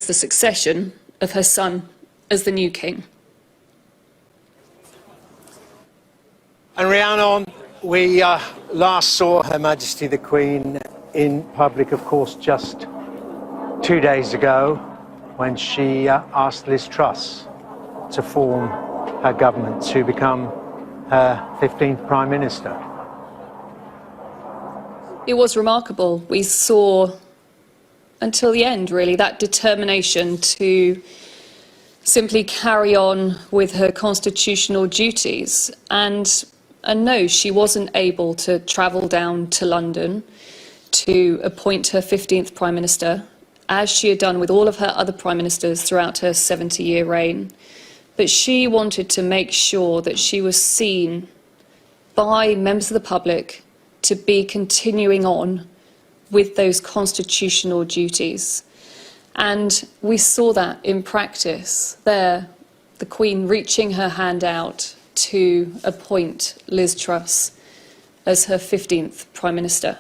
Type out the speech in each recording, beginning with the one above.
the succession of her son as the new king. And Rhiannon, we last saw Her Majesty the Queen in public, of course, just 2 days ago when she asked Liz Truss to form her government, to become her 15th Prime Minister. It was remarkable. We saw, until the end really, that determination to simply carry on with her constitutional duties. And no, she wasn't able to travel down to London to appoint her 15th Prime Minister, as she had done with all of her other Prime Ministers throughout her 70-year reign. But she wanted to make sure that she was seen by members of the public to be continuing on with those constitutional duties. And we saw that in practice there, the Queen reaching her hand out to appoint Liz Truss as her 15th Prime Minister.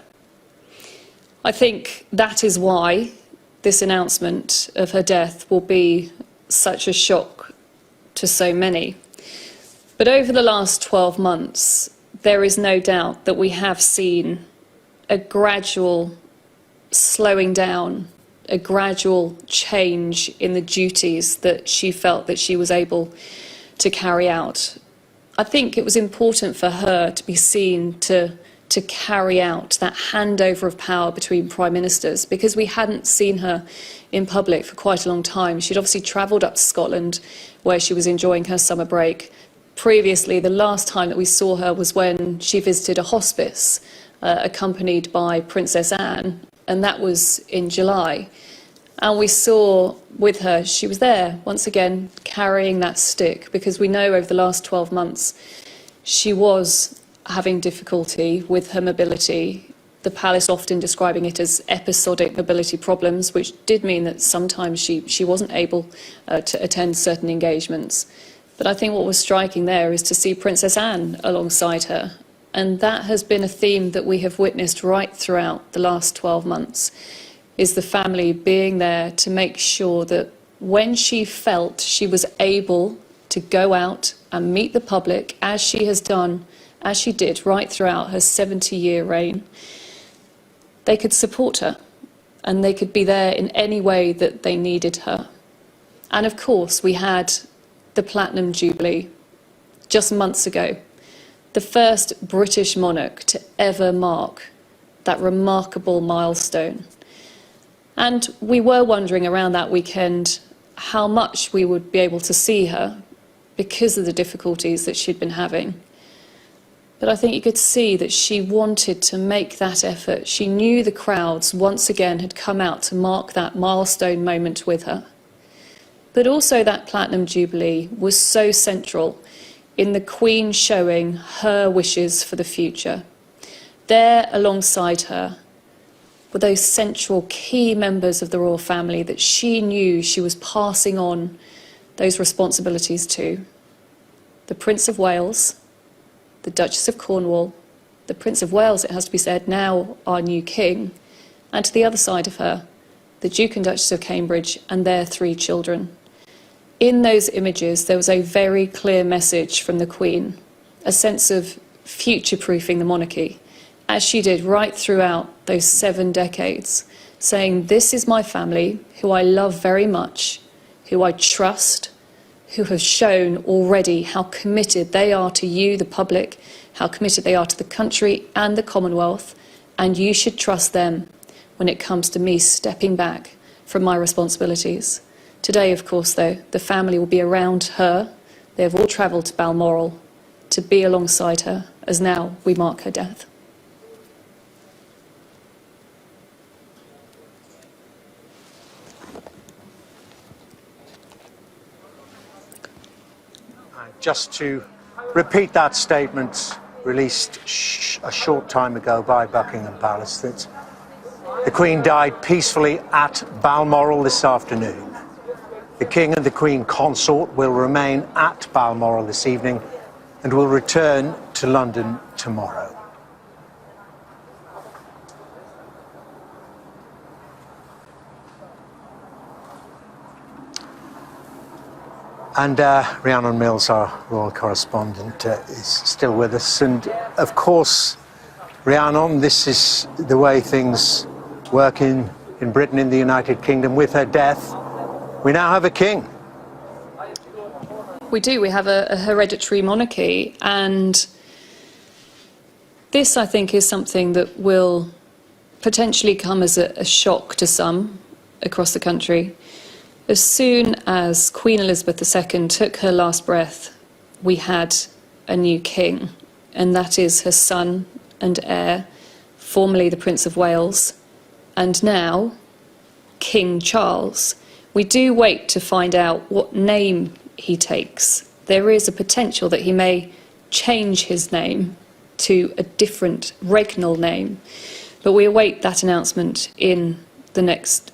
I think that is why this announcement of her death will be such a shock to so many. But over the last 12 months, there is no doubt that we have seen a gradual slowing down, a gradual change in the duties that she felt that she was able to carry out. I think it was important for her to be seen to carry out that handover of power between prime ministers, because we hadn't seen her in public for quite a long time. She'd obviously travelled up to Scotland, where she was enjoying her summer break. Previously, the last time that we saw her was when she visited a hospice, accompanied by Princess Anne, and that was in July. And we saw with her, she was there, once again, carrying that stick, because we know over the last 12 months, she was having difficulty with her mobility. The palace often describing it as episodic mobility problems, which did mean that sometimes she wasn't able to attend certain engagements. But I think what was striking there is to see Princess Anne alongside her. And that has been a theme that we have witnessed right throughout the last 12 months, is the family being there to make sure that when she felt she was able to go out and meet the public, as she has done, as she did right throughout her 70-year reign, they could support her and they could be there in any way that they needed her. And of course, we had the Platinum Jubilee just months ago, the first British monarch to ever mark that remarkable milestone. And we were wondering around that weekend how much we would be able to see her because of the difficulties that she'd been having. But I think you could see that she wanted to make that effort. She knew the crowds once again had come out to mark that milestone moment with her. But also that Platinum Jubilee was so central in the Queen showing her wishes for the future. There alongside her were those central key members of the royal family that she knew she was passing on those responsibilities to. The Prince of Wales, the Duchess of Cornwall, the Prince of Wales, it has to be said, now our new king, and to the other side of her, the Duke and Duchess of Cambridge and their 3 children. In those images, there was a very clear message from the Queen, a sense of future-proofing the monarchy, as she did right throughout those 7 decades, saying, this is my family, who I love very much, who I trust, who have shown already how committed they are to you, the public, how committed they are to the country and the Commonwealth, and you should trust them when it comes to me stepping back from my responsibilities. Today, of course, though, the family will be around her. They have all travelled to Balmoral to be alongside her as now we mark her death. Just to repeat that statement released a short time ago by Buckingham Palace, that the Queen died peacefully at Balmoral this afternoon. The King and the Queen Consort will remain at Balmoral this evening and will return to London tomorrow. And Rhiannon Mills, our royal correspondent, is still with us. And of course, Rhiannon, this is the way things work in Britain, in the United Kingdom. With her death, we now have a king. We do. We have a hereditary monarchy, and this, I think, is something that will potentially come as a shock to some across the country. As soon as Queen Elizabeth II took her last breath, we had a new king, and that is her son and heir, formerly the Prince of Wales, and now King Charles. We do wait to find out what name he takes. There is a potential that he may change his name to a different regnal name, but we await that announcement in the next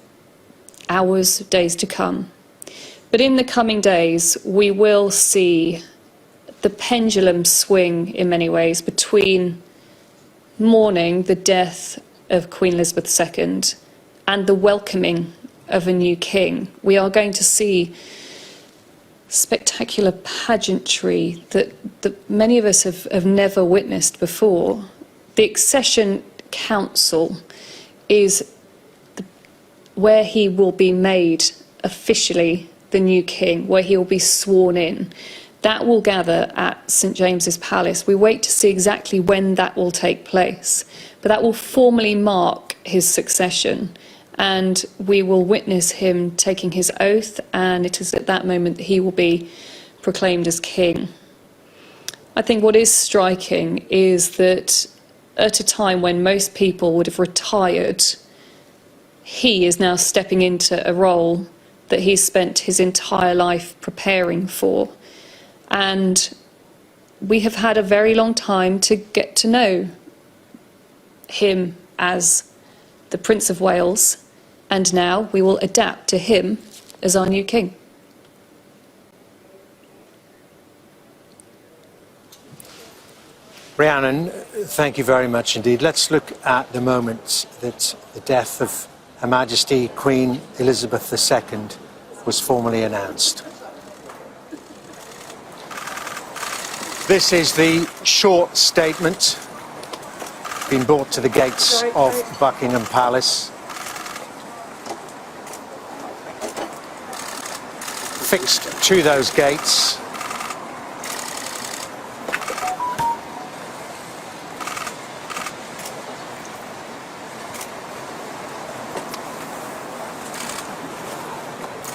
hours, days to come. But in the coming days, we will see the pendulum swing in many ways between mourning the death of Queen Elizabeth II and the welcoming of a new king. We are going to see spectacular pageantry that many of us have never witnessed before. The Accession Council is where he will be made officially the new king, where he will be sworn in. That will gather at St James's Palace. We wait to see exactly when that will take place, but that will formally mark his succession, and we will witness him taking his oath, and it is at that moment that he will be proclaimed as king. I think what is striking is that at a time when most people would have retired, he is now stepping into a role that he's spent his entire life preparing for. And we have had a very long time to get to know him as the Prince of Wales, and now we will adapt to him as our new king. Rhiannon, thank you very much indeed. Let's look at the moment that the death of Her Majesty Queen Elizabeth II was formally announced. This is the short statement being brought to the gates of Buckingham Palace. Fixed to those gates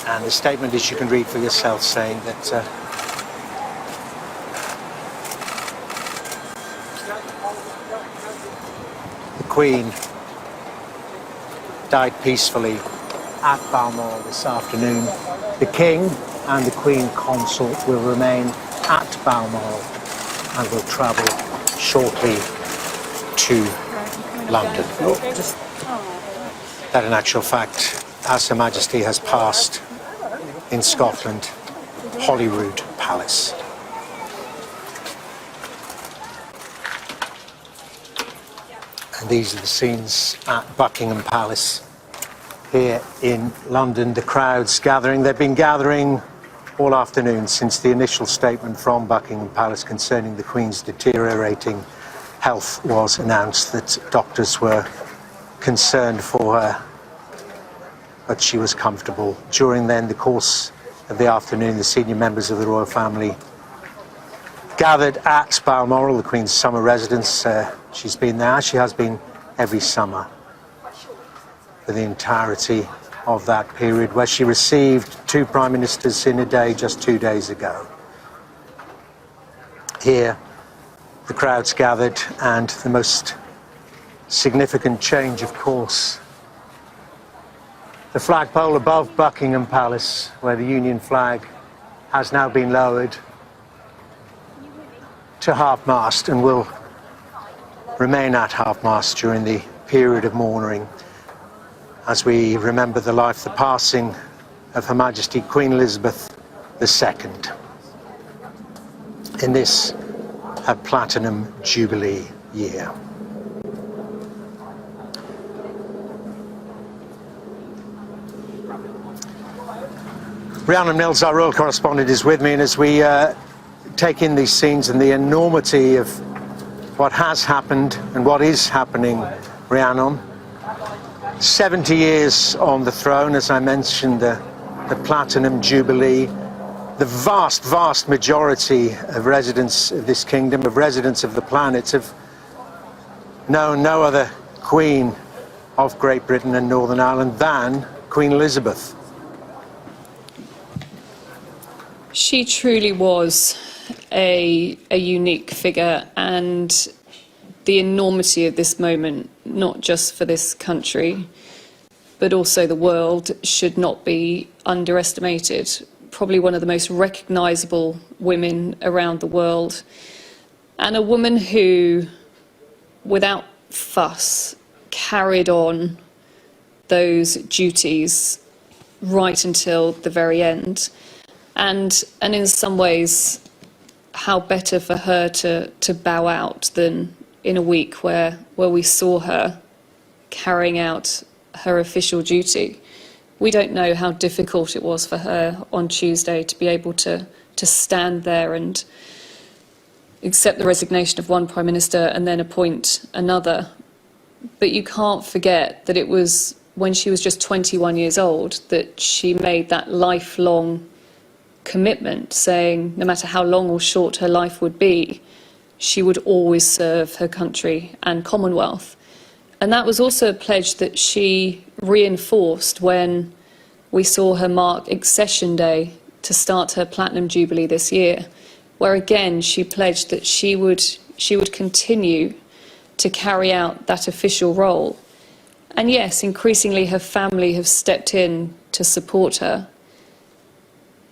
and the statement, as you can read for yourself, saying that the Queen died peacefully at Balmoral this afternoon. The King and the Queen Consort will remain at Balmoral and will travel shortly to London. That in actual fact, as Her Majesty has passed in Scotland, Holyrood Palace. And these are the scenes at Buckingham Palace here in London. The crowds gathering. They've been gathering all afternoon since the initial statement from Buckingham Palace concerning the Queen's deteriorating health was announced, that doctors were concerned for her, but she was comfortable. During then the course of the afternoon, the senior members of the royal family gathered at Balmoral, the Queen's summer residence. She's been there, she has been every summer for the entirety of that period, where she received 2 prime ministers in a day just 2 days ago. Here, the crowds gathered, and the most significant change, of course, the flagpole above Buckingham Palace, where the Union flag has now been lowered to half-mast and will remain at half-mast during the period of mourning, as we remember the life, the passing of Her Majesty Queen Elizabeth II in this Platinum Jubilee year. Rhiannon Mills, our royal correspondent, is with me, and as we take in these scenes and the enormity of what has happened and what is happening, Rhiannon, 70 years on the throne, as I mentioned, the Platinum Jubilee, the vast, vast majority of residents of this kingdom, of residents of the planet, have known no other Queen of Great Britain and Northern Ireland than Queen Elizabeth. She truly was a unique figure, and the enormity of this moment, not just for this country, but also the world, should not be underestimated. Probably one of the most recognisable women around the world, and a woman who, without fuss, carried on those duties right until the very end. And in some ways, how better for her to bow out than in a week where we saw her carrying out her official duty. We don't know how difficult it was for her on Tuesday to be able to stand there and accept the resignation of one Prime Minister and then appoint another. But you can't forget that it was when she was just 21 years old that she made that lifelong commitment, saying no matter how long or short her life would be, she would always serve her country and Commonwealth. And that was also a pledge that she reinforced when we saw her mark Accession Day to start her Platinum Jubilee this year, where again she pledged that she would continue to carry out that official role. And yes, increasingly her family have stepped in to support her.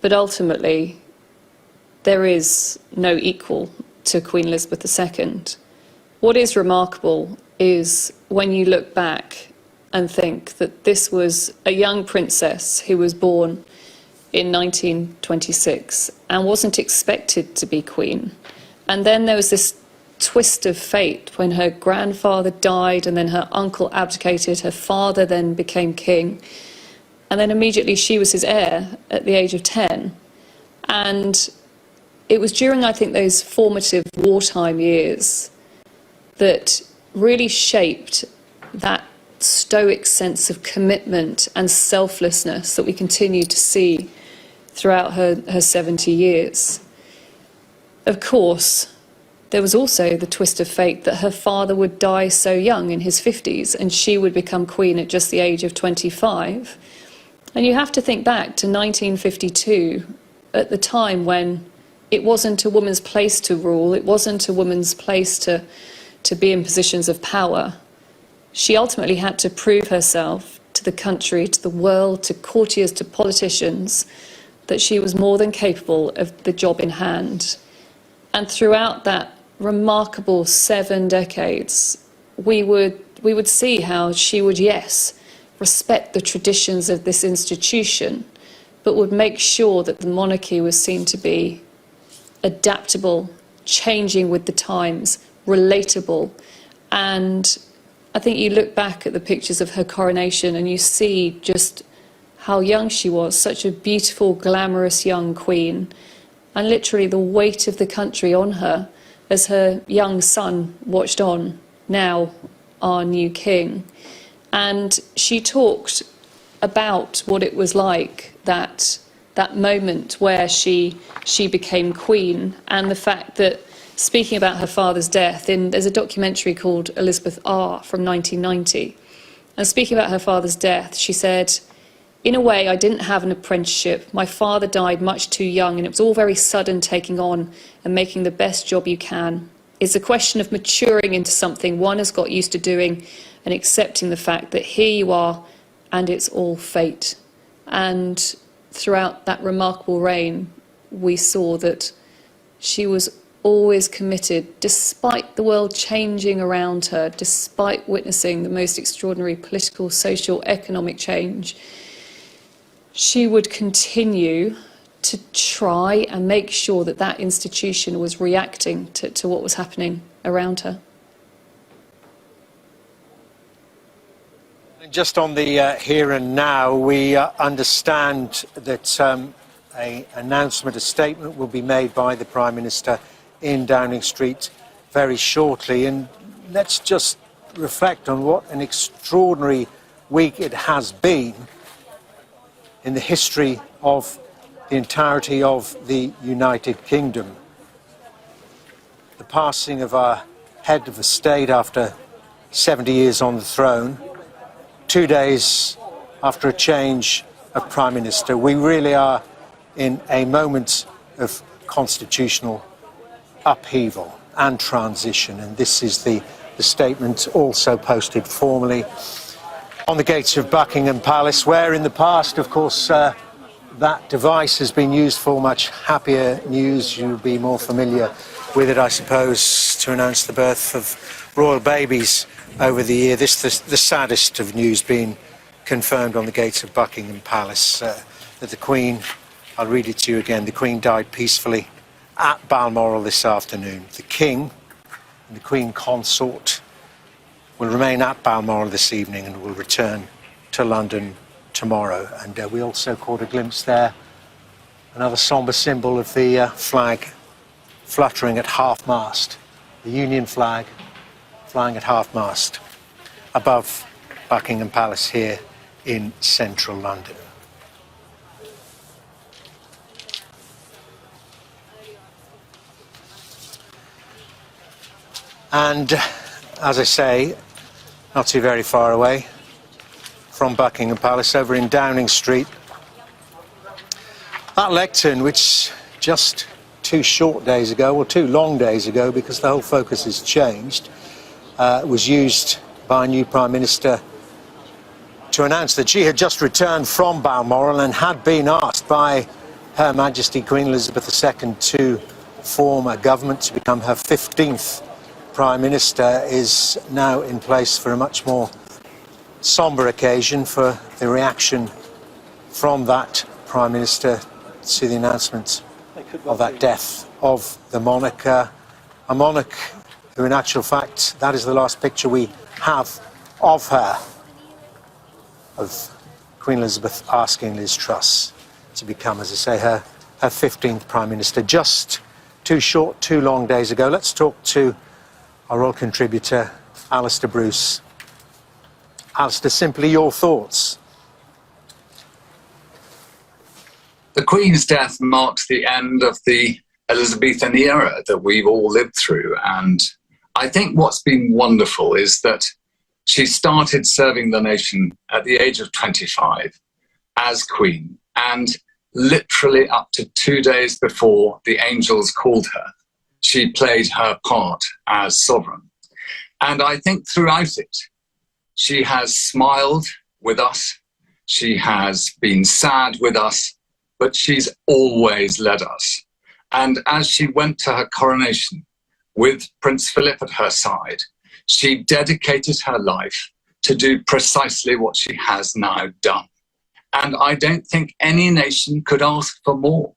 But ultimately, there is no equal to Queen Elizabeth II. What is remarkable is when you look back and think that this was a young princess who was born in 1926 and wasn't expected to be queen. And then there was this twist of fate when her grandfather died and then her uncle abdicated, her father then became king. And then immediately she was his heir at the age of 10. And it was during, I think, those formative wartime years that really shaped that stoic sense of commitment and selflessness that we continue to see throughout her 70 years. Of course, there was also the twist of fate that her father would die so young in his 50s and she would become queen at just the age of 25. And you have to think back to 1952, at the time when it wasn't a woman's place to rule, it wasn't a woman's place to be in positions of power. She ultimately had to prove herself to the country, to the world, to courtiers, to politicians, that she was more than capable of the job in hand. And throughout that remarkable 7 decades, we would see how she would, yes, respect the traditions of this institution, but would make sure that the monarchy was seen to be adaptable, changing with the times, relatable. And I think you look back at the pictures of her coronation and you see just how young she was, such a beautiful, glamorous young queen, and literally the weight of the country on her as her young son watched on, now our new king. And she talked about what it was like, that moment where she became queen, and the fact that, speaking about her father's death, there's a documentary called Elizabeth R from 1990, and speaking about her father's death, she said, "In a way, I didn't have an apprenticeship. My father died much too young, and it was all very sudden, taking on and making the best job you can. It's a question of maturing into something one has got used to doing and accepting the fact that here you are and it's all fate." And throughout that remarkable reign, we saw that she was always committed, despite the world changing around her, despite witnessing the most extraordinary political, social, economic change. She would continue to try and make sure that that institution was reacting to what was happening around her. Just on the here and now, we understand that an announcement, a statement will be made by the Prime Minister in Downing Street very shortly. And let's just reflect on what an extraordinary week it has been in the history of the entirety of the United Kingdom. The passing of our head of the state after 70 years on the throne, 2 days after a change of Prime Minister. We really are in a moment of constitutional upheaval and transition, and this is the statement also posted formally on the gates of Buckingham Palace, where in the past, of course, that device has been used for much happier news. You'll be more familiar with it, I suppose, to announce the birth of royal babies over the year. This the saddest of news being confirmed on the gates of Buckingham Palace, that the Queen, I'll read it to you again, the Queen died peacefully at Balmoral this afternoon. The King and the Queen Consort will remain at Balmoral this evening and will return to London tomorrow. And we also caught a glimpse there, another sombre symbol of the flag fluttering at half-mast, the Union flag flying at half-mast above Buckingham Palace here in central London. And as I say, not too very far away from Buckingham Palace, over in Downing Street, that lectern, which just 2 short days ago, or 2 long days ago, because the whole focus has changed, was used by a new Prime Minister to announce that she had just returned from Balmoral and had been asked by Her Majesty Queen Elizabeth II to form a government, to become her 15th Prime Minister, is now in place for a much more sombre occasion, for the reaction from that Prime Minister to the announcement of that death of the monarch. A monarch who, in actual fact, that is the last picture we have of her, of Queen Elizabeth asking Liz Truss to become, as I say, her 15th Prime Minister, just 2 short, 2 long days ago. Let's talk to our royal contributor, Alistair Bruce. Alistair, simply your thoughts. The Queen's death marks the end of the Elizabethan era that we've all lived through. And I think what's been wonderful is that she started serving the nation at the age of 25 as Queen, and literally up to 2 days before the angels called her, she played her part as sovereign. And I think throughout it, she has smiled with us, she has been sad with us, but she's always led us. And as she went to her coronation with Prince Philip at her side, she dedicated her life to do precisely what she has now done. And I don't think any nation could ask for more.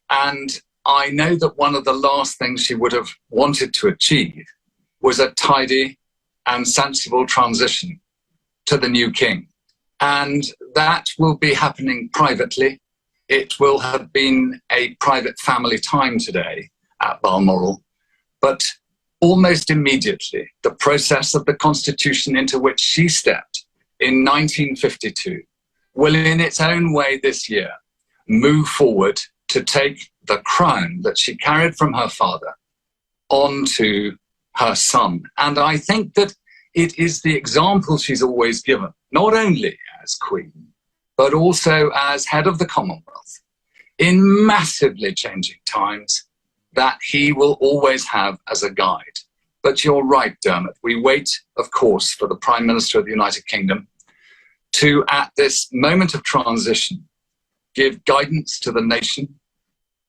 And I know that one of the last things she would have wanted to achieve was a tidy and sensible transition to the new king. And that will be happening privately. It will have been a private family time today at Balmoral. But almost immediately, the process of the constitution into which she stepped in 1952 will in its own way this year move forward to take the crown that she carried from her father onto her son. And I think that it is the example she's always given, not only as Queen, but also as head of the Commonwealth, in massively changing times, that he will always have as a guide. But you're right, Dermot, we wait, of course, for the Prime Minister of the United Kingdom to, at this moment of transition, give guidance to the nation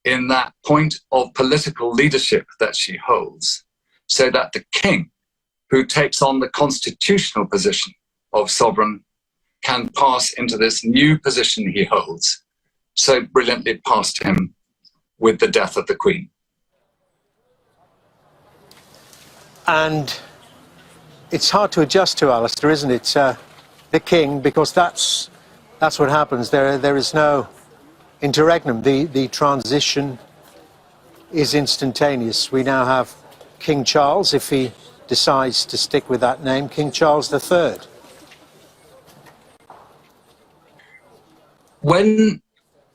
in that point of political leadership that she holds, so that the King, who takes on the constitutional position of sovereign, can pass into this new position he holds, so brilliantly past him with the death of the Queen. And it's hard to adjust to, Alistair, isn't it? The King, because that's what happens. There is no interregnum. The transition is instantaneous. We now have King Charles, if he decides to stick with that name, King Charles III. When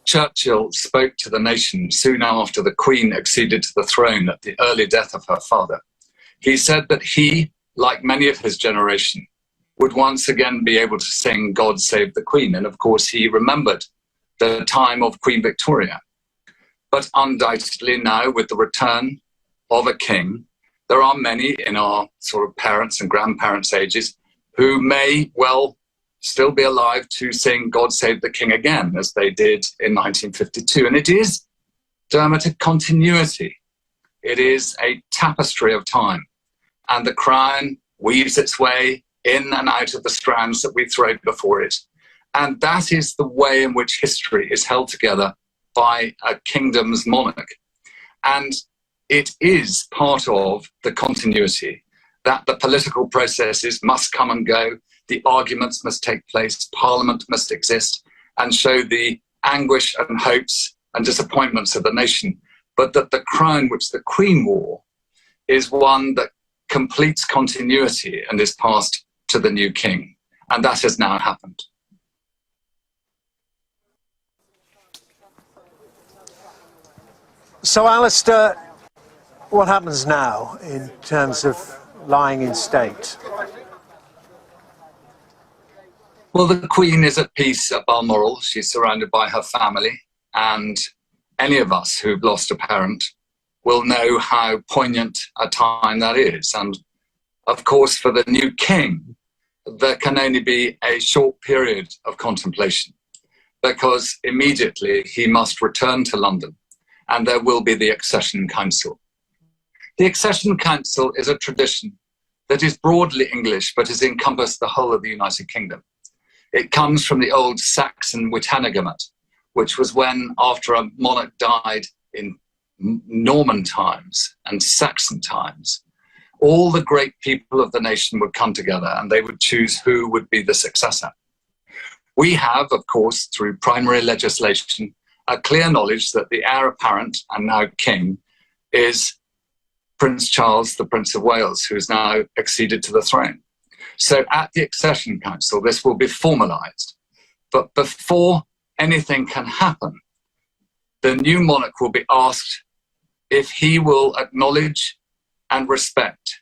Churchill spoke to the nation soon after the Queen acceded to the throne at the early death of her father, he said that he, like many of his generation, would once again be able to sing God Save the Queen. And of course, he remembered the time of Queen Victoria. But undoubtedly now, with the return of a king, there are many in our sort of parents' and grandparents' ages who may well still be alive to sing God Save the King again, as they did in 1952. And it is, Dermot, a continuity. It is a tapestry of time. And the crown weaves its way in and out of the strands that we throw before it. And that is the way in which history is held together by a kingdom's monarch. And it is part of the continuity that the political processes must come and go, the arguments must take place, Parliament must exist and show the anguish and hopes and disappointments of the nation, but that the crown which the Queen wore is one that completes continuity and is passed to the new king. And that has now happened. So, Alistair, what happens now in terms of lying in state? Well, the Queen is at peace at Balmoral. She's surrounded by her family, and any of us who've lost a parent will know how poignant a time that is. And of course, for the new king, there can only be a short period of contemplation, because immediately he must return to London and there will be the Accession Council. The Accession Council is a tradition that is broadly English but has encompassed the whole of the United Kingdom. It comes from the old Saxon Witanagemet, which was when, after a monarch died in Norman times and Saxon times, all the great people of the nation would come together and they would choose who would be the successor. We have, of course, through primary legislation, a clear knowledge that the heir apparent and now king is Prince Charles, the Prince of Wales, who is now acceded to the throne. So at the Accession Council, this will be formalised. But before anything can happen, the new monarch will be asked if he will acknowledge and respect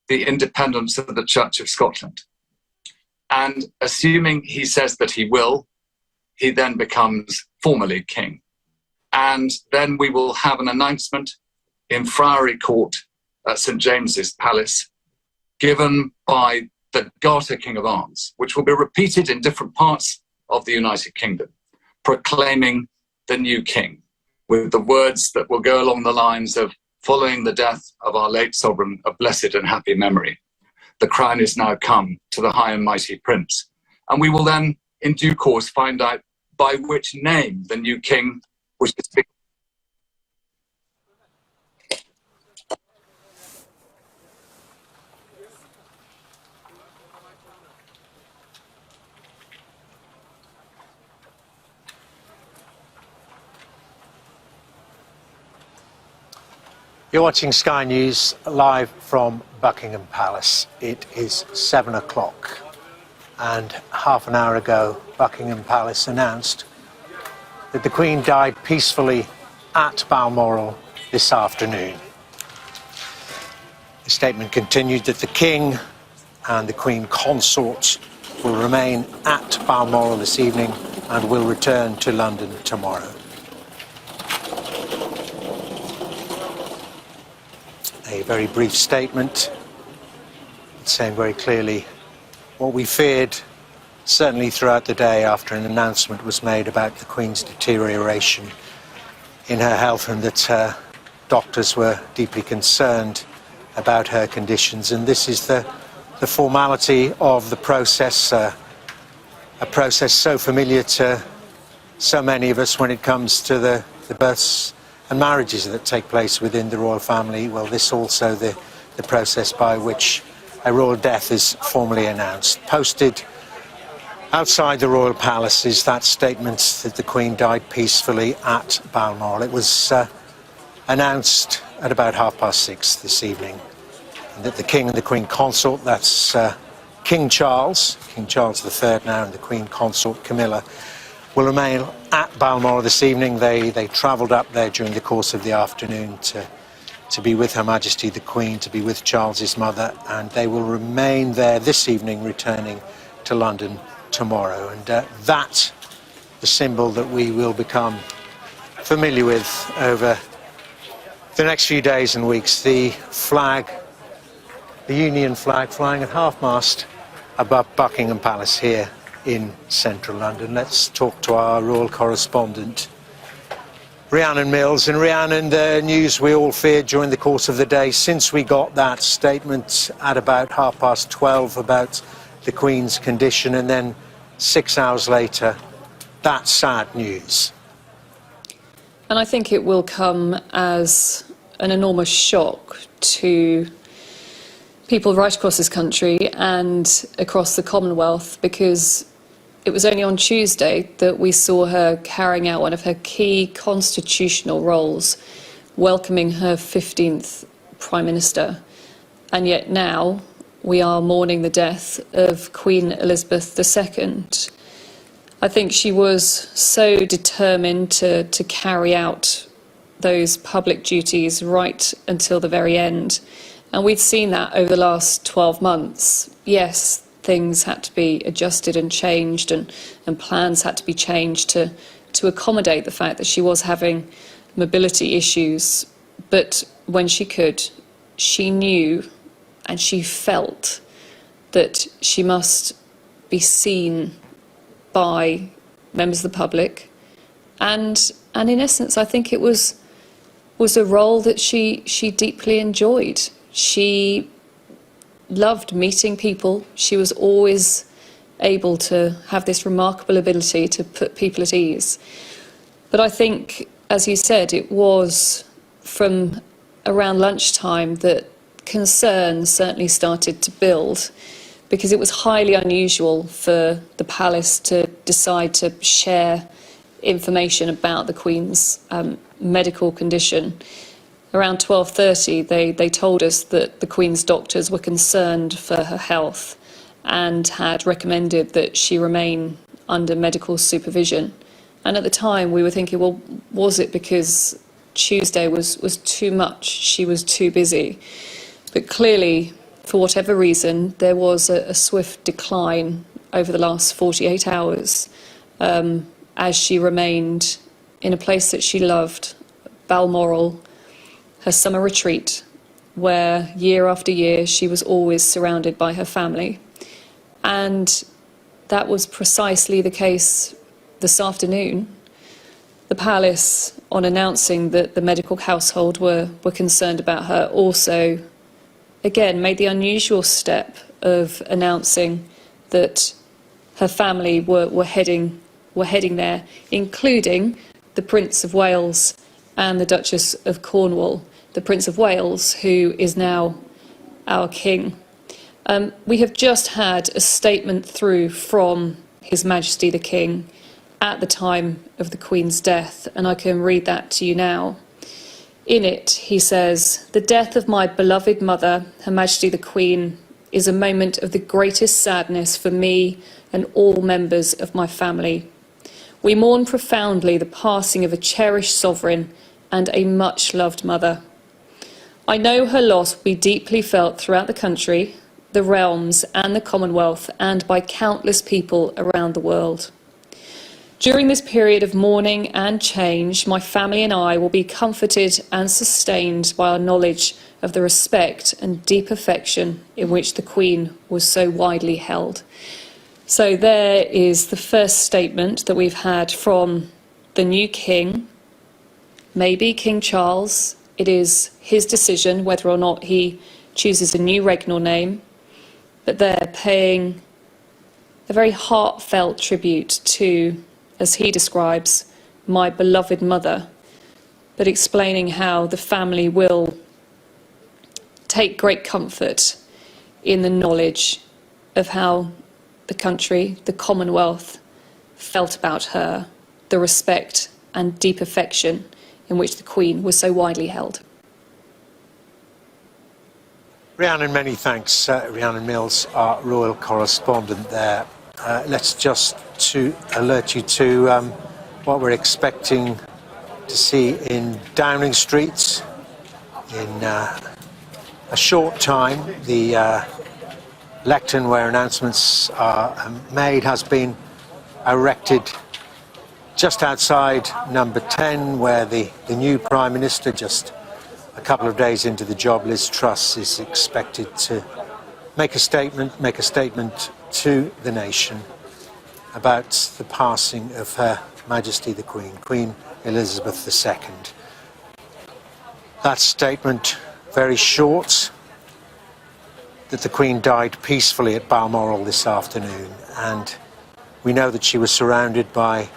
the independence of the Church of Scotland. And assuming he says that he will, he then becomes formally king. And then we will have an announcement in Friary Court at St James's Palace, given by the Garter King of Arms, which will be repeated in different parts of the United Kingdom, proclaiming the new king, with the words that will go along the lines of, following the death of our late sovereign of blessed and happy memory, the crown is now come to the high and mighty prince. And we will then, in due course, find out by which name the new king wishes to be. You're watching Sky News live from Buckingham Palace. It is 7 o'clock, and half an hour ago, Buckingham Palace announced that the Queen died peacefully at Balmoral this afternoon. The statement continued that the King and the Queen Consort will remain at Balmoral this evening and will return to London tomorrow. A very brief statement saying very clearly what we feared, certainly throughout the day after an announcement was made about the Queen's deterioration in her health, and that her doctors were deeply concerned about her conditions. And this is the formality of the process, a process so familiar to so many of us when it comes to the births and marriages that take place within the royal family. Well, this also the process by which a royal death is formally announced. Posted Outside the royal palace is that statement that the Queen died peacefully at Balmoral. It was announced at about 6:30 this evening, and that the King and the Queen Consort, that's King Charles III now, and the Queen Consort Camilla, will remain at Balmoral this evening. They travelled up there during the course of the afternoon to be with Her Majesty the Queen, to be with Charles's mother, and they will remain there this evening, returning to London tomorrow. And that's the symbol that we will become familiar with over the next few days and weeks. The flag, the Union flag, flying at half-mast above Buckingham Palace here in central London. Let's talk to our royal correspondent, Rhiannon Mills. And Rhiannon, the news we all feared during the course of the day, since we got that statement at about 12:30 about the Queen's condition, and then 6 hours later, that sad news. And I think it will come as an enormous shock to people right across this country and across the Commonwealth, because it was only on Tuesday that we saw her carrying out one of her key constitutional roles, welcoming her 15th Prime Minister. And yet now we are mourning the death of Queen Elizabeth II. I think she was so determined to carry out those public duties right until the very end. And we've seen that over the last 12 months. Yes, things had to be adjusted and changed, and plans had to be changed to accommodate the fact that she was having mobility issues. But when she could, she knew and she felt that she must be seen by members of the public. And in essence, I think it was a role that she deeply enjoyed. She loved meeting people. She was always able to have this remarkable ability to put people at ease. But I think, as you said, it was from around lunchtime that concerns certainly started to build, because it was highly unusual for the palace to decide to share information about the Queen's medical condition. Around 12:30, they told us that the Queen's doctors were concerned for her health and had recommended that she remain under medical supervision. And at the time, we were thinking, well, was it because Tuesday was too much? She was too busy. But clearly, for whatever reason, there was a swift decline over the last 48 hours as she remained in a place that she loved, Balmoral, her summer retreat, where year after year she was always surrounded by her family. And that was precisely the case this afternoon. The palace, on announcing that the medical household were concerned about her, also again made the unusual step of announcing that her family were heading there, including the Prince of Wales and the Duchess of Cornwall. The Prince of Wales, who is now our king. We have just had a statement through from His Majesty the King at the time of the Queen's death, and I can read that to you now. In it, he says, "The death of my beloved mother, Her Majesty the Queen, is a moment of the greatest sadness for me and all members of my family. We mourn profoundly the passing of a cherished sovereign and a much-loved mother. I know her loss will be deeply felt throughout the country, the realms and the Commonwealth, and by countless people around the world. During this period of mourning and change, my family and I will be comforted and sustained by our knowledge of the respect and deep affection in which the Queen was so widely held." So there is the first statement that we've had from the new king, maybe King Charles. It is his decision whether or not he chooses a new regnal name, but they're paying a very heartfelt tribute to, as he describes, my beloved mother, but explaining how the family will take great comfort in the knowledge of how the country, the Commonwealth, felt about her, the respect and deep affection in which the Queen was so widely held. Rhiannon, many thanks. Rhiannon Mills, our royal correspondent there. Let's just to alert you to what we're expecting to see in Downing Street in a short time. The lectern where announcements are made has been erected just outside number 10, where the new Prime Minister, just a couple of days into the job, Liz Truss, is expected to make a statement to the nation about the passing of Her Majesty the Queen, Queen Elizabeth II. That statement, very short, that the Queen died peacefully at Balmoral this afternoon, and we know that she was surrounded by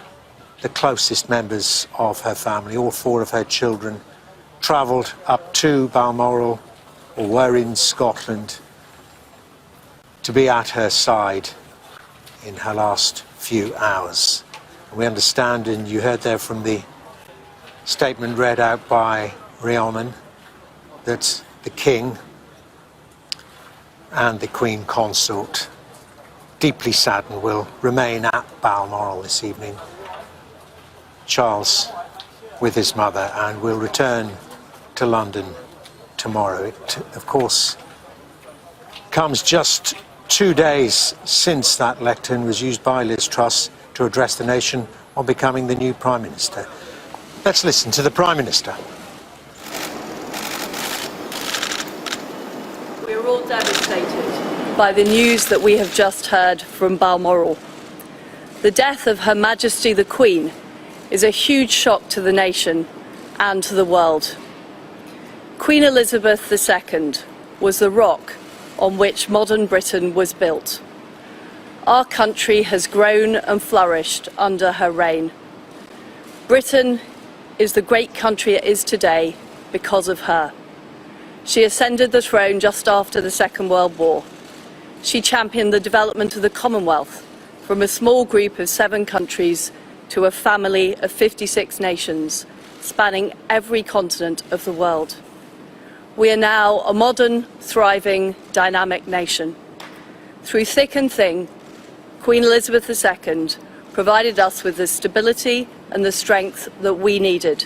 the closest members of her family. All four of her children travelled up to Balmoral, or were in Scotland, to be at her side in her last few hours. And we understand, and you heard there from the statement read out by Rhiannon, that the King and the Queen Consort, deeply saddened, will remain at Balmoral this evening. Charles with his mother, and will return to London tomorrow. It, of course, comes just 2 days since that lectern was used by Liz Truss to address the nation on becoming the new Prime Minister. Let's listen to the Prime Minister. We are all devastated by the news that we have just heard from Balmoral. The death of Her Majesty the Queen is a huge shock to the nation and to the world. Queen Elizabeth II was the rock on which modern Britain was built. Our country has grown and flourished under her reign. Britain is the great country it is today because of her. She ascended the throne just after the Second World War. She championed the development of the Commonwealth from a small group of 7 countries to a family of 56 nations, spanning every continent of the world. We are now a modern, thriving, dynamic nation. Through thick and thin, Queen Elizabeth II provided us with the stability and the strength that we needed.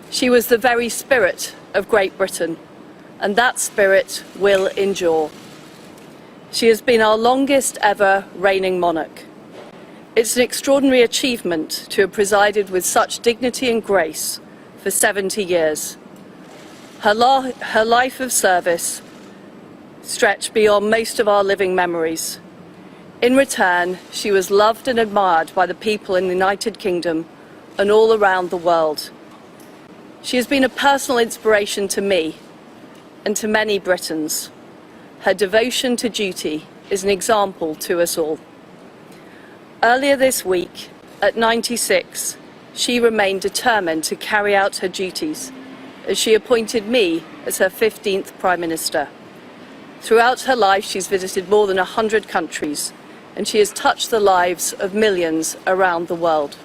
She was the very spirit of Great Britain, and that spirit will endure. She has been our longest ever reigning monarch. It's an extraordinary achievement to have presided with such dignity and grace for 70 years. Her life of service stretched beyond most of our living memories. In return, she was loved and admired by the people in the United Kingdom and all around the world. She has been a personal inspiration to me and to many Britons. Her devotion to duty is an example to us all. Earlier this week, at 96, she remained determined to carry out her duties, as she appointed me as her 15th Prime Minister. Throughout her life, she's visited more than 100 countries, and she has touched the lives of millions around the world.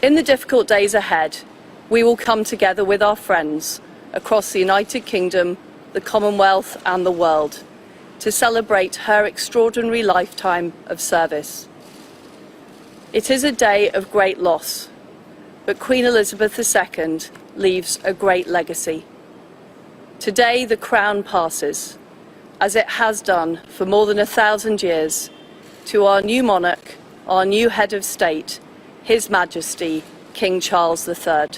In the difficult days ahead, we will come together with our friends across the United Kingdom, the Commonwealth and the world to celebrate her extraordinary lifetime of service. It is a day of great loss, but Queen Elizabeth II leaves a great legacy. Today the crown passes, as it has done for more than 1,000 years, to our new monarch, our new head of state, His Majesty King Charles III.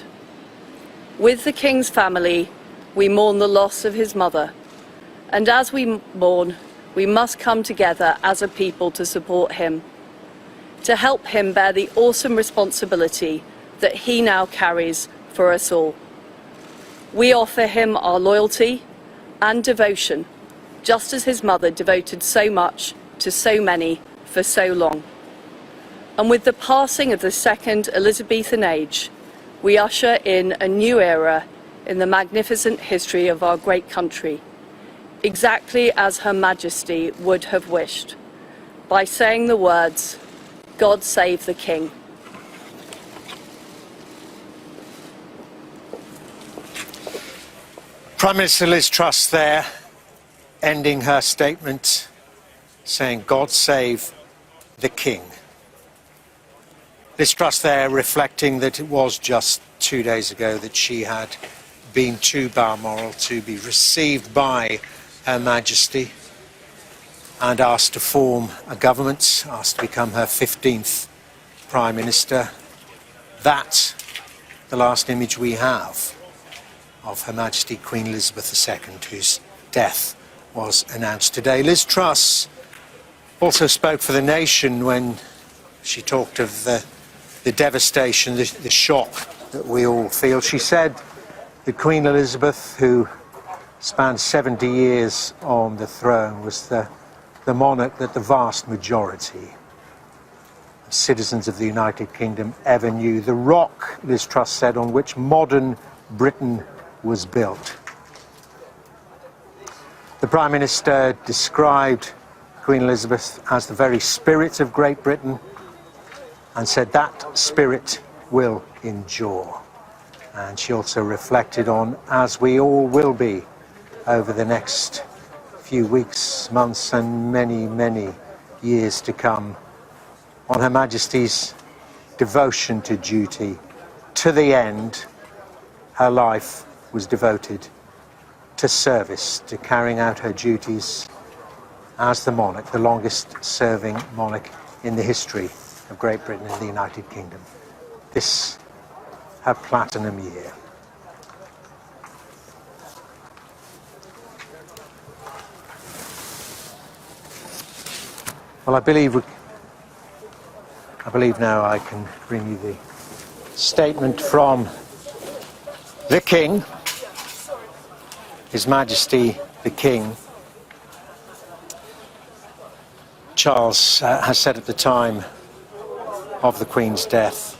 With the King's family, we mourn the loss of his mother, and as we mourn, we must come together as a people to support him, to help him bear the awesome responsibility that he now carries for us all. We offer him our loyalty and devotion, just as his mother devoted so much to so many for so long. And with the passing of the second Elizabethan age, we usher in a new era in the magnificent history of our great country, exactly as Her Majesty would have wished, by saying the words, "God save the King." Prime Minister Liz Truss there, ending her statement, saying, "God save the King." Liz Truss there reflecting that it was just 2 days ago that she had been to Balmoral to be received by Her Majesty and asked to form a government, asked to become her 15th Prime Minister. That's the last image we have of Her Majesty Queen Elizabeth II, whose death was announced today. Liz Truss also spoke for the nation when she talked of the devastation, the shock that we all feel. She said that Queen Elizabeth, who spanned 70 years on the throne, was the monarch that the vast majority of citizens of the United Kingdom ever knew. The rock, Liz Truss said, on which modern Britain was built. The Prime Minister described Queen Elizabeth as the very spirit of Great Britain and said that spirit will endure. And she also reflected on, as we all will be over the next few weeks, months and many, many years to come, on Her Majesty's devotion to duty. To the end, her life was devoted to service, to carrying out her duties as the monarch, the longest serving monarch in the history of Great Britain and the United Kingdom. This, her platinum year. Well, I believe now I can bring you the statement from the King, His Majesty the King. Charles has said at the time of the Queen's death,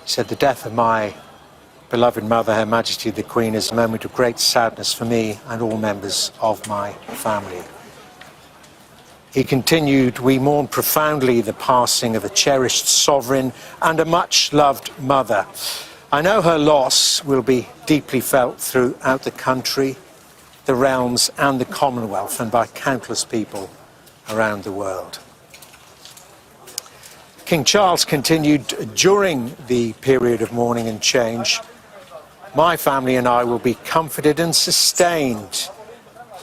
he said, "The death of my beloved mother, Her Majesty the Queen, is a moment of great sadness for me and all members of my family." He continued, "We mourn profoundly the passing of a cherished sovereign and a much-loved mother. I know her loss will be deeply felt throughout the country, the realms and the Commonwealth, and by countless people around the world." King Charles continued, "During the period of mourning and change, my family and I will be comforted and sustained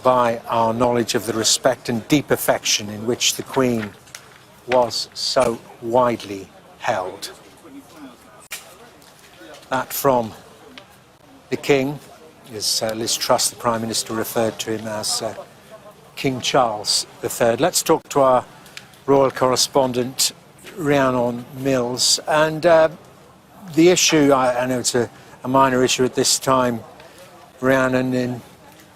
by our knowledge of the respect and deep affection in which the Queen was so widely held." That from the King, as Liz Truss, the Prime Minister, referred to him as King Charles III. Let's talk to our royal correspondent, Rhiannon Mills. And the issue, I know it's a minor issue at this time, Rhiannon, in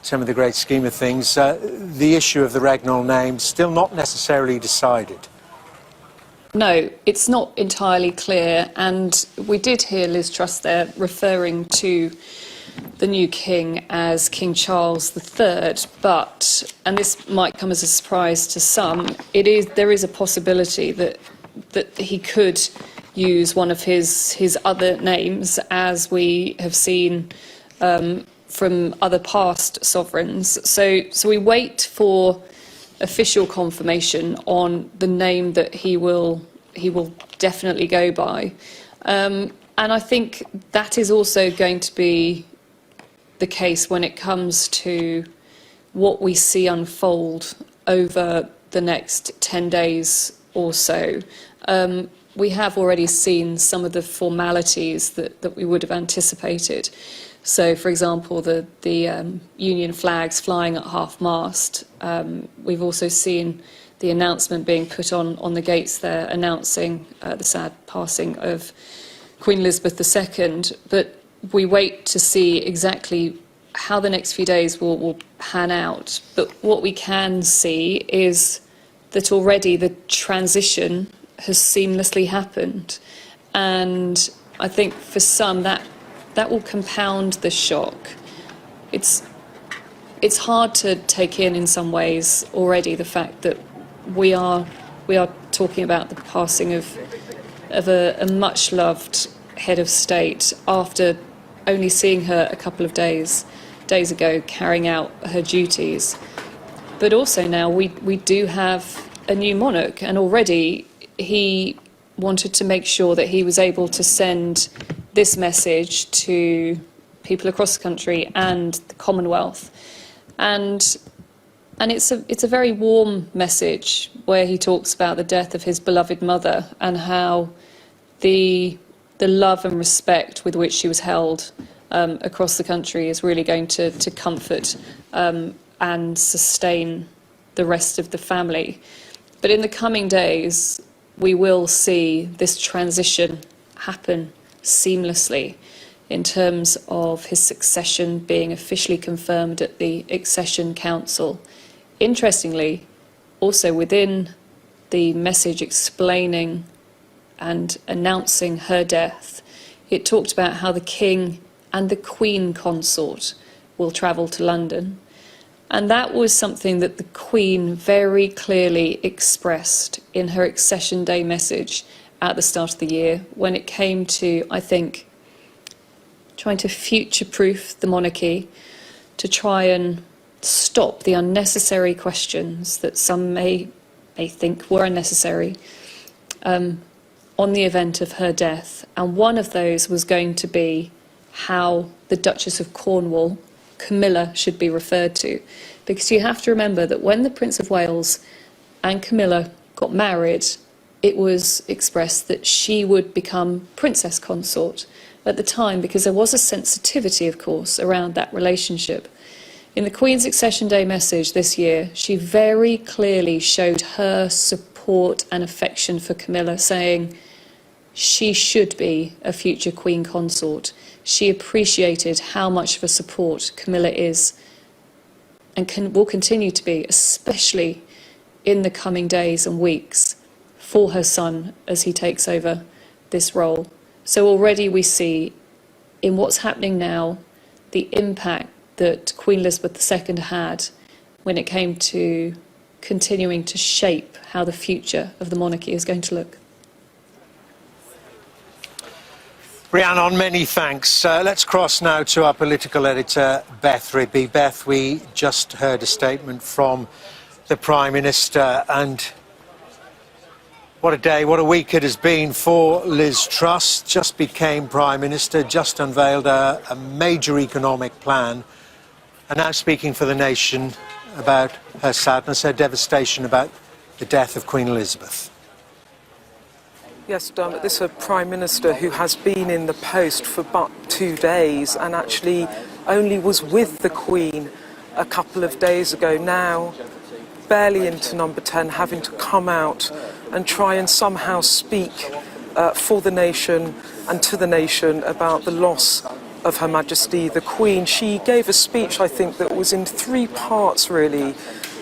some of the great scheme of things, the issue of the regnal name still not necessarily decided. No, it's not entirely clear, and we did hear Liz Truss there referring to the new king as King Charles III, but, and this might come as a surprise to some, there is a possibility that he could use one of his other names, as we have seen from other past sovereigns. So we wait for official confirmation on the name that he will definitely go by, and I think that is also going to be the case when it comes to what we see unfold over the next 10 days or so. We have already seen some of the formalities that we would have anticipated. So, for example, the Union flags flying at half-mast. We've also seen the announcement being put on the gates there, announcing the sad passing of Queen Elizabeth II. But we wait to see exactly how the next few days will pan out. But what we can see is that already the transition has seamlessly happened. And I think for some that will compound the shock. It's it's hard to take in some ways already the fact that we are talking about the passing of a much loved head of state after only seeing her a couple of days ago carrying out her duties. But also now we do have a new monarch, and already he wanted to make sure that he was able to send this message to people across the country and the Commonwealth. And it's a very warm message where he talks about the death of his beloved mother and how the love and respect with which she was held across the country is really going to comfort and sustain the rest of the family. But in the coming days, we will see this transition happen seamlessly in terms of his succession being officially confirmed at the Accession Council. Interestingly, also within the message explaining and announcing her death, it talked about how the King and the Queen Consort will travel to London. And that was something that the Queen very clearly expressed in her Accession Day message at the start of the year, when it came to, I think, trying to future-proof the monarchy, to try and stop the unnecessary questions that some may think were unnecessary on the event of her death. And one of those was going to be how the Duchess of Cornwall, Camilla, should be referred to. Because you have to remember that when the Prince of Wales and Camilla got married, it was expressed that she would become Princess Consort at the time, because there was a sensitivity, of course, around that relationship. In the Queen's Accession Day message this year, she very clearly showed her support and affection for Camilla, saying she should be a future Queen Consort. She appreciated how much of a support Camilla is and will continue to be, especially in the coming days and weeks, for her son as he takes over this role. So already we see in what's happening now the impact that Queen Elizabeth II had when it came to continuing to shape how the future of the monarchy is going to look. Rhiannon, many thanks. Let's cross now to our political editor, Beth Ribby. Beth, we just heard a statement from the Prime Minister, and what a day, what a week it has been for Liz Truss. Just became Prime Minister, just unveiled a major economic plan, and now speaking for the nation about her sadness, her devastation about the death of Queen Elizabeth. Yes, Dermot, this is a Prime Minister who has been in the post for but 2 days and actually only was with the Queen a couple of days ago. Now, barely into number 10, having to come out and try and somehow speak for the nation and to the nation about the loss of Her Majesty the Queen. She gave a speech, I think, that was in 3 parts, really.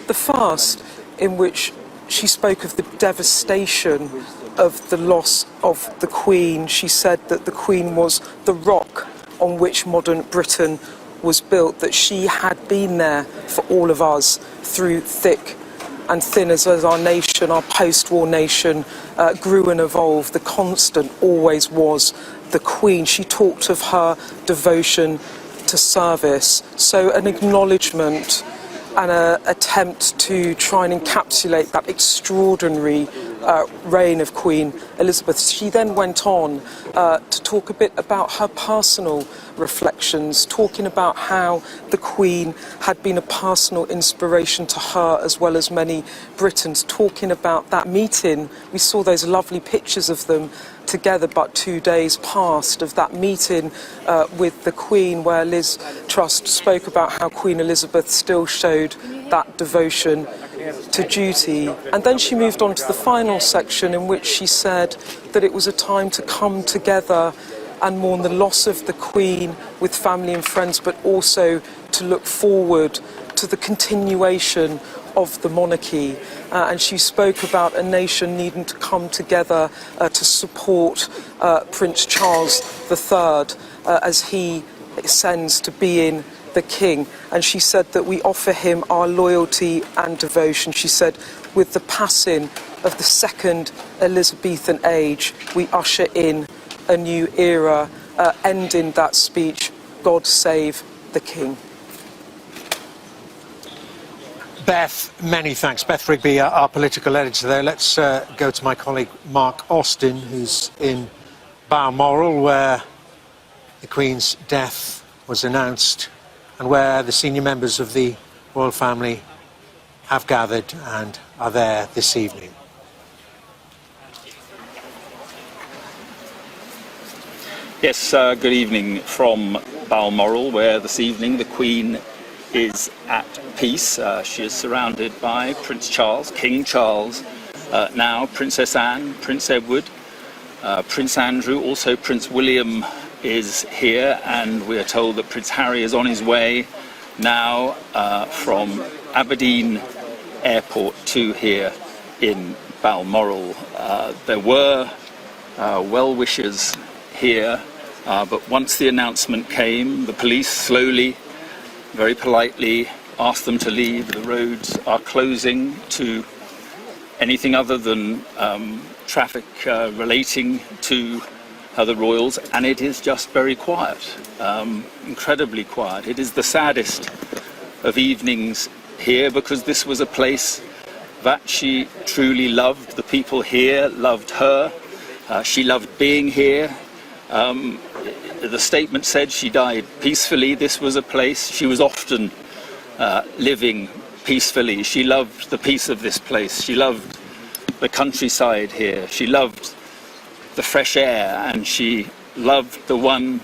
The first, in which she spoke of the devastation of the loss of the Queen. She said that the Queen was the rock on which modern Britain was built, that she had been there for all of us through thick and thin as our nation, our post-war nation, grew and evolved. The constant always was the Queen. She talked of her devotion to service. So an acknowledgement and an attempt to try and encapsulate that extraordinary reign of Queen Elizabeth. She then went on to talk a bit about her personal reflections, talking about how the Queen had been a personal inspiration to her as well as many Britons, talking about that meeting. We saw those lovely pictures of them together but 2 days past, of that meeting with the Queen, where Liz Truss spoke about how Queen Elizabeth still showed that devotion to duty. And then she moved on to the final section, in which she said that it was a time to come together and mourn the loss of the Queen with family and friends, but also to look forward to the continuation of the monarchy. And she spoke about a nation needing to come together to support Prince Charles III as he ascends to being the King, and she said that we offer him our loyalty and devotion. She said, with the passing of the second Elizabethan age, we usher in a new era, ending that speech, God save the King. Beth, many thanks. Beth Rigby, our political editor there. Let's go to my colleague Mark Austin, who's in Balmoral, where the Queen's death was announced and where the senior members of the royal family have gathered and are there this evening. Yes, good evening from Balmoral, where this evening the Queen is at peace. She is surrounded by Prince Charles, King Charles, now Princess Anne, Prince Edward, Prince Andrew, also Prince William is here, and we are told that Prince Harry is on his way now from Aberdeen Airport to here in Balmoral. There were well-wishers here, but once the announcement came, the police slowly, very politely asked them to leave. The roads are closing to anything other than traffic relating to the royals, and it is just very quiet, incredibly quiet. It is the saddest of evenings here, because this was a place that she truly loved. The people here loved her. She loved being here. The statement said she died peacefully. This was a place she was often living peacefully. She loved the peace of this place. She loved the countryside here. She loved the fresh air, and she loved the one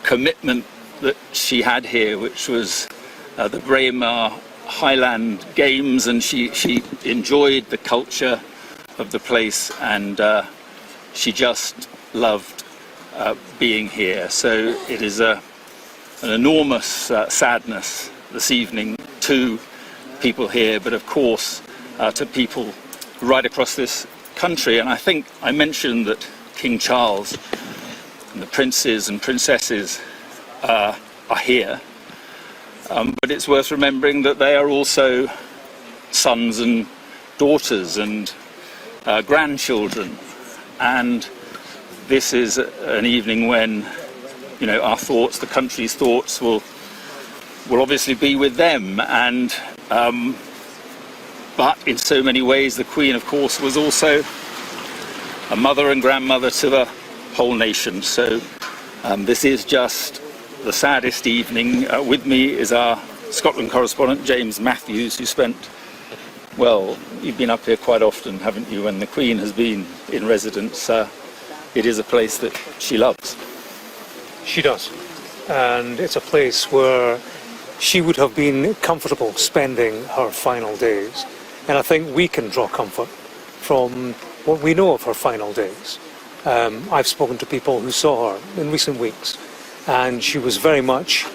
commitment that she had here, which was the Braemar Highland Games, and she enjoyed the culture of the place, and she just loved being here. So it is an enormous sadness this evening to people here, but of course to people right across this country. And I think I mentioned that King Charles and the princes and princesses are here, but it's worth remembering that they are also sons and daughters and grandchildren, and this is an evening when, you know, our thoughts, the country's thoughts, will obviously be with them. And but in so many ways, the Queen, of course, was also a mother and grandmother to the whole nation. So this is just the saddest evening. With me is our Scotland correspondent, James Matthews, who spent, well, you've been up here quite often, haven't you, when the Queen has been in residence. It is a place that she loves. She does. And it's a place where she would have been comfortable spending her final days. And I think we can draw comfort from what we know of her final days. I've spoken to people who saw her in recent weeks, and she was very much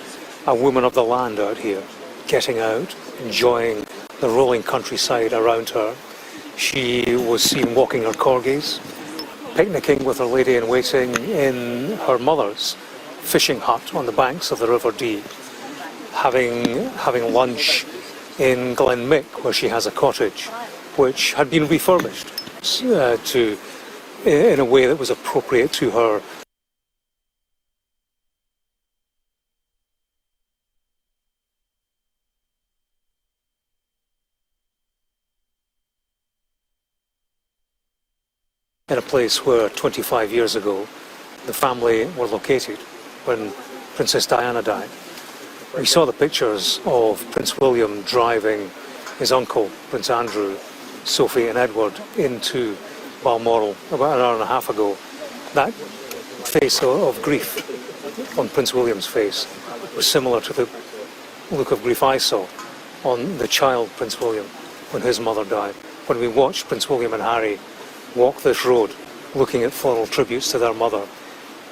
a woman of the land out here, getting out, enjoying the rolling countryside around her. She was seen walking her corgis, picnicking with her lady-in-waiting in her mother's fishing hut on the banks of the River Dee, having lunch in Glenmick, where she has a cottage, which had been refurbished in a way that was appropriate to her. In a place where 25 years ago the family were located when Princess Diana died. We saw the pictures of Prince William driving his uncle, Prince Andrew, Sophie and Edward into Balmoral about an hour and a half ago. That face of grief on Prince William's face was similar to the look of grief I saw on the child Prince William when his mother died. When we watched Prince William and Harry walk this road looking at floral tributes to their mother,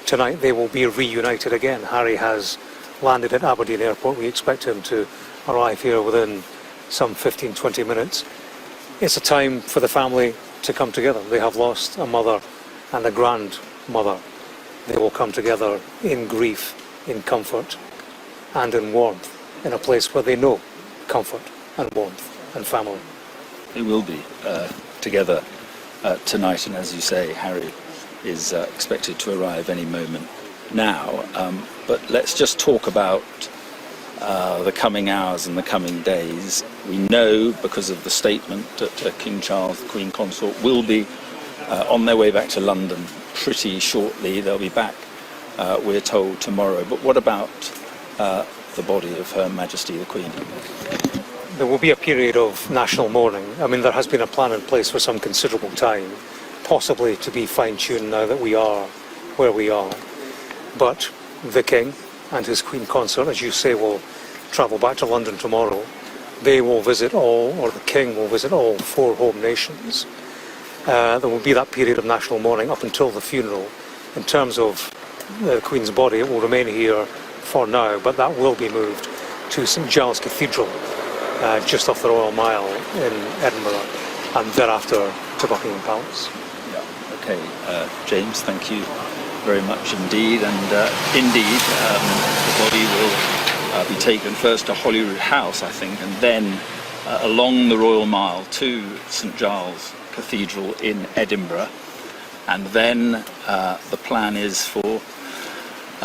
tonight they will be reunited again. Harry has landed at Aberdeen Airport. We expect him to arrive here within some 15-20 minutes. It's a time for the family to come together. They have lost a mother and a grandmother. They will come together in grief, in comfort, and in warmth, in a place where they know comfort and warmth and family. They will be together tonight, and as you say, Harry is expected to arrive any moment now. But let's just talk about the coming hours and the coming days. We know, because of the statement, that King Charles, the Queen Consort, will be on their way back to London pretty shortly. They'll be back, we're told, tomorrow. But what about the body of Her Majesty the Queen? There will be a period of national mourning. I mean, there has been a plan in place for some considerable time, possibly to be fine-tuned now that we are where we are. But the King and his Queen Consort, as you say, will travel back to London tomorrow. They will visit all, or the King will visit all 4 home nations. There will be that period of national mourning up until the funeral. In terms of the Queen's body, it will remain here for now, but that will be moved to St Giles Cathedral, just off the Royal Mile in Edinburgh, and thereafter to Buckingham Palace. Yeah. Okay, James, thank you very much indeed. And indeed, the body will be taken first to Holyrood House, I think, and then along the Royal Mile to St Giles Cathedral in Edinburgh. And then the plan is for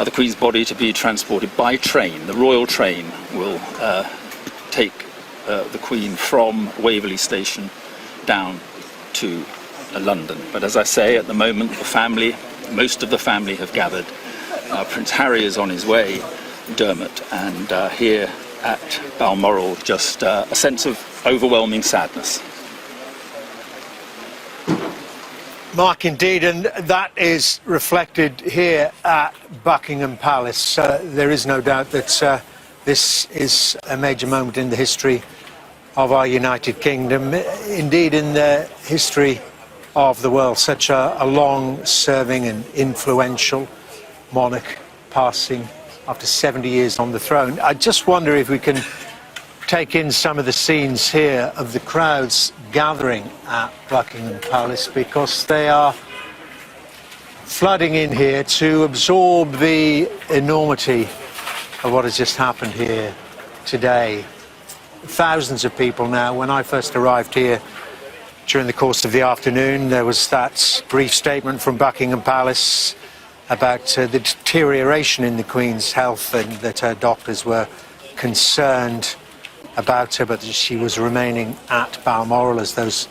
the Queen's body to be transported by train. The royal train will take the Queen from Waverley Station down to London. But as I say, at the moment, the family, most of the family have gathered. Prince Harry is on his way, Dermot, and here at Balmoral, just a sense of overwhelming sadness. Mark, indeed, and that is reflected here at Buckingham Palace. There is no doubt that this is a major moment in the history of our United Kingdom, indeed in the history of the world. Such a long-serving and influential monarch passing after 70 years on the throne. I just wonder if we can take in some of the scenes here of the crowds gathering at Buckingham Palace, because they are flooding in here to absorb the enormity of what has just happened here today. Thousands of people now. When I first arrived here during the course of the afternoon, there was that brief statement from Buckingham Palace about the deterioration in the Queen's health, and that her doctors were concerned about her, but she was remaining at Balmoral as those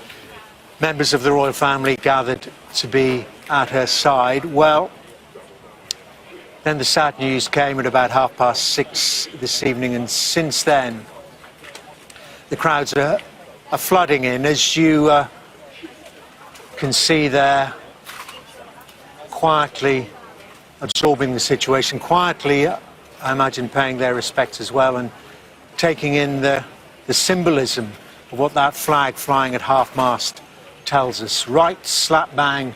members of the royal family gathered to be at her side. Well, then the sad news came at about 6:30 this evening, and since then the crowds are flooding in, as you can see there, quietly absorbing the situation, quietly, I imagine, paying their respects as well, and taking in the symbolism of what that flag flying at half-mast tells us. Right slap bang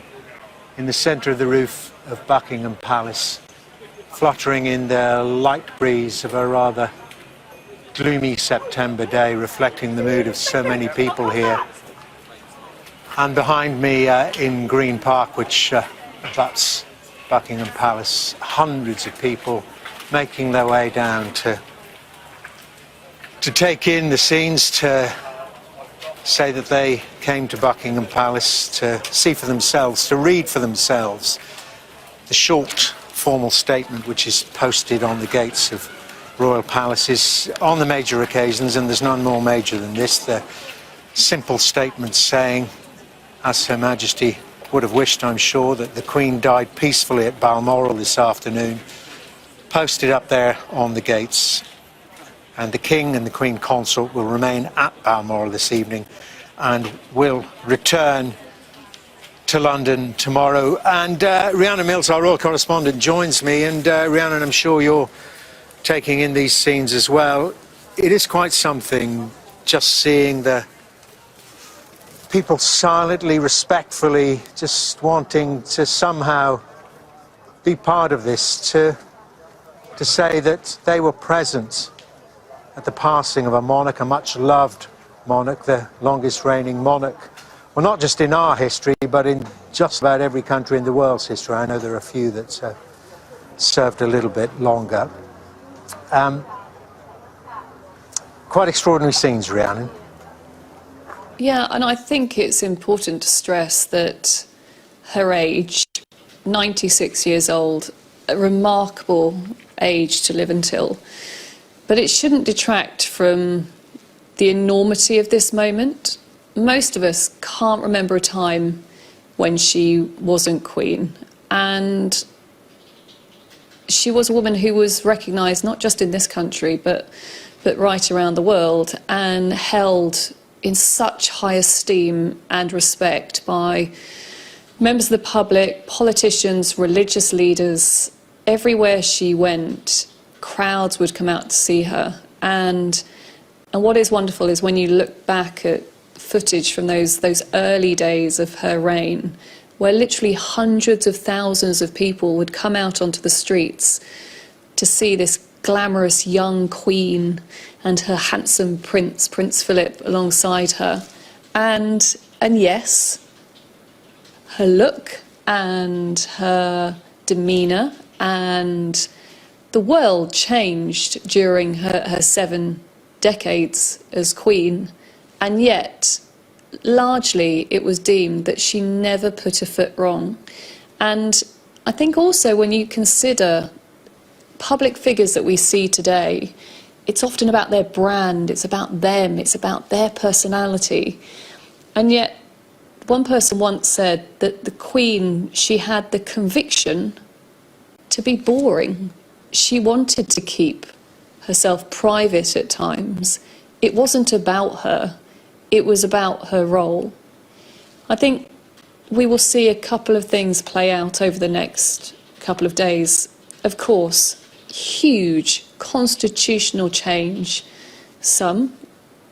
in the centre of the roof of Buckingham Palace, fluttering in the light breeze of a rather gloomy September day, reflecting the mood of so many people here. And behind me in Green Park, which abuts Buckingham Palace, hundreds of people making their way down to take in the scenes, to say that they came to Buckingham Palace to see for themselves, to read for themselves the short formal statement which is posted on the gates of royal palaces on the major occasions, and there's none more major than this. The simple statement saying, as Her Majesty would have wished, I'm sure, that the Queen died peacefully at Balmoral this afternoon, posted up there on the gates. And the King and the Queen Consort will remain at Balmoral this evening and will return to London tomorrow. And Rhiannon Mills, our royal correspondent, joins me. And Rhiannon, I'm sure you're taking in these scenes as well. It is quite something just seeing the people silently, respectfully, just wanting to somehow be part of this, to say that they were present at the passing of a monarch, a much-loved monarch, the longest reigning monarch, well, not just in our history, but in just about every country in the world's history. I know there are a few that served a little bit longer. Quite extraordinary scenes, Rhiannon. Yeah, and I think it's important to stress that her age, 96 years old, a remarkable age to live until, but it shouldn't detract from the enormity of this moment. Most of us can't remember a time when she wasn't Queen, and she was a woman who was recognised not just in this country but right around the world, and held in such high esteem and respect by members of the public, politicians, religious leaders. Everywhere she went, crowds would come out to see her. And what is wonderful is when you look back at footage from those early days of her reign, where literally hundreds of thousands of people would come out onto the streets to see this glamorous young queen and her handsome prince, Prince Philip, alongside her. And yes, her look and her demeanour, and the world changed during her 7 decades as queen, and yet largely it was deemed that she never put a foot wrong. And I think also when you consider public figures that we see today, it's often about their brand, it's about them, it's about their personality. And yet one person once said that the Queen, she had the conviction to be boring. She wanted to keep herself private at times. It wasn't about her, it was about her role. I think we will see a couple of things play out over the next couple of days. Of course, huge constitutional change. Some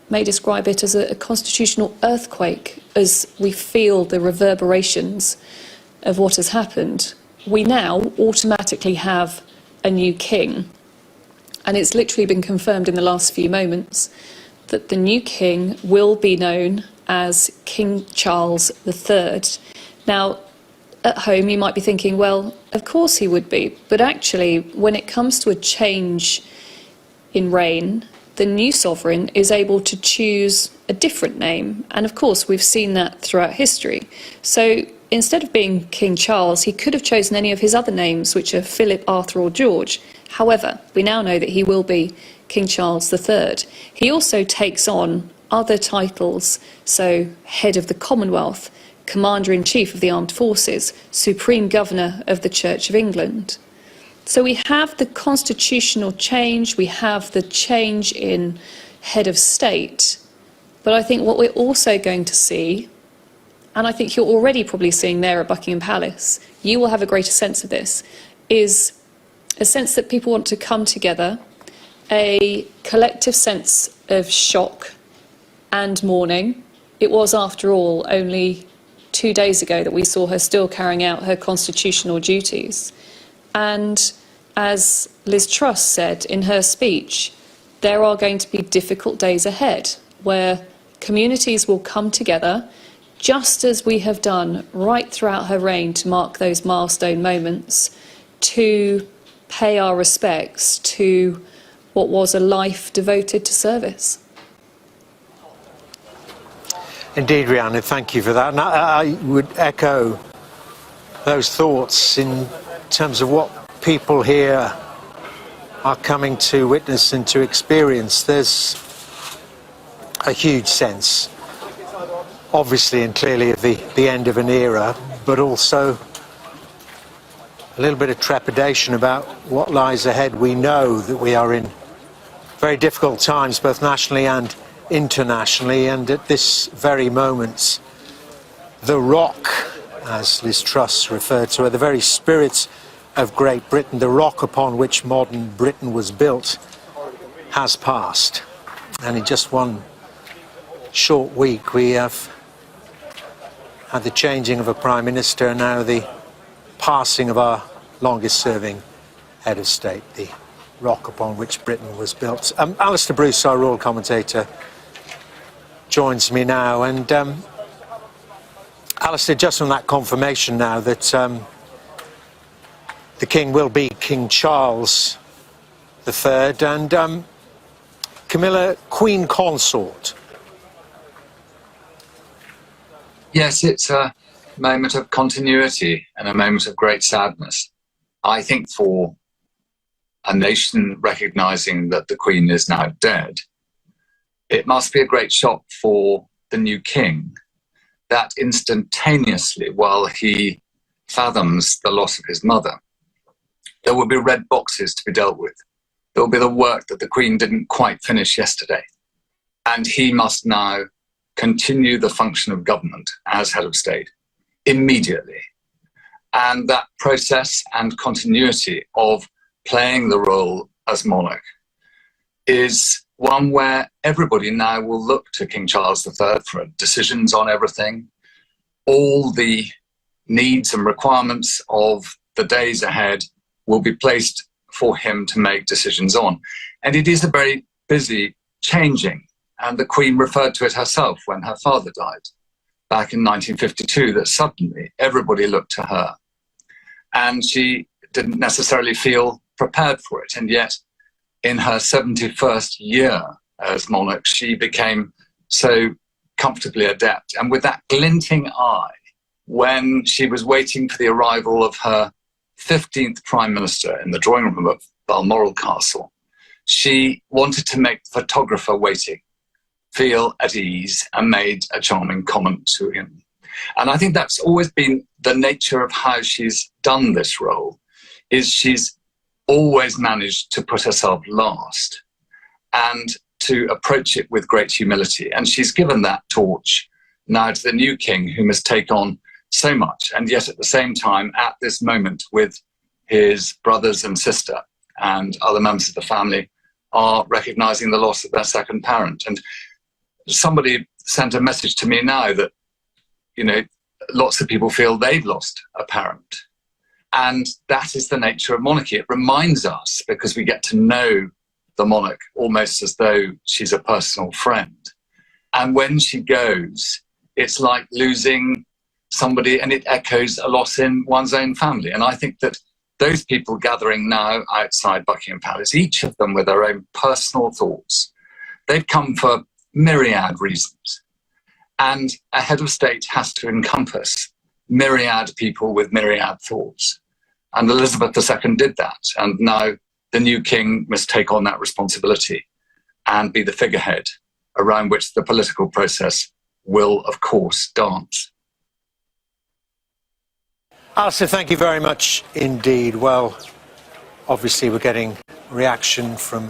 may describe it as a constitutional earthquake as we feel the reverberations of what has happened. We now automatically have a new king, and it's literally been confirmed in the last few moments that the new king will be known as King Charles III. Now, at home you might be thinking, well, of course he would be, but actually when it comes to a change in reign, the new sovereign is able to choose a different name, and of course we've seen that throughout history. So instead of being King Charles, he could have chosen any of his other names, which are Philip, Arthur or George. However, we now know that he will be King Charles III. He also takes on other titles, so Head of the Commonwealth, Commander-in-Chief of the Armed Forces, Supreme Governor of the Church of England. So we have the constitutional change, we have the change in head of state, but I think what we're also going to see, and I think you're already probably seeing there at Buckingham Palace, you will have a greater sense of this, is a sense that people want to come together, a collective sense of shock and mourning. It was, after all, only 2 days ago that we saw her still carrying out her constitutional duties. And as Liz Truss said in her speech, there are going to be difficult days ahead where communities will come together, just as we have done right throughout her reign to mark those milestone moments, to pay our respects to what was a life devoted to service. Indeed, Rhiannon, thank you for that. And I would echo those thoughts in terms of what people here are coming to witness and to experience. There's a huge sense, obviously and clearly, of the end of an era, but also a little bit of trepidation about what lies ahead. We know that we are in very difficult times, both nationally and internationally, and at this very moment, the rock, as Liz Truss referred to her, the very spirit of Great Britain, the rock upon which modern Britain was built, has passed. And in just one short week, we have had the changing of a Prime Minister, and now the passing of our longest-serving head of state, the rock upon which Britain was built. Alistair Bruce, our royal commentator, joins me now, and Alistair, just on that confirmation now that the King will be King Charles III and Camilla, Queen Consort. Yes, it's a moment of continuity and a moment of great sadness. I think for a nation recognising that the Queen is now dead, it must be a great shock for the new king that instantaneously, while he fathoms the loss of his mother, there will be red boxes to be dealt with. There will be the work that the Queen didn't quite finish yesterday. And he must now continue the function of government as head of state immediately. And that process and continuity of playing the role as monarch is one where everybody now will look to King Charles III for decisions on everything. All the needs and requirements of the days ahead will be placed for him to make decisions on. And it is a very busy changing. And the Queen referred to it herself when her father died back in 1952, that suddenly everybody looked to her. And she didn't necessarily feel prepared for it. And yet, in her 71st year as monarch, she became so comfortably adept. And with that glinting eye, when she was waiting for the arrival of her 15th Prime Minister in the drawing room of Balmoral Castle, she wanted to make the photographer waiting feel at ease and made a charming comment to him. And I think that's always been the nature of how she's done this role, is she's always managed to put herself last and to approach it with great humility. And she's given that torch now to the new king, who must take on so much, and yet at the same time, at this moment, with his brothers and sister and other members of the family, are recognising the loss of their second parent. And somebody sent a message to me now that, you know, lots of people feel they've lost a parent. And that is the nature of monarchy. It reminds us, because we get to know the monarch almost as though she's a personal friend. And when she goes, it's like losing somebody, and it echoes a loss in one's own family. And I think that those people gathering now outside Buckingham Palace, each of them with their own personal thoughts, they've come for myriad reasons. And a head of state has to encompass myriad people with myriad thoughts. And Elizabeth II did that. And now the new king must take on that responsibility and be the figurehead around which the political process will, of course, dance. Alistair, thank you very much indeed. Well, obviously we're getting reaction from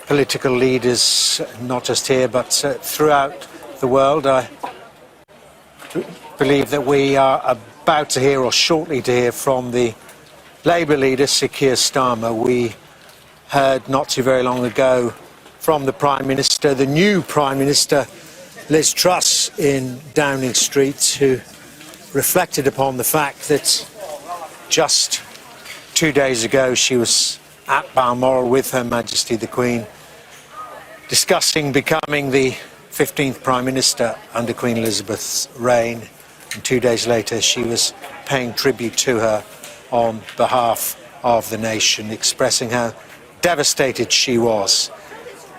political leaders, not just here, but throughout the world. I believe that we are about to hear, or shortly to hear, from the Labour leader, Sir Keir Starmer. We heard not too very long ago from the Prime Minister, the new Prime Minister, Liz Truss, in Downing Street, who reflected upon the fact that just 2 days ago she was at Balmoral with Her Majesty the Queen, discussing becoming the 15th Prime Minister under Queen Elizabeth's reign. And 2 days later she was paying tribute to her on behalf of the nation, expressing how devastated she was,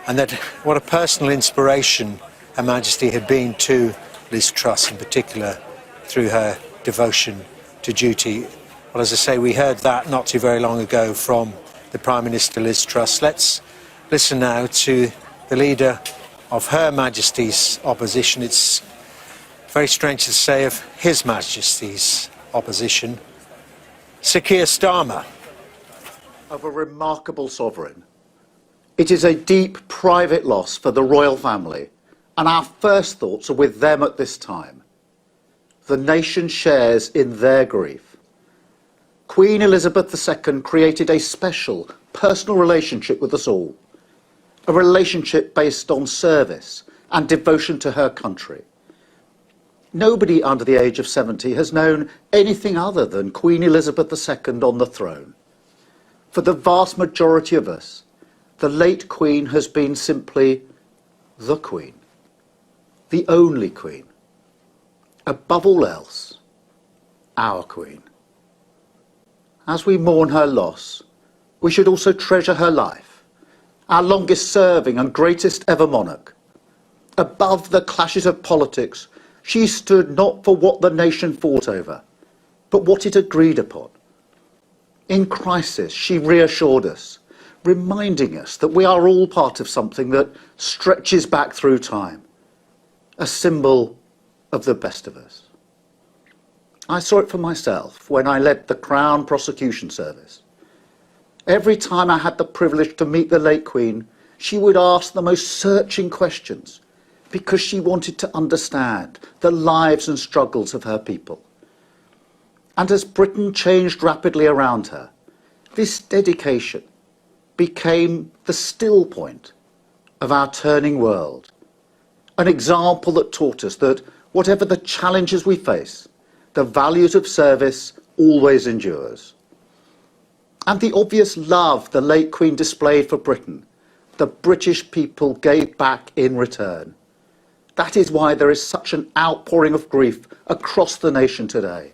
and that what a personal inspiration Her Majesty had been to Liz Truss in particular through her devotion to duty. Well, as I say, we heard that not too very long ago from the Prime Minister, Liz Truss. Let's listen now to the leader of Her Majesty's opposition. It's very strange to say of His Majesty's opposition, Sir Keir Starmer. Of a remarkable sovereign. It is a deep private loss for the royal family, and our first thoughts are with them at this time. The nation shares in their grief. Queen Elizabeth II created a special, personal relationship with us all, a relationship based on service and devotion to her country. Nobody under the age of 70 has known anything other than Queen Elizabeth II on the throne. For the vast majority of us, the late Queen has been simply the Queen, the only Queen. Above all else, our Queen. As we mourn her loss, we should also treasure her life, our longest serving and greatest ever monarch. Above the clashes of politics, she stood not for what the nation fought over, but what it agreed upon. In crisis, she reassured us, reminding us that we are all part of something that stretches back through time, a symbol of the best of us. I saw it for myself when I led the Crown Prosecution Service. Every time I had the privilege to meet the late Queen, she would ask the most searching questions because she wanted to understand the lives and struggles of her people. And as Britain changed rapidly around her, this dedication became the still point of our turning world, an example that taught us that whatever the challenges we face, the values of service always endures. And the obvious love the late Queen displayed for Britain, the British people gave back in return. That is why there is such an outpouring of grief across the nation today,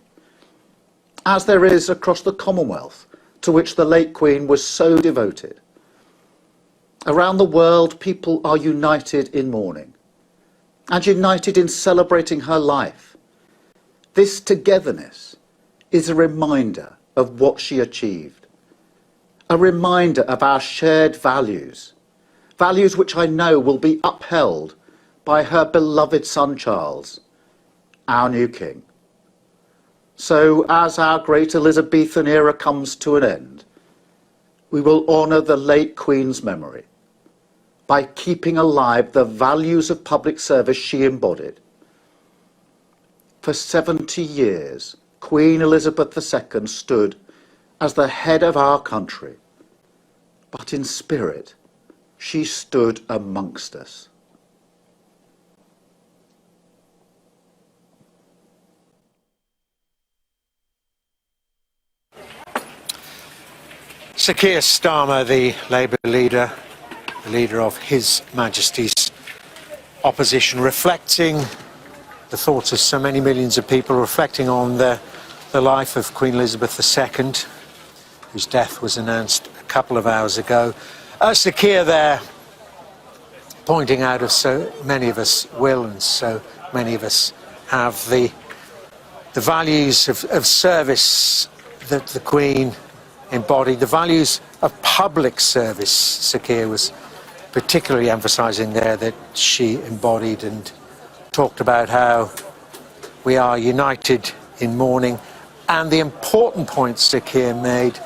as there is across the Commonwealth, to which the late Queen was so devoted. Around the world, people are united in mourning and united in celebrating her life. This togetherness is a reminder of what she achieved, a reminder of our shared values, values which I know will be upheld by her beloved son Charles, our new king. So as our great Elizabethan era comes to an end, we will honour the late Queen's memory by keeping alive the values of public service she embodied. For 70 years, Queen Elizabeth II stood as the head of our country, but in spirit, she stood amongst us. Sir Keir Starmer, the Labour leader, the leader of His Majesty's opposition, reflecting the thoughts of so many millions of people, reflecting on the life of Queen Elizabeth II, whose death was announced a couple of hours ago. Sir Keir there pointing out, as so many of us will and so many of us have, the values of service that the Queen embodied, the values of public service. Sir Keir was particularly emphasising there that she embodied, and talked about how we are united in mourning, and the important point Sir Keir made,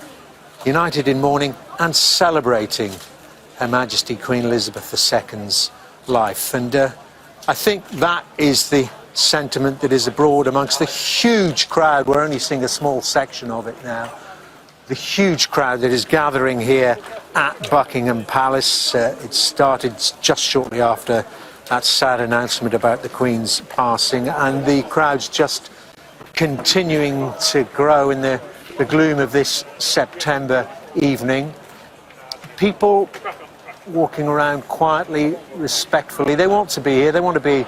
united in mourning and celebrating Her Majesty Queen Elizabeth II's life. And I think that is the sentiment that is abroad amongst the huge crowd. We're only seeing a small section of it now. The huge crowd that is gathering here at Buckingham Palace. It started just shortly after that sad announcement about the Queen's passing, and the crowd's just continuing to grow in the gloom of this September evening. People walking around quietly, respectfully. They want to be here. They want to be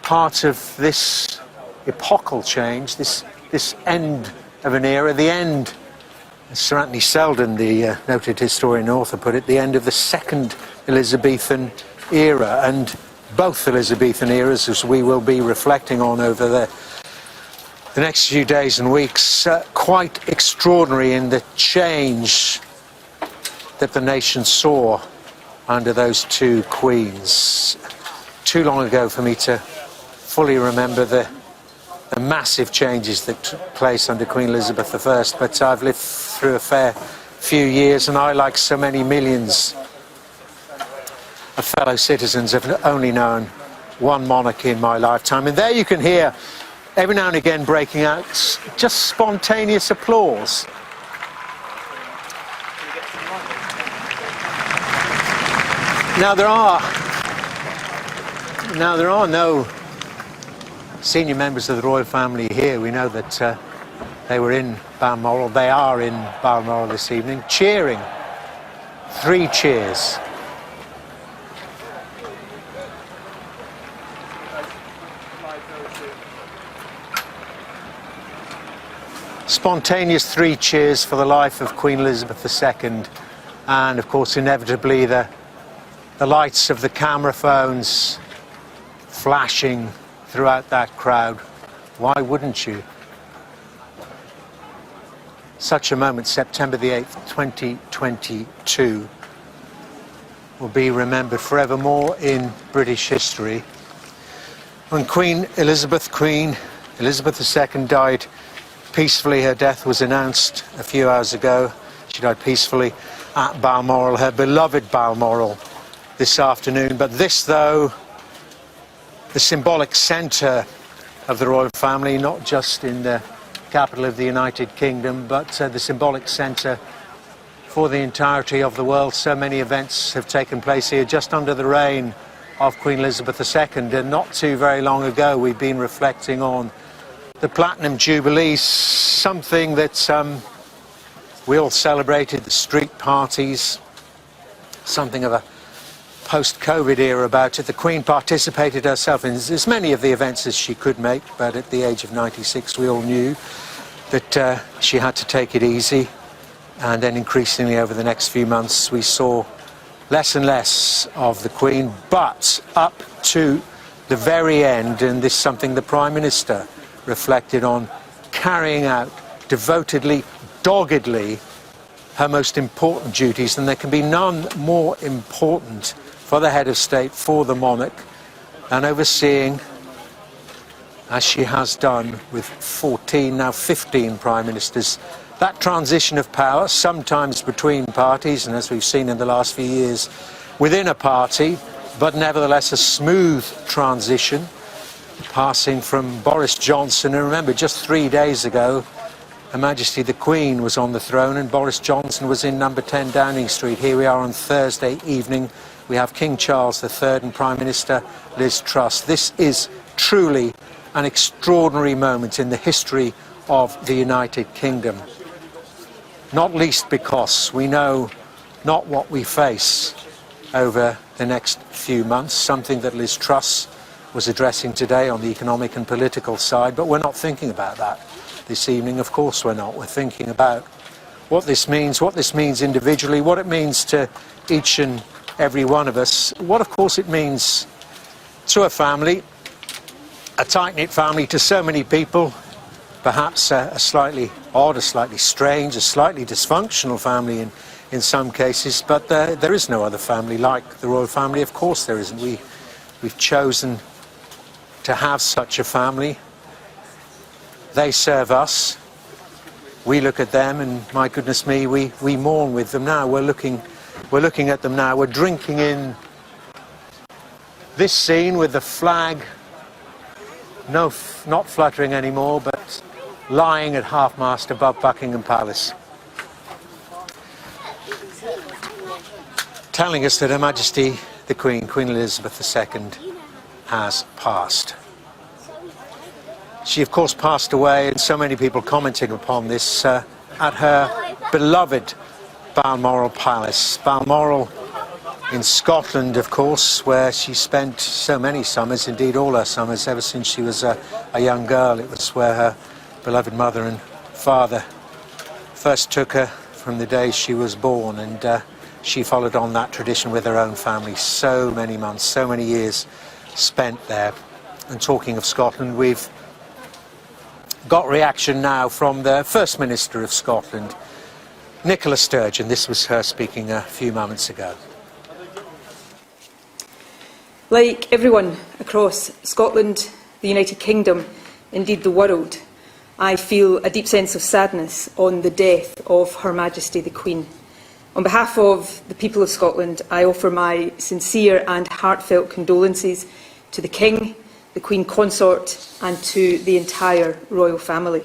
part of this epochal change, this end of an era, the end, as Sir Anthony Selden, the noted historian and author, put it, the end of the second Elizabethan era. And both Elizabethan eras, as we will be reflecting on over the next few days and weeks, quite extraordinary in the change that the nation saw under those two queens. Too long ago for me to fully remember the massive changes that took place under Queen Elizabeth I, but I've lived through a fair few years, and I, like so many millions of fellow citizens, have only known one monarchy in my lifetime. And there you can hear, every now and again, breaking out just spontaneous applause. Now there are no senior members of the royal family here. We know that they were in Balmoral. They are in Balmoral this evening, cheering. 3 cheers. spontaneous 3 cheers for the life of Queen Elizabeth II, and of course inevitably the lights of the camera phones flashing throughout that crowd. Why wouldn't you? Such a moment, September the 8th, 2022, will be remembered forevermore in British history. When Queen Elizabeth II died peacefully, her death was announced a few hours ago. She died peacefully at Balmoral, her beloved Balmoral, this afternoon. But this, though, the symbolic centre of the royal family, not just in the capital of the United Kingdom, but the symbolic centre for the entirety of the world. So many events have taken place here just under the reign of Queen Elizabeth II, and not too very long ago we've been reflecting on the Platinum Jubilee, something that we all celebrated, the street parties, something of a post-COVID era about it. The Queen participated herself in as many of the events as she could make, but at the age of 96 we all knew that she had to take it easy, and then increasingly over the next few months we saw less and less of the Queen, but up to the very end, and this is something the Prime Minister reflected on, carrying out devotedly, doggedly, her most important duties, and there can be none more important for the head of state, for the monarch, than overseeing, as she has done with 14, now 15 prime ministers, that transition of power, sometimes between parties, and as we've seen in the last few years, within a party, but nevertheless a smooth transition, passing from Boris Johnson, and remember, just 3 days ago, Her Majesty the Queen was on the throne and Boris Johnson was in number 10 Downing Street. Here we are on Thursday evening. We have King Charles III and Prime Minister Liz Truss. This is truly an extraordinary moment in the history of the United Kingdom. Not least because we know not what we face over the next few months, something that Liz Truss was addressing today on the economic and political side, but we're not thinking about that this evening. Of course we're not. We're thinking about what this means individually, what it means to each and every one of us, what of course it means to a family, a tight-knit family, to so many people, perhaps a slightly odd, a slightly strange, a slightly dysfunctional family in some cases, but there is no other family like the royal family. Of course there isn't. We've chosen to have such a family. They serve us. We look at them, and my goodness me, we mourn with them now. We're looking at them now. We're drinking in this scene with the flag, not fluttering anymore, but lying at half-mast above Buckingham Palace, telling us that Her Majesty the Queen, Queen Elizabeth II, has passed. She, of course, passed away, and so many people commenting upon this, at her beloved Balmoral Palace. Balmoral in Scotland, of course, where she spent so many summers, indeed all her summers, ever since she was a young girl. It was where her beloved mother and father first took her from the day she was born, and she followed on that tradition with her own family. So many months, so many years spent there. And talking of Scotland, we've got reaction now from the First Minister of Scotland, Nicola Sturgeon. This was her speaking a few moments ago. Like everyone across Scotland, the United Kingdom, indeed the world, I feel a deep sense of sadness on the death of Her Majesty the Queen. On behalf of the people of Scotland, I offer my sincere and heartfelt condolences to the King, the Queen Consort, and to the entire royal family.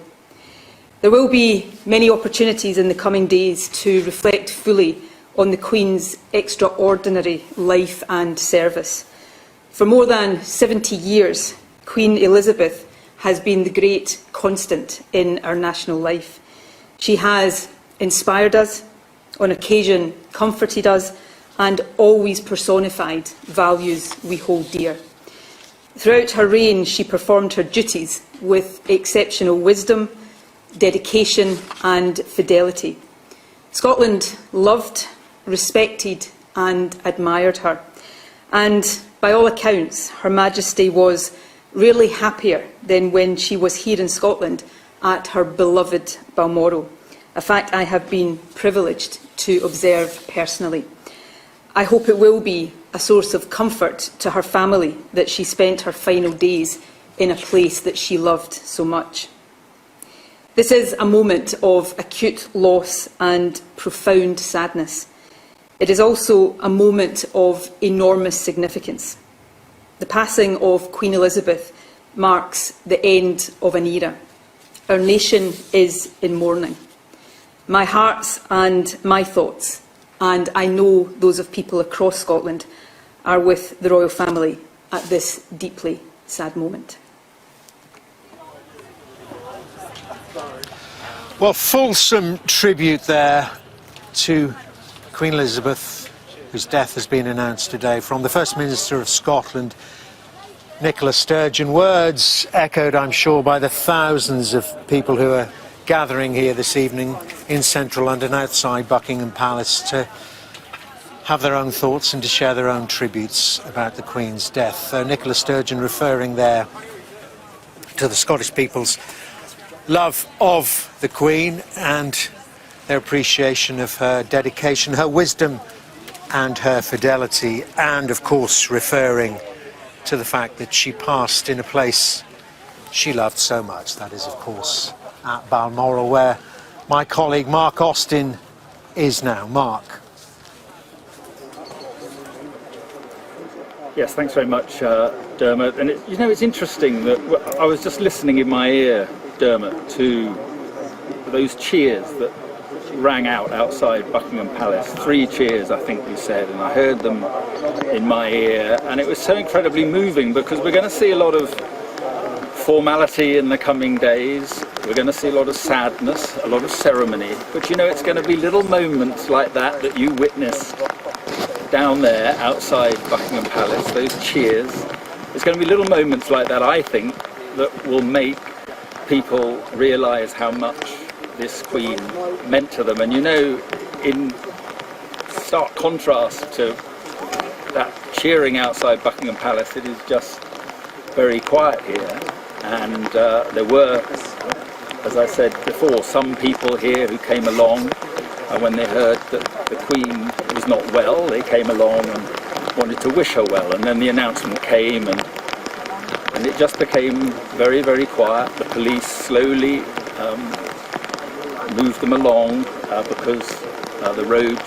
There will be many opportunities in the coming days to reflect fully on the Queen's extraordinary life and service. For more than 70 years, Queen Elizabeth has been the great constant in our national life. She has inspired us, on occasion comforted us, and always personified values we hold dear. Throughout her reign, she performed her duties with exceptional wisdom, dedication and fidelity. Scotland loved, respected and admired her. And by all accounts, Her Majesty was rarely happier than when she was here in Scotland at her beloved Balmoral, a fact I have been privileged to observe personally. I hope it will be a source of comfort to her family that she spent her final days in a place that she loved so much. This is a moment of acute loss and profound sadness. It is also a moment of enormous significance. The passing of Queen Elizabeth marks the end of an era. Our nation is in mourning. My hearts and my thoughts, and I know those of people across Scotland, are with the royal family at this deeply sad moment. Well, fulsome tribute there to Queen Elizabeth, whose death has been announced today, from the First Minister of Scotland, Nicola Sturgeon. Words echoed, I'm sure, by the thousands of people who are gathering here this evening in central London, outside Buckingham Palace, to have their own thoughts and to share their own tributes about the Queen's death. Nicola Sturgeon referring there to the Scottish people's love of the Queen and their appreciation of her dedication, her wisdom and her fidelity, and of course referring to the fact that she passed in a place she loved so much. That is, of course, at Balmoral, where my colleague Mark Austin is now. Mark. Yes, thanks very much, Dermot. And it's interesting that I was just listening in my ear, Dermot, to those cheers that rang out outside Buckingham Palace. 3 cheers, I think you said, and I heard them in my ear, and it was so incredibly moving, because we're going to see a lot of formality in the coming days. We're going to see a lot of sadness, a lot of ceremony, but it's going to be little moments like that that you witnessed down there outside Buckingham Palace, those cheers. There's going to be little moments like that, I think, that will make people realise how much this Queen meant to them. And in stark contrast to that cheering outside Buckingham Palace, it is just very quiet here. And there were, as I said before, some people here who came along, and when they heard that the Queen was not well, they came along and wanted to wish her well. And then the announcement came, and it just became very, very quiet. The police slowly moved them along because the roads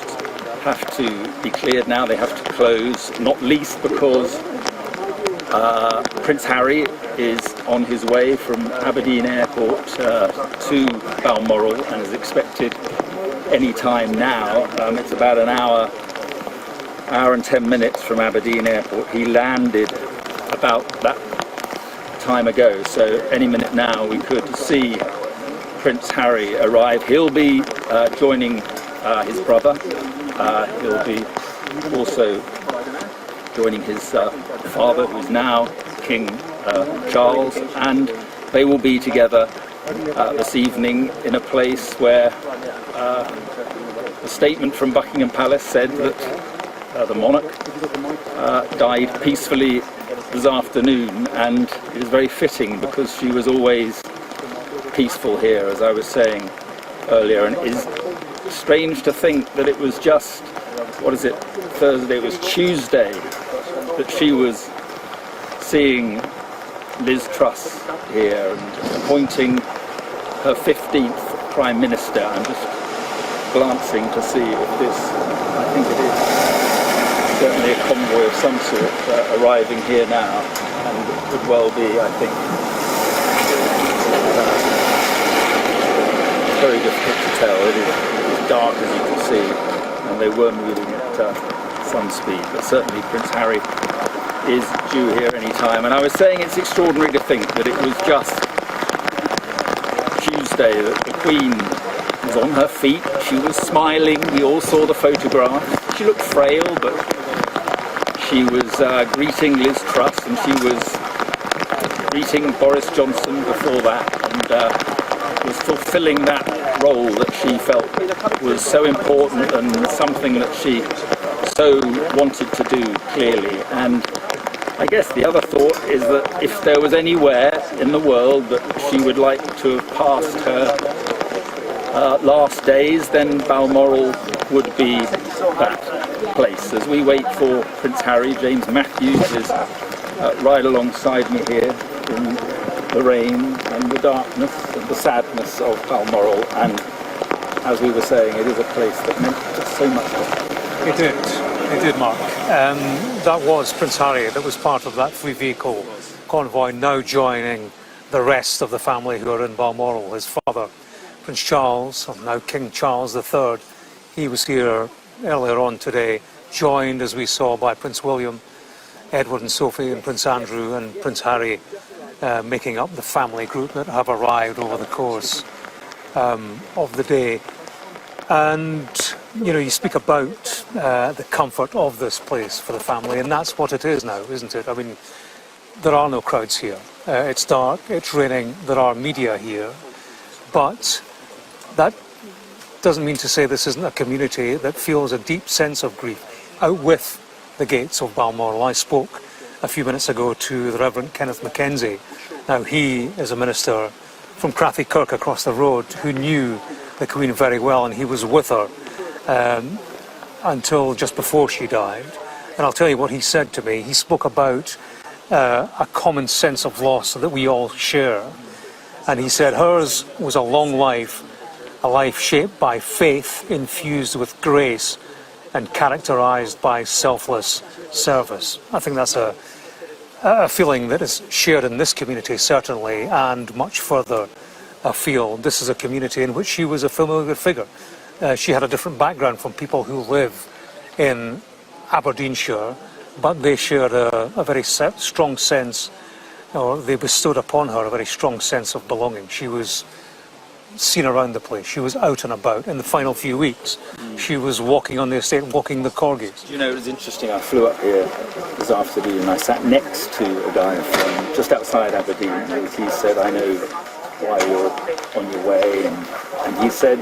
have to be cleared now. They have to close, not least because Prince Harry is on his way from Aberdeen Airport to Balmoral and is expected any time now. It's about an hour and 10 minutes from Aberdeen Airport. He landed about that time ago, so any minute now we could see Prince Harry arrive. He'll be joining his brother. He'll be also joining his father, who's now King Charles, and they will be together this evening in a place where the statement from Buckingham Palace said that the monarch died peacefully this afternoon, and it is very fitting because she was always peaceful here, as I was saying earlier. And it is strange to think that it was just, Thursday, it was Tuesday that she was seeing Liz Truss here and appointing her 15th Prime Minister. I'm just glancing to see if this, I think it is certainly a convoy of some sort arriving here now, and it could well be, I think, very difficult to tell. It is dark, as you can see, and they were moving at some speed, but certainly Prince Harry is due here any time. And I was saying it's extraordinary to think that it was just Tuesday that the Queen was on her feet, she was smiling, we all saw the photographs. She looked frail, but she was greeting Liz Truss, and she was greeting Boris Johnson before that, and was fulfilling that role that she felt was so important and something that she so wanted to do clearly. And I guess the other thought is that if there was anywhere in the world that she would like to have passed her last days, then Balmoral would be that place. As we wait for Prince Harry, James Matthews is right alongside me here in the rain and the darkness and the sadness of Balmoral, and as we were saying, it is a place that meant just so much to her. It did, Mark. That was Prince Harry that was part of that three-vehicle convoy, now joining the rest of the family who are in Balmoral. His father, Prince Charles, or now King Charles III, he was here earlier on today, joined, as we saw, by Prince William, Edward and Sophie, and Prince Andrew and Prince Harry, making up the family group that have arrived over the course of the day. And, you know, you speak about the comfort of this place for the family, and that's what it is now, isn't it? I mean, there are no crowds here. It's dark, it's raining, there are media here, but that doesn't mean to say this isn't a community that feels a deep sense of grief out with the gates of Balmoral. I spoke a few minutes ago to the Reverend Kenneth Mackenzie. Now, he is a minister from Crathy Kirk across the road who knew the Queen very well, and he was with her until just before she died. And I'll tell you what he said to me. He spoke about a common sense of loss that we all share. And he said hers was a long life, a life shaped by faith infused with grace and characterized by selfless service. I think that's a feeling that is shared in this community, certainly, and much further afield. This is a community in which she was a familiar figure. She had a different background from people who live in Aberdeenshire, but they shared a very strong sense, or they bestowed upon her a very strong sense of belonging. She was seen around the place. She was out and about. In the final few weeks, she was walking on the estate, walking the corgis. You know, it was interesting. I flew up here this afternoon and I sat next to a guy from just outside Aberdeen. And he said, "I know why you're on your way," and he said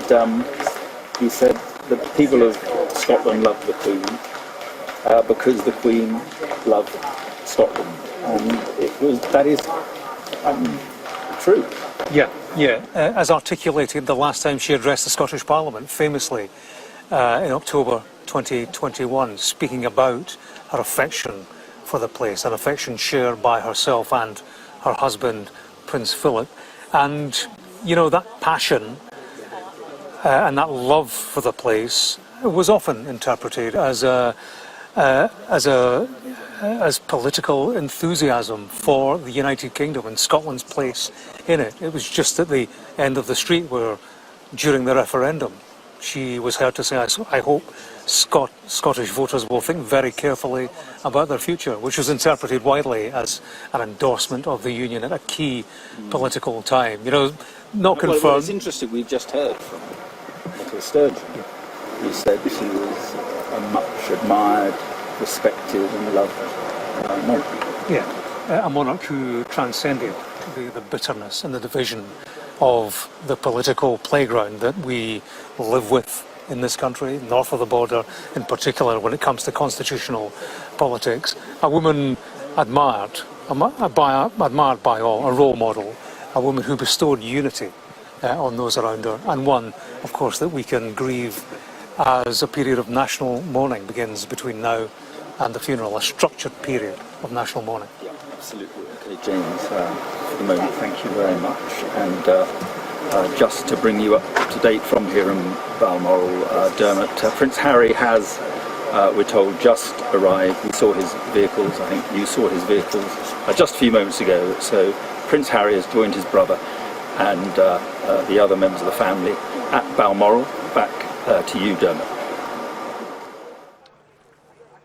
the people of Scotland love the Queen because the Queen loved Scotland, and that is true. Yeah. As articulated the last time she addressed the Scottish Parliament, famously in October 2021, speaking about her affection for the place, an affection shared by herself and her husband, Prince Philip. And, you know, that passion and that love for the place was often interpreted as political enthusiasm for the United Kingdom and Scotland's place in it. It was just at the end of the street where, during the referendum, she was heard to say, "I hope Scottish voters will think very carefully about their future," which was interpreted widely as an endorsement of the Union at a key political time. You know, not confirmed. Well, it's interesting, we've just heard from Nicola Sturgeon, who said she was a much admired, respected and loved monarch. Yeah, a monarch who transcended the bitterness and the division of the political playground that we live with in this country, north of the border, in particular when it comes to constitutional politics. A woman admired by all, a role model, a woman who bestowed unity on those around her, and one, of course, that we can grieve as a period of national mourning begins between now and the funeral, a structured period of national mourning. Yeah, absolutely. Okay, James, for the moment, thank you very much. And just to bring you up to date from here in Balmoral, Dermot, Prince Harry has, we're told, just arrived. We saw his vehicles, I think you saw his vehicles just a few moments ago. So Prince Harry has joined his brother and the other members of the family at Balmoral. Back to you, Dermot.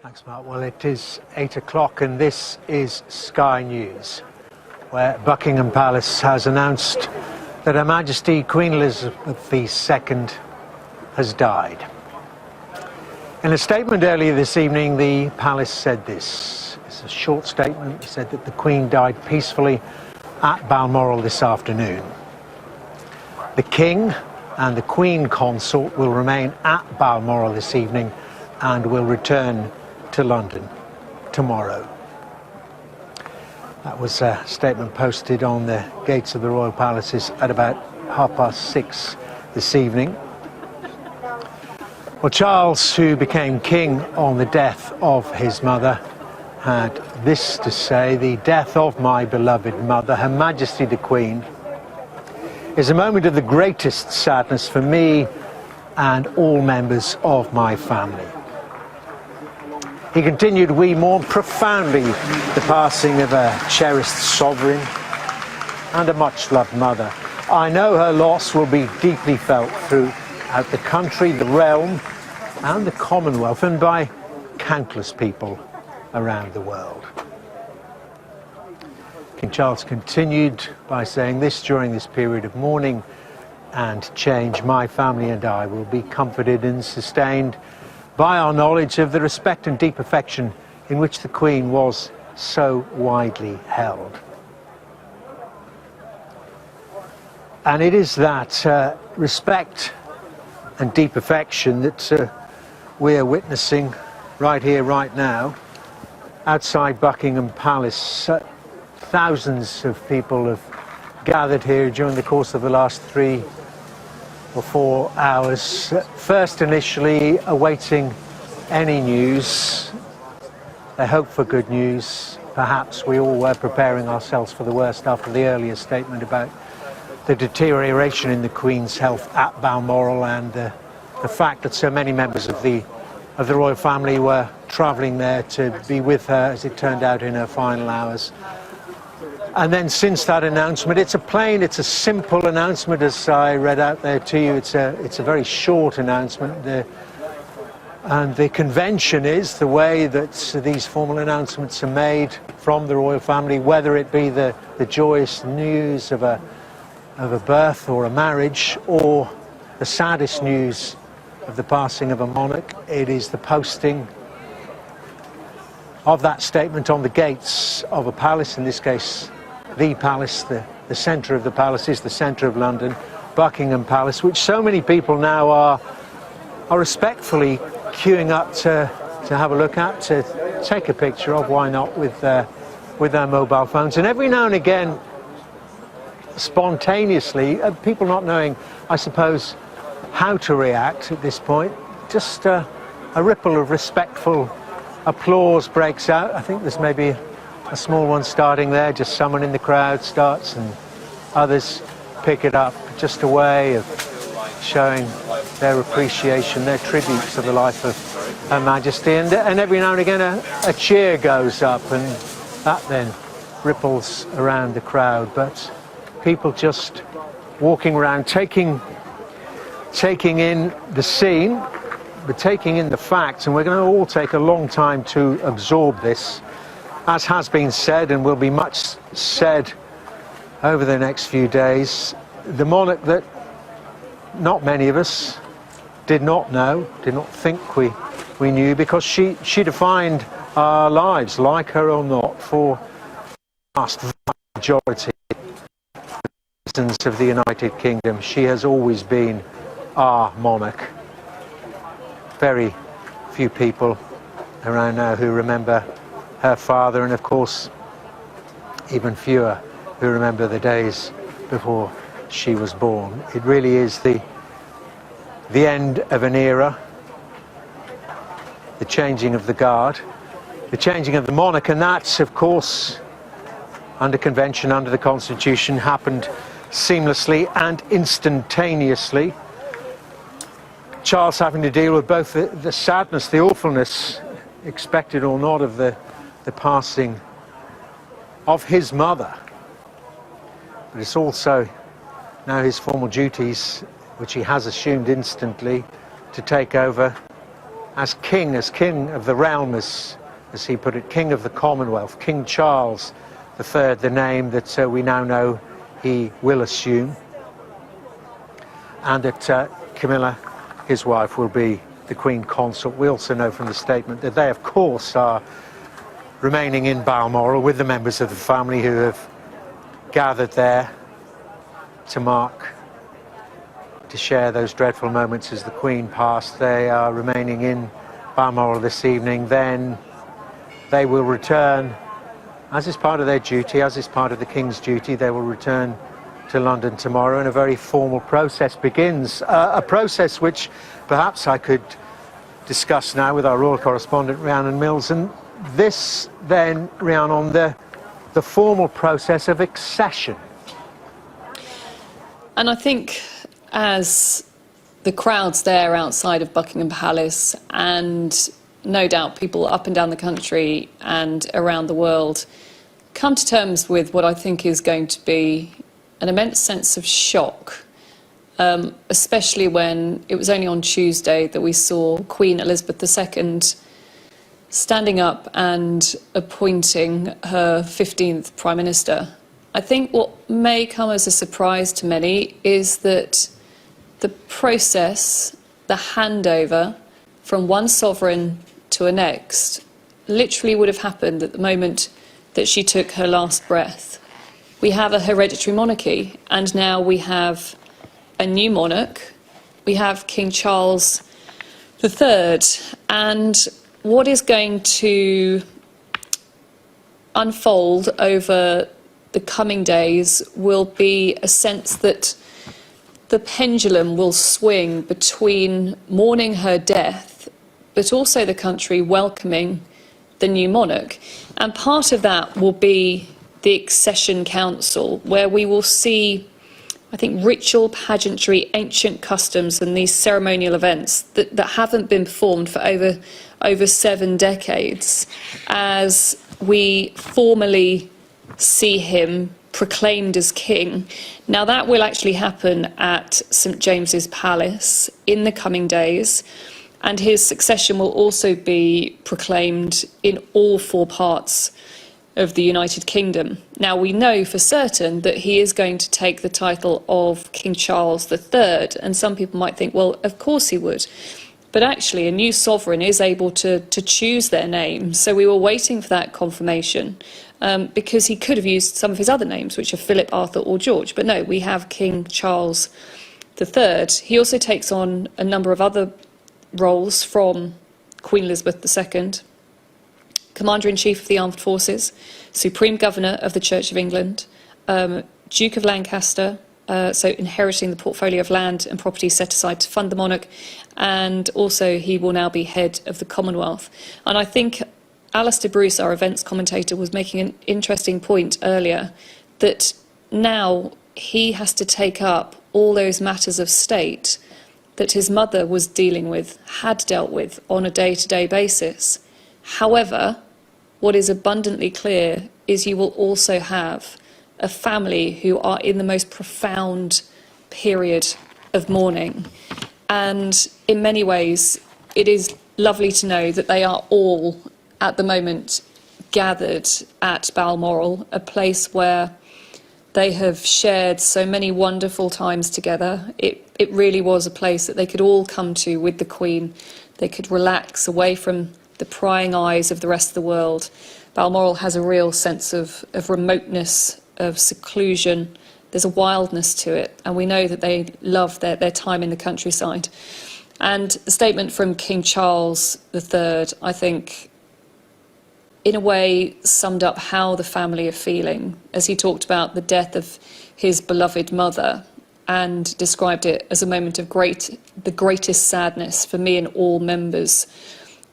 Thanks, Mark. Well, it is 8 o'clock and this is Sky News, where Buckingham Palace has announced that Her Majesty Queen Elizabeth II has died. In a statement earlier this evening, the palace said this. It's a short statement. It said that the Queen died peacefully at Balmoral this afternoon. The King and the Queen Consort will remain at Balmoral this evening and will return to London tomorrow. That was a statement posted on the gates of the Royal Palaces at about 6:30 this evening. Well, Charles, who became king on the death of his mother, had this to say: "The death of my beloved mother, Her Majesty the Queen, is a moment of the greatest sadness for me and all members of my family." He continued, "We mourn profoundly the passing of a cherished sovereign and a much-loved mother. I know her loss will be deeply felt throughout the country, the realm, and the Commonwealth, and by countless people around the world." King Charles continued by saying this: "During this period of mourning and change, my family and I will be comforted and sustained by our knowledge of the respect and deep affection in which the Queen was so widely held." And it is that respect and deep affection that we are witnessing right here, right now, outside Buckingham Palace. Thousands of people have gathered here during the course of the last 3 or 4 hours. First, initially awaiting any news. They hope for good news. Perhaps we all were preparing ourselves for the worst after the earlier statement about the deterioration in the Queen's health at Balmoral, and the fact that so many members of the royal family were travelling there to be with her, as it turned out, in her final hours. And then since that announcement, it's a simple announcement, as I read out there to you. It's a very short announcement. And the convention is the way that these formal announcements are made from the royal family, whether it be the joyous news of a birth or a marriage, or the saddest news of the passing of a monarch. It is the posting of that statement on the gates of a palace, in this case the palace, the centre of the palaces, the centre of London, Buckingham Palace, which so many people now are respectfully queuing up to have a look at, to take a picture of, why not, with their mobile phones. And every now and again, spontaneously, people not knowing, I suppose, how to react at this point, just a ripple of respectful applause breaks out. I think there's maybe a small one starting there, just someone in the crowd starts and others pick it up. Just a way of showing their appreciation, their tribute to the life of Her Majesty. And every now and again a cheer goes up, and that then ripples around the crowd. But people just walking around, taking in the scene, but taking in the facts, and we're going to all take a long time to absorb this. As has been said, and will be much said over the next few days, the monarch that not many of us did not know, did not think we knew, because she defined our lives, like her or not, for the vast majority of the citizens of the United Kingdom. She has always been our monarch. Very few people around now who remember her father, and of course even fewer who remember the days before she was born. It really is the end of an era, the changing of the guard, the changing of the monarch, and that's, of course, under convention, under the Constitution, happened seamlessly and instantaneously. Charles having to deal with both the sadness, the awfulness, expected or not, of the passing of his mother. But it's also now his formal duties, which he has assumed instantly, to take over as king of the realm, as he put it, king of the Commonwealth, King Charles III, the name that we now know he will assume, and that Camilla, his wife, will be the Queen Consort. We also know from the statement that they, of course, are remaining in Balmoral with the members of the family who have gathered there to mark to share those dreadful moments as the Queen passed. They are remaining in Balmoral this evening. Then they will return, as is part of their duty, as is part of the King's duty. They will return to London tomorrow, and a very formal process begins. A process which perhaps I could discuss now with our royal correspondent, Rhiannon Mills. And this then, Rhiannon, the formal process of accession. And I think as the crowds there outside of Buckingham Palace, and no doubt people up and down the country and around the world, come to terms with what I think is going to be an immense sense of shock, especially when it was only on Tuesday that we saw Queen Elizabeth II standing up and appointing her 15th Prime Minister. I think what may come as a surprise to many is that the process, the handover from one sovereign to a next, literally would have happened at the moment that she took her last breath. We have a hereditary monarchy, and now we have a new monarch. We have King Charles III, and what is going to unfold over the coming days will be a sense that the pendulum will swing between mourning her death, but also the country welcoming the new monarch. And part of that will be the Accession Council, where we will see, I think, ritual, pageantry, ancient customs and these ceremonial events that haven't been performed for over 7 decades, as we formally see him proclaimed as king. Now, that will actually happen at St James's Palace in the coming days, and his succession will also be proclaimed in all 4 parts of the United Kingdom. Now, we know for certain that he is going to take the title of King Charles III, and some people might think, well, of course he would. But actually, a new sovereign is able to choose their name, so we were waiting for that confirmation, because he could have used some of his other names, which are Philip, Arthur or George. But no, we have King Charles III. He also takes on a number of other roles from Queen Elizabeth II. Commander-in-Chief of the Armed Forces, Supreme Governor of the Church of England, Duke of Lancaster, so inheriting the portfolio of land and property set aside to fund the monarch, and also he will now be head of the Commonwealth. And I think Alistair Bruce, our events commentator, was making an interesting point earlier, that now he has to take up all those matters of state that his mother was dealing with, had dealt with on a day-to-day basis. However, what is abundantly clear is you will also have a family who are in the most profound period of mourning. And in many ways, it is lovely to know that they are all, at the moment, gathered at Balmoral, a place where they have shared so many wonderful times together. It really was a place that they could all come to with the Queen. They could relax away from the prying eyes of the rest of the world. Balmoral has a real sense of remoteness, of seclusion. There's a wildness to it, and we know that they love their time in the countryside. And the statement from King Charles III, I think, in a way summed up how the family are feeling, as he talked about the death of his beloved mother and described it as a moment of the greatest sadness for me and all members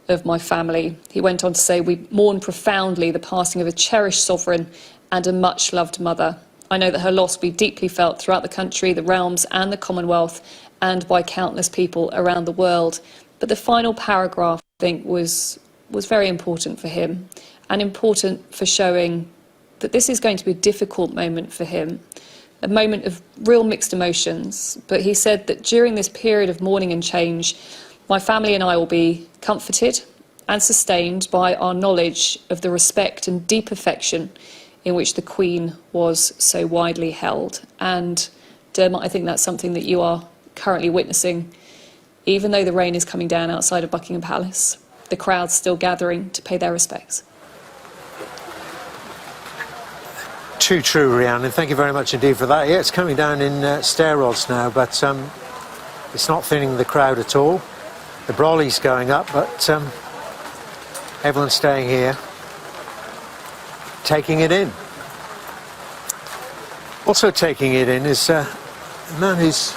of my family. He went on to say, "We mourn profoundly the passing of a cherished sovereign and a much-loved mother. I know that her loss will be deeply felt throughout the country, the realms and the Commonwealth, and by countless people around the world." But the final paragraph, I think, was very important for him, and important for showing that this is going to be a difficult moment for him, a moment of real mixed emotions. But he said that during this period of mourning and change, my family and I will be comforted and sustained by our knowledge of the respect and deep affection in which the Queen was so widely held. And Dermot, I think that's something that you are currently witnessing. Even though the rain is coming down outside of Buckingham Palace, the crowd's still gathering to pay their respects. Too true, Rhiannon. Thank you very much indeed for that. Yeah, it's coming down in stair rods now, but It's not thinning the crowd at all. The Brolly's going up, but everyone's staying here, taking it in. Also taking it in is a man who's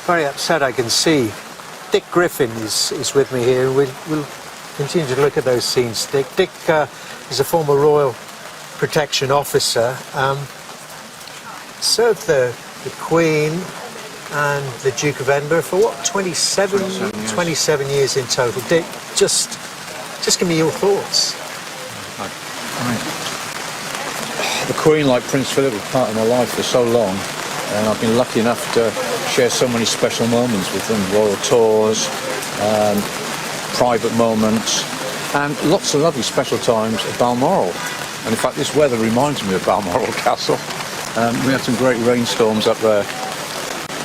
very upset, I can see. Dick Griffin is with me here, and we'll continue to look at those scenes. Dick is a former Royal Protection Officer, served the Queen and the Duke of Edinburgh for what, 27 years in total. Dick, just give me your thoughts. The Queen, like Prince Philip, was part of my life for so long, and I've been lucky enough to share so many special moments with them, royal tours, private moments, and lots of lovely special times at Balmoral. And in fact, this weather reminds me of Balmoral Castle. We had some great rainstorms up there.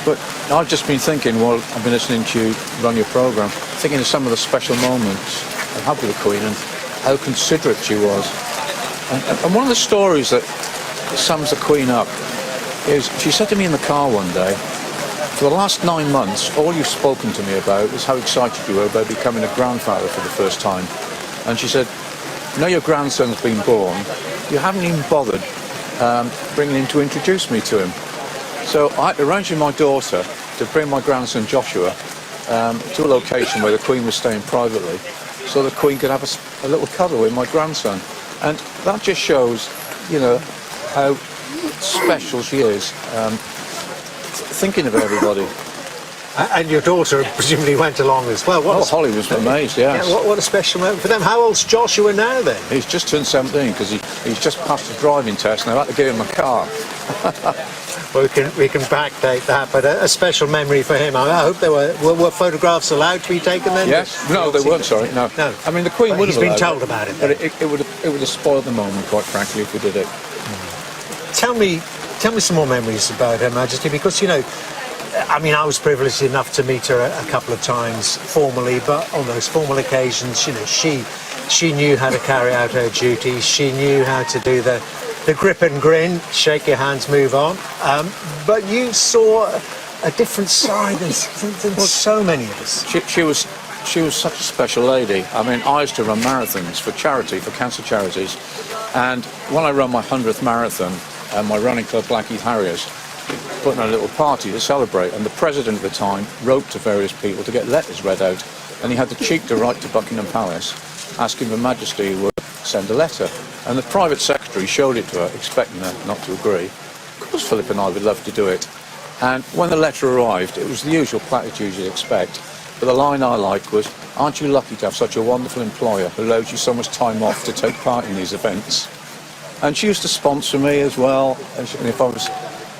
But I've just been thinking, while I've been listening to you run your programme, thinking of some of the special moments I've had with the Queen and how considerate she was. And one of the stories that sums the Queen up is, she said to me in the car one day, for the last 9 months, all you've spoken to me about is how excited you were about becoming a grandfather for the first time. And she said, now your grandson's been born, you haven't even bothered bringing him to introduce me to him. So I arranged with my daughter to bring my grandson Joshua to a location where the Queen was staying privately, so the Queen could have a little cuddle with my grandson. And that just shows, you know, how special she is, thinking of everybody. And your daughter presumably went along as well. Holly was amazed, yes. Yeah, what a special moment for them. How old's Joshua now then? He's just turned 17 because he's just passed the driving test, and I had to give him a car. Well, we can backdate that, but a special memory for him. I hope there were photographs allowed to be taken then? Yes, no, they weren't. Sorry, no. I mean, the Queen would have. He's been told about it. But it would have spoiled the moment, quite frankly, if we did it. Tell me some more memories about Her Majesty, because you know, I mean, I was privileged enough to meet her a couple of times formally, but on those formal occasions, you know, she knew how to carry out her duties. She knew how to do the grip and grin, shake your hands, move on. But you saw a different side than so many of us. She was such a special lady. I mean, I used to run marathons for charity, for cancer charities, and when I ran my 100th marathon, my running club, Blackheath Harriers, put on a little party to celebrate, and the president at the time wrote to various people to get letters read out, and he had the cheek to write to Buckingham Palace asking Her Majesty would send a letter, and the private secretary showed it to her, expecting her not to agree. Of course Philip and I would love to do it, and when the letter arrived, it was the usual platitudes you'd expect, but the line I liked was, aren't you lucky to have such a wonderful employer who allows you so much time off to take part in these events? And she used to sponsor me as well, and if I was,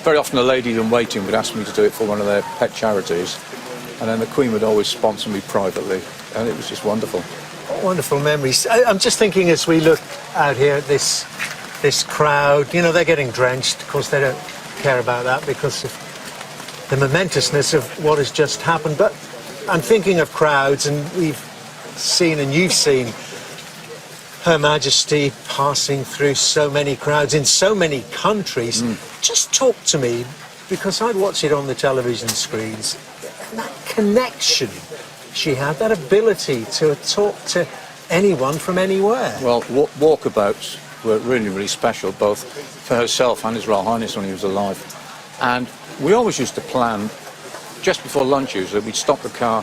very often a lady in waiting would ask me to do it for one of their pet charities, and then the Queen would always sponsor me privately, and it was just wonderful. Wonderful memories. I'm just thinking as we look out here at this crowd, you know, they're getting drenched. Of course, they don't care about that because of the momentousness of what has just happened. But I'm thinking of crowds, and we've seen, and you've seen, Her Majesty passing through so many crowds in so many countries. Just talk to me, because I'd watch it on the television screens, and that connection she had, that ability to talk to anyone from anywhere. Well, walkabouts were really, really special, both for herself and His Royal Highness when he was alive. And we always used to plan, just before lunch usually, we'd stop the car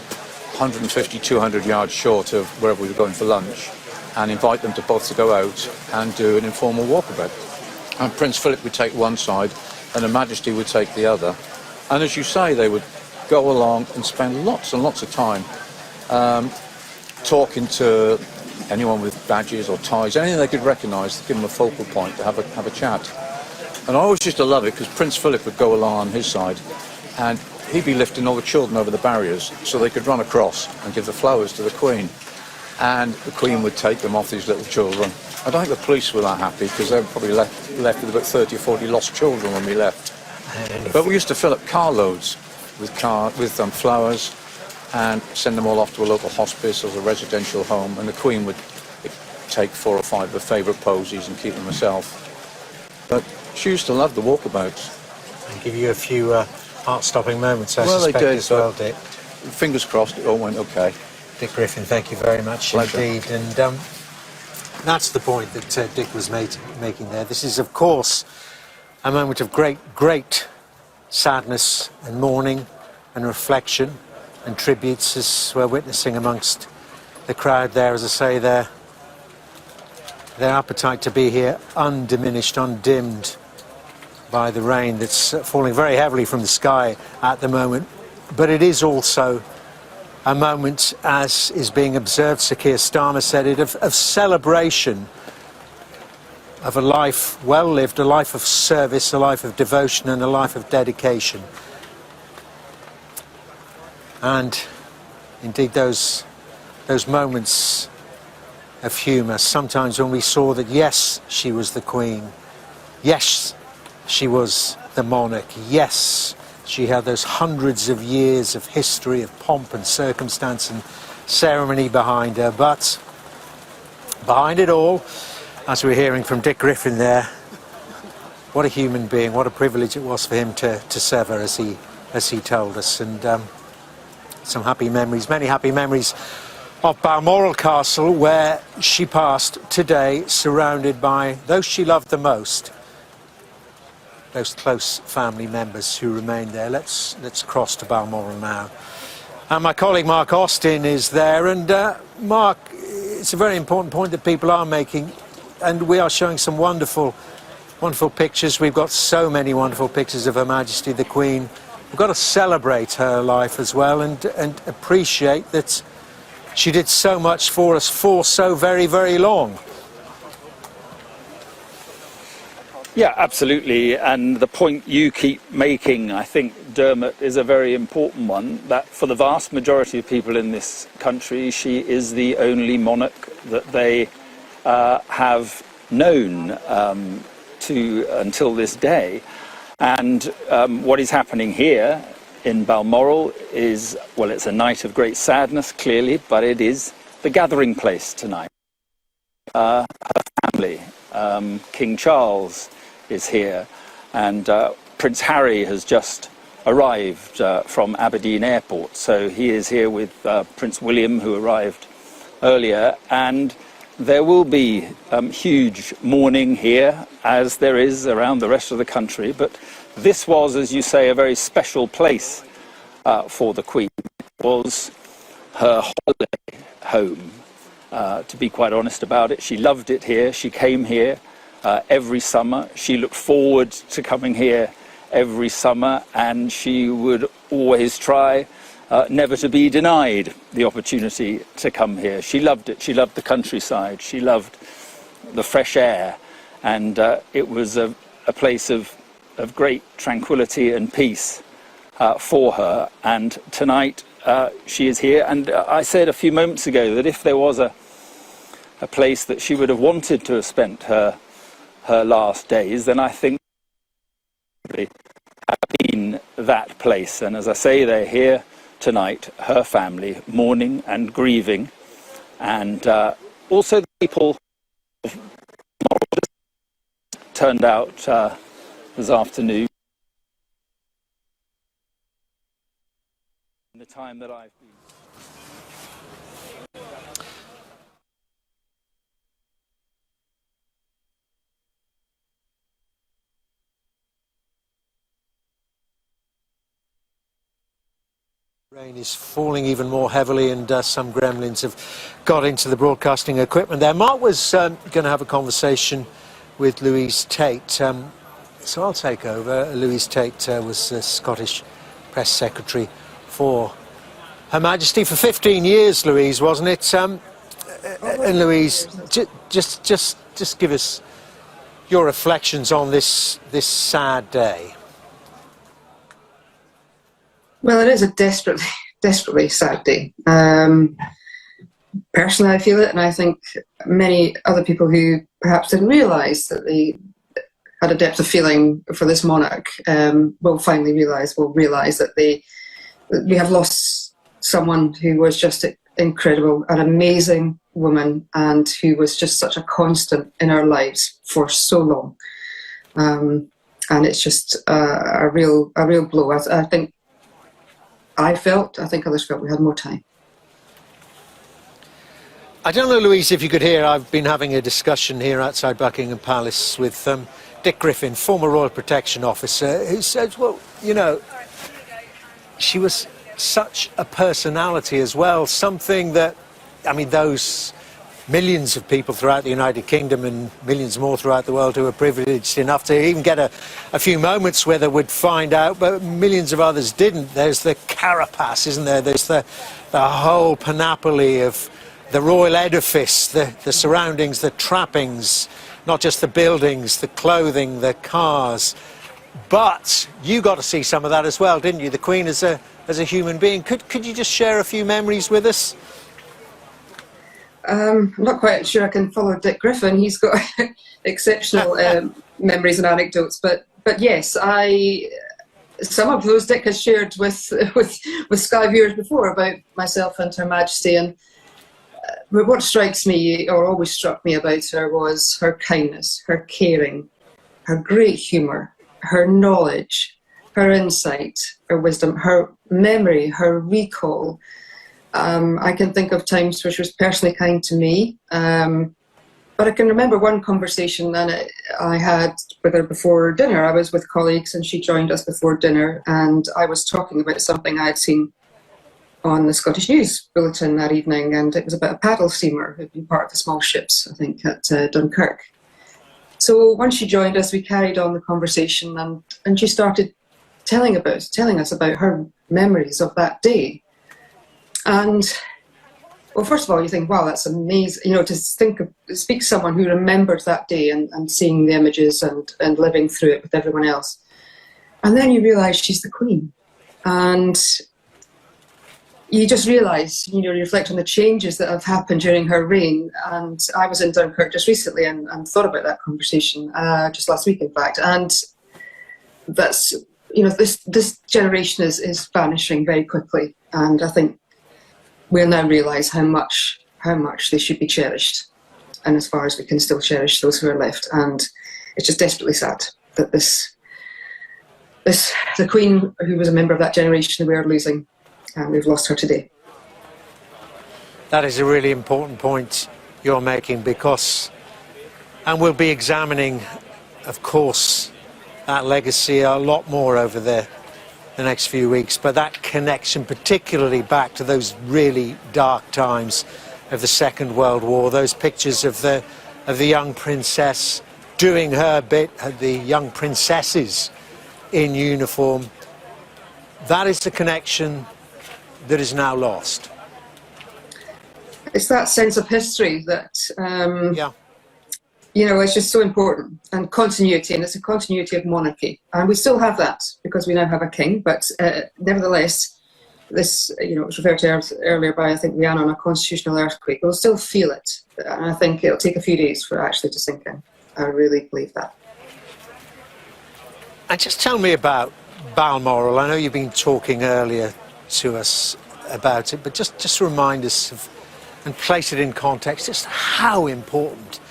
150, 200 yards short of wherever we were going for lunch, and invite them to both to go out and do an informal walkabout. And Prince Philip would take one side, and Her Majesty would take the other. And as you say, they would go along and spend lots and lots of time talking to anyone with badges or ties, anything they could recognise, to give them a focal point to have a chat. And I always used to love it because Prince Philip would go along on his side, and he'd be lifting all the children over the barriers so they could run across and give the flowers to the Queen. And the Queen would take them off these little children. I don't think the police were that happy because they were probably left with about 30 or 40 lost children when we left. But we used to fill up carloads with flowers and send them all off to a local hospice or a residential home, and the Queen would take 4 or 5 of her favourite posies and keep them herself. But she used to love the walkabouts. I'll give you a few heart-stopping moments, I Well, they suspect, did, as well, but Dick. Fingers crossed it all went okay. Dick Griffin, thank you very much Pleasure. indeed. And that's the point that Dick was making there. This is, of course, a moment of great sadness and mourning and reflection and tributes, as we're witnessing amongst the crowd there. As I say, their appetite to be here undiminished, undimmed by the rain that's falling very heavily from the sky at the moment. But it is also a moment, as is being observed, Sir Keir Starmer said it, of celebration of a life well lived, a life of service, a life of devotion and a life of dedication. And indeed those moments of humour, sometimes when we saw that yes, she was the Queen, yes, she was the monarch, yes, she had those hundreds of years of history, of pomp and circumstance and ceremony behind her, but behind it all, as we're hearing from Dick Griffin there, what a human being, what a privilege it was for him to sever, as he told us. And some happy memories, many happy memories of Balmoral Castle, where she passed today, surrounded by those she loved the most, those close family members who remain there. Let's cross to Balmoral now. And my colleague Mark Austin is there. And Mark, it's a very important point that people are making, and we are showing some wonderful pictures. We've got so many wonderful pictures of Her Majesty the Queen. We've got to celebrate her life as well, and appreciate that she did so much for us for so very, very long. Yeah, absolutely. And the point you keep making, I think, Dermot, is a very important one, that for the vast majority of people in this country, she is the only monarch that they have known until this day. And what is happening here in Balmoral is, well, it's a night of great sadness, clearly, but it is the gathering place tonight. Her family, King Charles is here, and Prince Harry has just arrived from Aberdeen Airport, so he is here with Prince William, who arrived earlier, and there will be huge mourning here, as there is around the rest of the country, but this was, as you say, a very special place for the Queen. It was her holiday home, to be quite honest about it. She loved it here. She came here every summer. She looked forward to coming here every summer, and she would always try never to be denied the opportunity to come here. She loved it. She loved the countryside. She loved the fresh air, and it was a place of great tranquility and peace for her. And tonight she is here, and I said a few moments ago that if there was a place that she would have wanted to have spent her last days, then I think it have been that place. And as I say, they're here tonight, her family, mourning and grieving, and also the people turned out this afternoon. In the time that I've been. Rain is falling even more heavily, and some gremlins have got into the broadcasting equipment there. Mark was going to have a conversation with Louise Tate, so I'll take over. Louise Tate was the Scottish Press Secretary for Her Majesty for 15 years, Louise, wasn't it? And Louise, just give us your reflections on this sad day. Well, it is a desperately sad day. Personally, I feel it, and I think many other people who perhaps didn't realise that they had a depth of feeling for this monarch will realise that we have lost someone who was just incredible, an amazing woman, and who was just such a constant in our lives for so long. and it's just a real blow. I think I think others felt we had more time. I don't know, Louise, if you could hear, I've been having a discussion here outside Buckingham Palace with Dick Griffin, former Royal Protection Officer, who says, well, you know, she was such a personality as well, something that, I mean, those millions of people throughout the United Kingdom and millions more throughout the world who are privileged enough to even get a few moments where they would find out, but millions of others didn't. There's the carapace, isn't there? There's the whole panoply of the royal edifice, the surroundings, the trappings, not just the buildings, the clothing, the cars. But you got to see some of that as well, didn't you? The Queen as a human being. Could you just share a few memories with us? I'm not quite sure I can follow Dick Griffin. He's got exceptional memories and anecdotes. But yes, some of those Dick has shared with Sky viewers before about myself and Her Majesty. And what strikes me, or always struck me about her, was her kindness, her caring, her great humour, her knowledge, her insight, her wisdom, her memory, her recall. I can think of times where she was personally kind to me, but I can remember one conversation that I had with her before dinner. I was with colleagues and she joined us before dinner, and I was talking about something I had seen on the Scottish News Bulletin that evening, and it was about a paddle steamer who'd been part of the small ships, I think, at Dunkirk. So once she joined us, we carried on the conversation, and she started telling us about her memories of that day. And, well, first of all, you think, wow, that's amazing, you know, to speak to someone who remembers that day and seeing the images and living through it with everyone else. And then you realise she's the Queen. And you just realise, you know, you reflect on the changes that have happened during her reign. And I was in Dunkirk just recently and thought about that conversation, just last week, in fact. And that's, you know, this generation is vanishing very quickly. And I think we'll now realise how much they should be cherished, and as far as we can still cherish those who are left. And it's just desperately sad that the Queen, who was a member of that generation, we are losing, and we've lost her today. That is a really important point you're making, because, and we'll be examining, of course, that legacy a lot more over the next few weeks, but that connection particularly back to those really dark times of the Second World War, those pictures of the young princess doing her bit, the young princesses in uniform, that is the connection that is now lost. It's that sense of history that you know, it's just so important, and continuity, and it's a continuity of monarchy, and we still have that because we now have a king. But nevertheless, this, you know, it was referred to earlier by, I think, A.N. on a constitutional earthquake. We'll still feel it, and I think it'll take a few days for it actually to sink in. I really believe that. And just tell me about Balmoral. I know you've been talking earlier to us about it, but just remind us of, and place it in context, just how important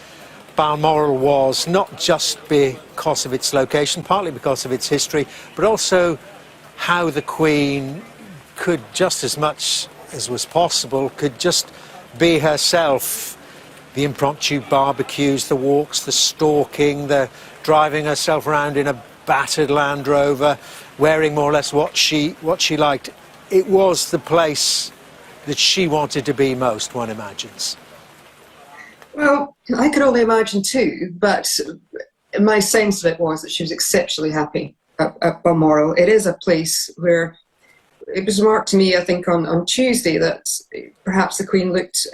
Balmoral was, not just because of its location, partly because of its history, but also how the Queen could, just as much as was possible, could just be herself. The impromptu barbecues, the walks, the stalking, the driving herself around in a battered Land Rover, wearing more or less what she liked. It was the place that she wanted to be most, one imagines. Well, I could only imagine too, but my sense of it was that she was exceptionally happy at Balmoral. It is a place where it was remarked to me, I think, on Tuesday, that perhaps the Queen looked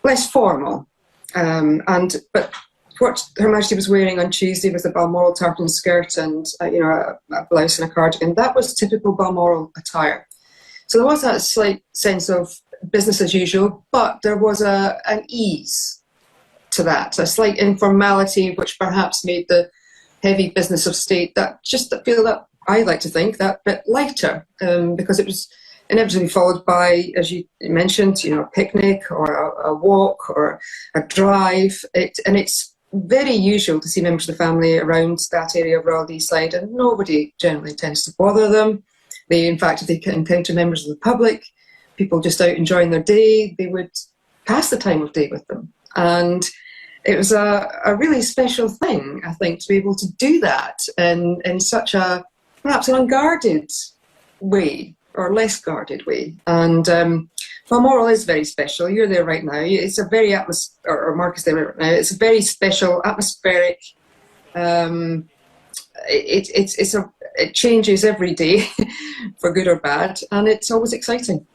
less formal. But what Her Majesty was wearing on Tuesday was a Balmoral tartan skirt and you know, a blouse and a cardigan. That was typical Balmoral attire. So there was that slight sense of business as usual, but there was an ease to that, a slight informality, which perhaps made the heavy business of state that I like to think, that bit lighter, because it was inevitably followed by, as you mentioned, you know, a picnic or a walk or a drive. It's very usual to see members of the family around that area of Royal Deeside, and nobody generally tends to bother them. They, in fact, if they encounter members of the public, people just out enjoying their day, they would pass the time of day with them. And it was a really special thing, I think, to be able to do that in such a, perhaps an unguarded way, or less guarded way. And Balmoral is very special. You're there right now. It's a very or Mark is there right now. It's a very special, atmospheric. It changes every day, for good or bad, and it's always exciting.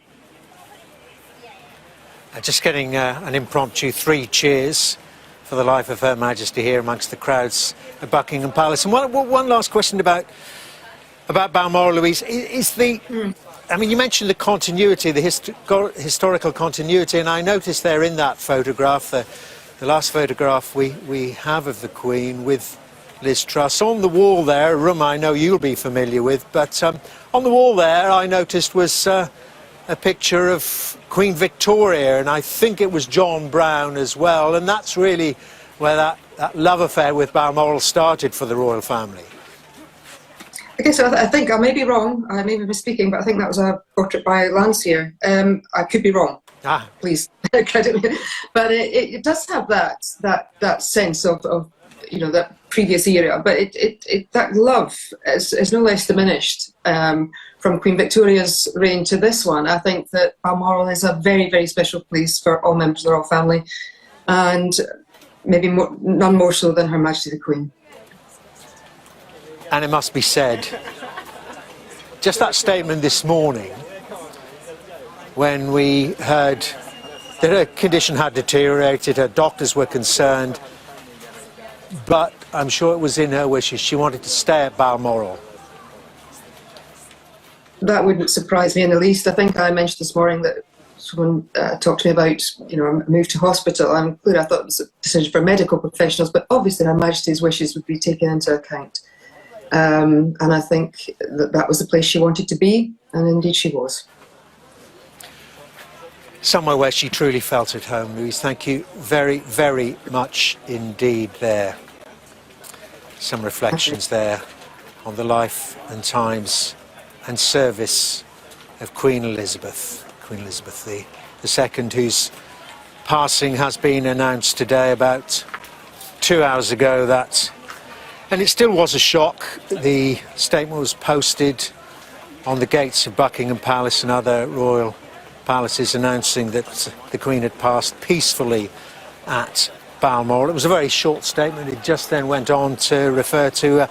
Just getting an impromptu 3 cheers for the life of Her Majesty here amongst the crowds at Buckingham Palace. And one last question about Balmoral, Louise, is the... I mean, you mentioned the continuity, the historical continuity, and I noticed there in that photograph, the last photograph we have of the Queen with Liz Truss, on the wall there, a room I know you'll be familiar with, but on the wall there I noticed was a picture of Queen Victoria, and I think it was John Brown as well, and that's really where that love affair with Balmoral started for the royal family. Okay, so I think I may be wrong, I may be misspeaking, but I think that was a portrait by Landseer. I could be wrong. Please credit me. But it does have that sense of that previous era, but that love is no less diminished from Queen Victoria's reign to this one. I think that Balmoral is a very, very special place for all members of the royal family, and maybe none more so than Her Majesty the Queen. And it must be said, just that statement this morning, when we heard that her condition had deteriorated, her doctors were concerned, but I'm sure it was in her wishes. She wanted to stay at Balmoral. That wouldn't surprise me in the least. I think I mentioned this morning that someone talked to me about, a move to hospital. I'm clear I thought it was a decision for medical professionals, but obviously Her Majesty's wishes would be taken into account. And I think that was the place she wanted to be, and indeed she was. Somewhere where she truly felt at home, Louise. Thank you very, very much indeed there. Some reflections there on the life and times and service of Queen Elizabeth II, whose passing has been announced today about 2 hours ago. And it still was a shock. The statement was posted on the gates of Buckingham Palace and other royal palaces announcing that the Queen had passed peacefully at Balmoral. It was a very short statement. It just then went on to refer to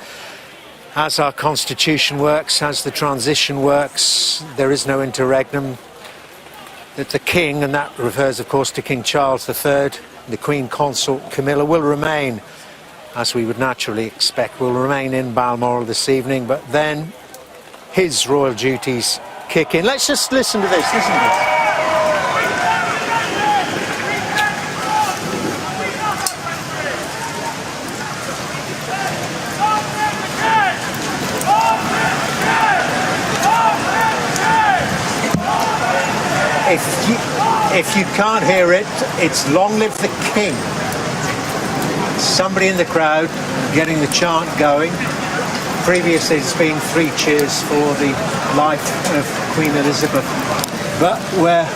as our constitution works, as the transition works, there is no interregnum, that the King, and that refers of course to King Charles III, the Queen Consort Camilla, will remain, as we would naturally expect, will remain in Balmoral this evening, but then his royal duties kick in. Let's just listen to this, If you can't hear it, it's "Long Live the King." Somebody in the crowd getting the chant going. Previously it's been 3 cheers for the life of Queen Elizabeth, but we're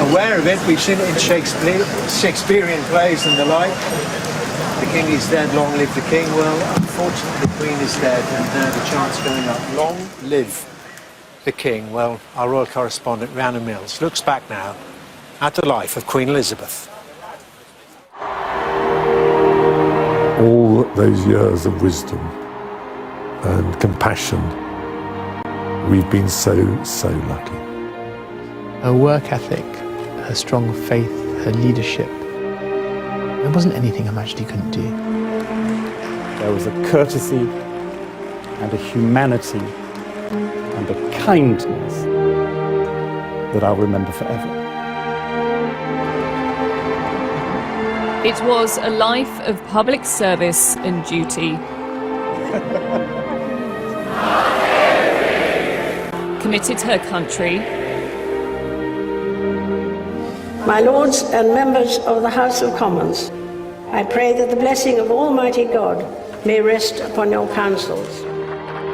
aware of it. We've seen it in Shakespearean plays and the like. The King is dead, long live the King. Well, unfortunately the Queen is dead, and the chant's going up. Long live the King. Well, our royal correspondent Rhiannon Mills looks back now at the life of Queen Elizabeth. All those years of wisdom and compassion, we've been so lucky. Her work ethic, her strong faith, her leadership, there wasn't anything Her Majesty couldn't do. There was a courtesy and a humanity and a kindness that I'll remember forever. It was a life of public service and duty. Committed to her country. My Lords and members of the House of Commons, I pray that the blessing of Almighty God may rest upon your councils.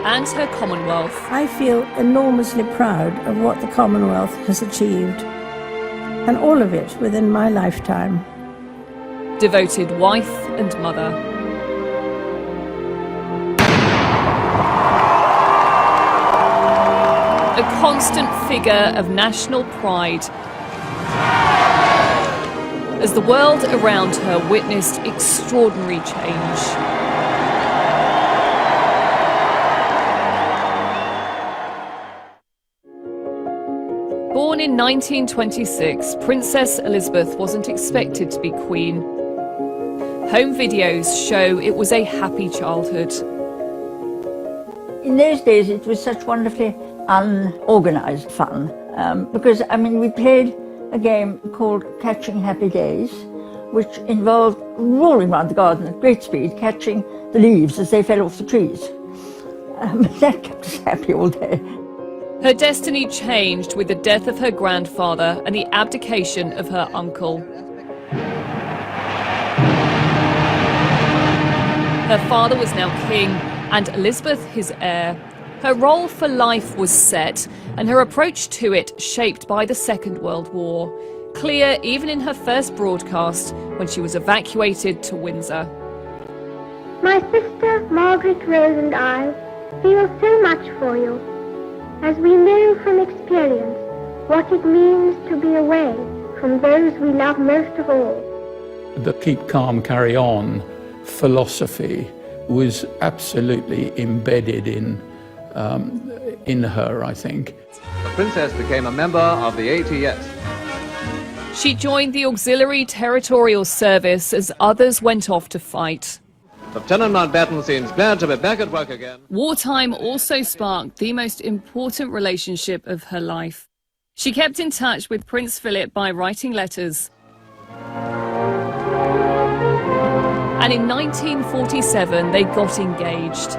And her Commonwealth. I feel enormously proud of what the Commonwealth has achieved, and all of it within my lifetime. Devoted wife and mother. A constant figure of national pride as the world around her witnessed extraordinary change. Born in 1926, Princess Elizabeth wasn't expected to be Queen. Home videos show it was a happy childhood. In those days, it was such wonderfully unorganised fun, because, I mean, we played a game called Catching Happy Days, which involved rolling around the garden at great speed, catching the leaves as they fell off the trees. That kept us happy all day. Her destiny changed with the death of her grandfather and the abdication of her uncle. Her father was now king, and Elizabeth his heir. Her role for life was set, and her approach to it shaped by the Second World War. Clear even in her first broadcast when she was evacuated to Windsor. My sister Margaret Rose and I feel so much for you, as we know from experience what it means to be away from those we love most of all. The keep calm, carry on philosophy was absolutely embedded in her, I think. The princess became a member of the ATS. She joined the Auxiliary Territorial Service as others went off to fight. Lieutenant Mountbatten seems glad to be back at work again. Wartime also sparked the most important relationship of her life. She kept in touch with Prince Philip by writing letters. And in 1947, they got engaged.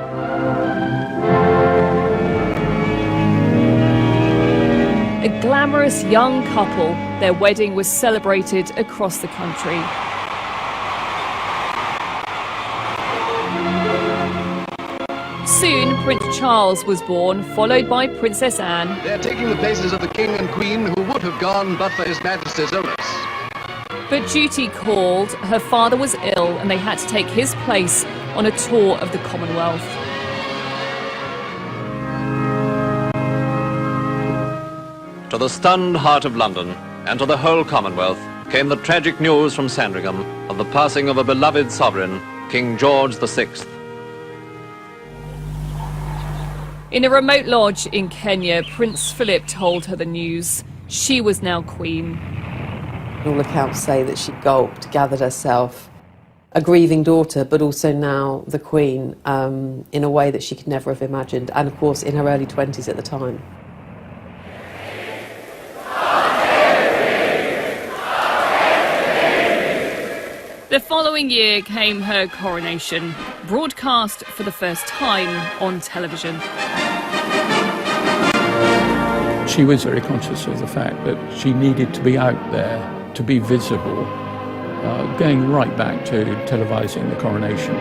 A glamorous young couple, their wedding was celebrated across the country. Soon, Prince Charles was born, followed by Princess Anne. They're taking the places of the King and Queen who would have gone but for His Majesty's illness. But duty called, her father was ill and they had to take his place on a tour of the Commonwealth. To the stunned heart of London and to the whole Commonwealth came the tragic news from Sandringham of the passing of a beloved sovereign, King George VI. In a remote lodge in Kenya, Prince Philip told her the news. She was now queen. All accounts say that she gulped, gathered herself, a grieving daughter, but also now the queen, in a way that she could never have imagined, and of course in her early 20s at the time. The following year came her coronation, broadcast for the first time on television. She was very conscious of the fact that she needed to be out there, to be visible, going right back to televising the coronation.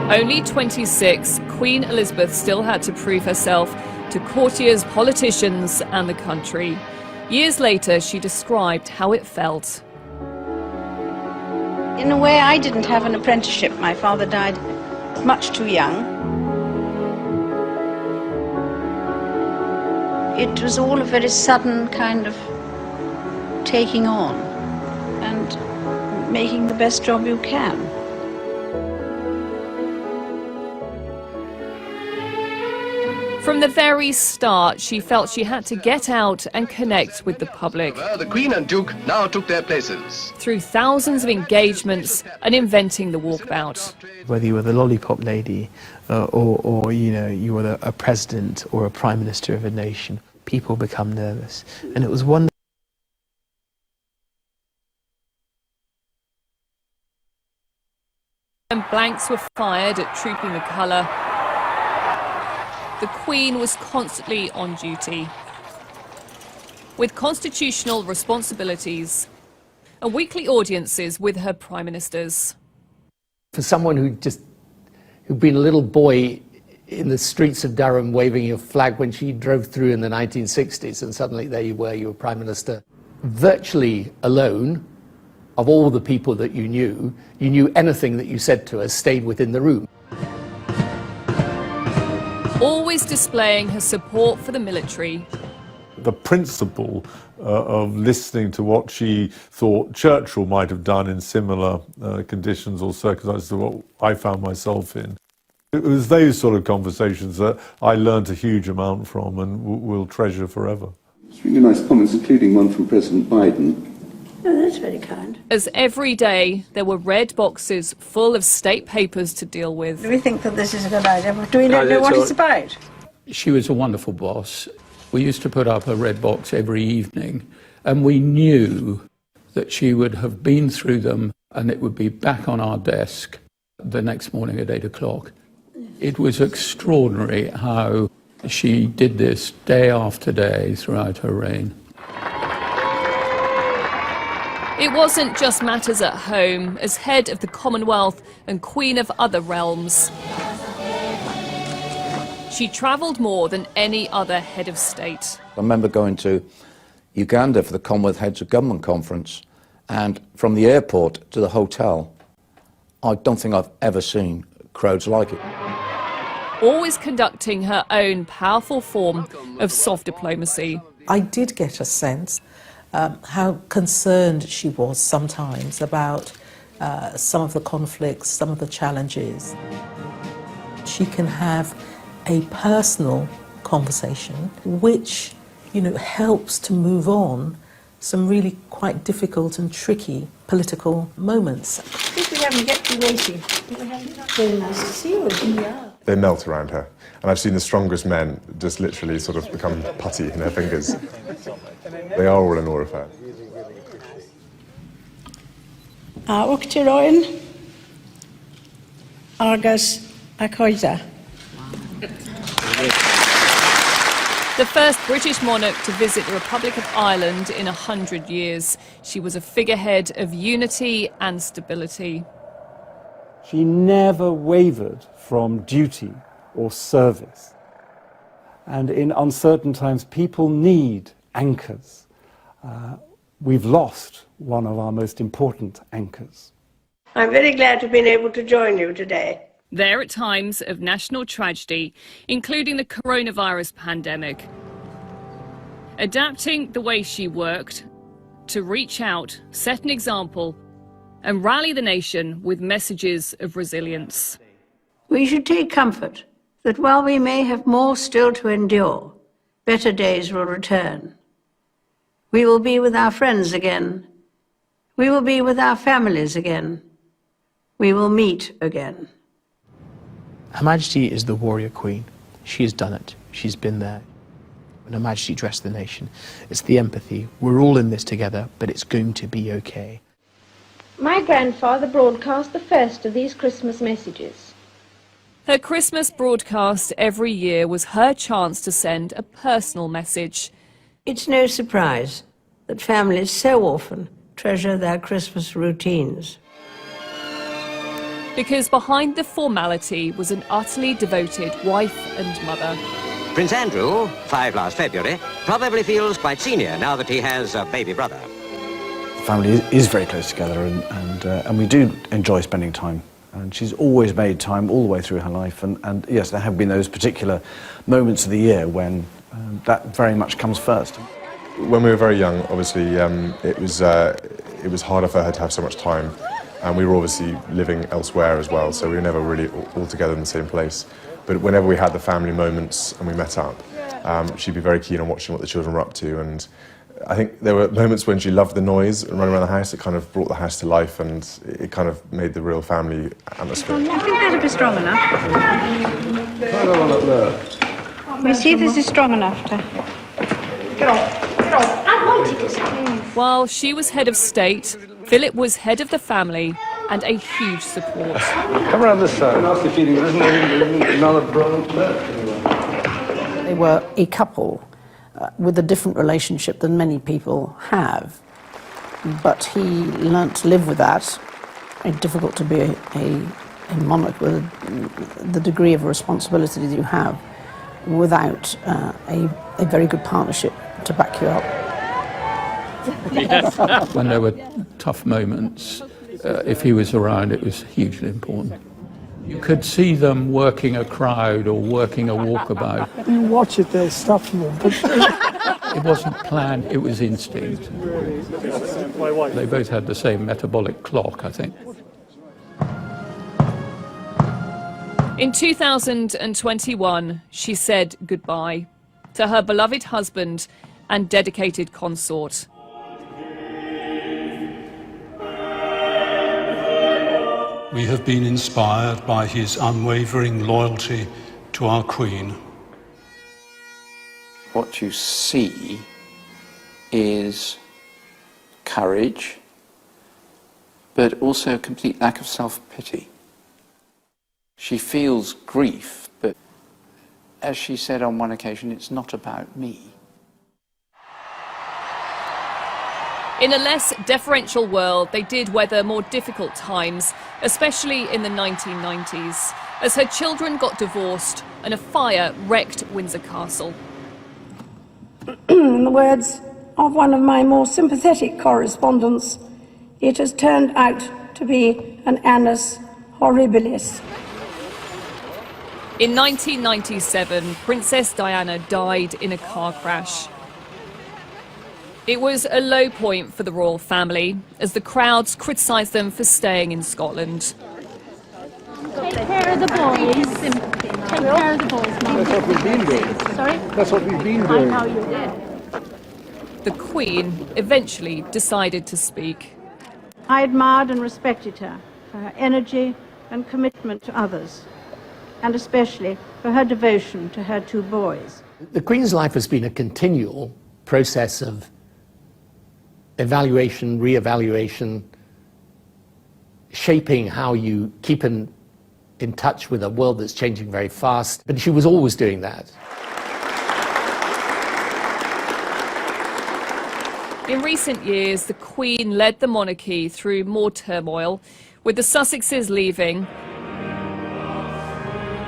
Only 26, Queen Elizabeth still had to prove herself to courtiers, politicians and the country. Years later, she described how it felt. In a way, I didn't have an apprenticeship. My father died much too young. It was all a very sudden kind of taking on and making the best job you can. From the very start, she felt she had to get out and connect with the public. The Queen and Duke now took their places. Through thousands of engagements and inventing the walkabout. Whether you were the lollipop lady or you know, you were a president or a prime minister of a nation, people become nervous. And it was one. When blanks were fired at Trooping the Colour, the Queen was constantly on duty. With constitutional responsibilities, and weekly audiences with her prime ministers. For someone who'd been a little boy in the streets of Durham waving a flag when she drove through in the 1960s, and suddenly there you were prime minister, virtually alone of all the people that you knew anything that you said to her stayed within the room. Always displaying her support for the military. The principle of listening to what she thought Churchill might have done in similar conditions or circumstances to what I found myself in. It was those sort of conversations that I learned a huge amount from and will treasure forever. It's really nice comments, including one from President Biden. Oh, that's very kind. As every day there were red boxes full of state papers to deal with. Do we think that this is a good idea? Do we know what it's about? She was a wonderful boss. We used to put up a red box every evening, and we knew that she would have been through them and it would be back on our desk the next morning at 8 o'clock. It was extraordinary how she did this day after day throughout her reign. It wasn't just matters at home. As head of the Commonwealth and Queen of other realms, she travelled more than any other head of state. I remember going to Uganda for the Commonwealth Heads of Government Conference, and from the airport to the hotel, I don't think I've ever seen crowds like it. Always conducting her own powerful form of soft diplomacy. I did get a sense how concerned she was sometimes about some of the conflicts, some of the challenges. She can have a personal conversation which, helps to move on some really quite difficult and tricky political moments. I think we haven't get too weighty. Very nice to see you. Yeah. They melt around her. And I've seen the strongest men just literally sort of become putty in their fingers. They are all in awe of her. Uachtaráin agus a coide. The first British monarch to visit the Republic of Ireland in 100 years. She was a figurehead of unity and stability. She never wavered from duty or service. And in uncertain times, people need anchors. We've lost one of our most important anchors. I'm very glad to have been able to join you today. There at times of national tragedy, including the coronavirus pandemic. Adapting the way she worked to reach out, set an example, and rally the nation with messages of resilience. We should take comfort that while we may have more still to endure, better days will return. We will be with our friends again. We will be with our families again. We will meet again. Her Majesty is the warrior queen. She has done it. She's been there. When Her Majesty dressed the nation, it's the empathy. We're all in this together, but it's going to be okay. My grandfather broadcast the first of these Christmas messages. Her Christmas broadcast every year was her chance to send a personal message. It's no surprise that families so often treasure their Christmas routines. Because behind the formality was an utterly devoted wife and mother. Prince Andrew, 5 last February, probably feels quite senior now that he has a baby brother. The family is very close together, and we do enjoy spending time. And she's always made time all the way through her life. And yes, there have been those particular moments of the year when that very much comes first. When we were very young, obviously, it was harder for her to have so much time. And we were obviously living elsewhere as well, so we were never really all together in the same place. But whenever we had the family moments and we met up, she'd be very keen on watching what the children were up to. And I think there were moments when she loved the noise and running around the house. It kind of brought the house to life, and it kind of made the real family atmosphere. I think that'll be strong enough. We see if this is strong enough to... Get off. I wanted to say. While she was head of state, Philip was head of the family and a huge support. Come around this side. Nasty feeling, there isn't another brother left. They were a couple with a different relationship than many people have. but he learnt to live with that. Very difficult to be a monarch with the degree of responsibility that you have without a very good partnership to back you up. When there were tough moments, if he was around, it was hugely important. You could see them working a crowd or working a walkabout. You watch it, they'll stop you. It wasn't planned, it was instinct. They both had the same metabolic clock, I think. In 2021, she said goodbye to her beloved husband and dedicated consort. We have been inspired by his unwavering loyalty to our Queen. What you see is courage, but also a complete lack of self-pity. She feels grief, but as she said on one occasion, it's not about me. In a less deferential world, they did weather more difficult times, especially in the 1990s, as her children got divorced and a fire wrecked Windsor Castle. In the words of one of my more sympathetic correspondents, it has turned out to be an annus horribilis. In 1997, Princess Diana died in a car crash. It was a low point for the royal family, as the crowds criticised them for staying in Scotland. Take care of the boys. Take care of the boys, Mum. That's what we've been doing. Sorry? That's what we've been doing. I know you did. The Queen eventually decided to speak. I admired and respected her for her energy and commitment to others, and especially for her devotion to her two boys. The Queen's life has been a continual process of evaluation, re-evaluation, shaping how you keep in touch with a world that's changing very fast. But she was always doing that. In recent years, the Queen led the monarchy through more turmoil, with the Sussexes leaving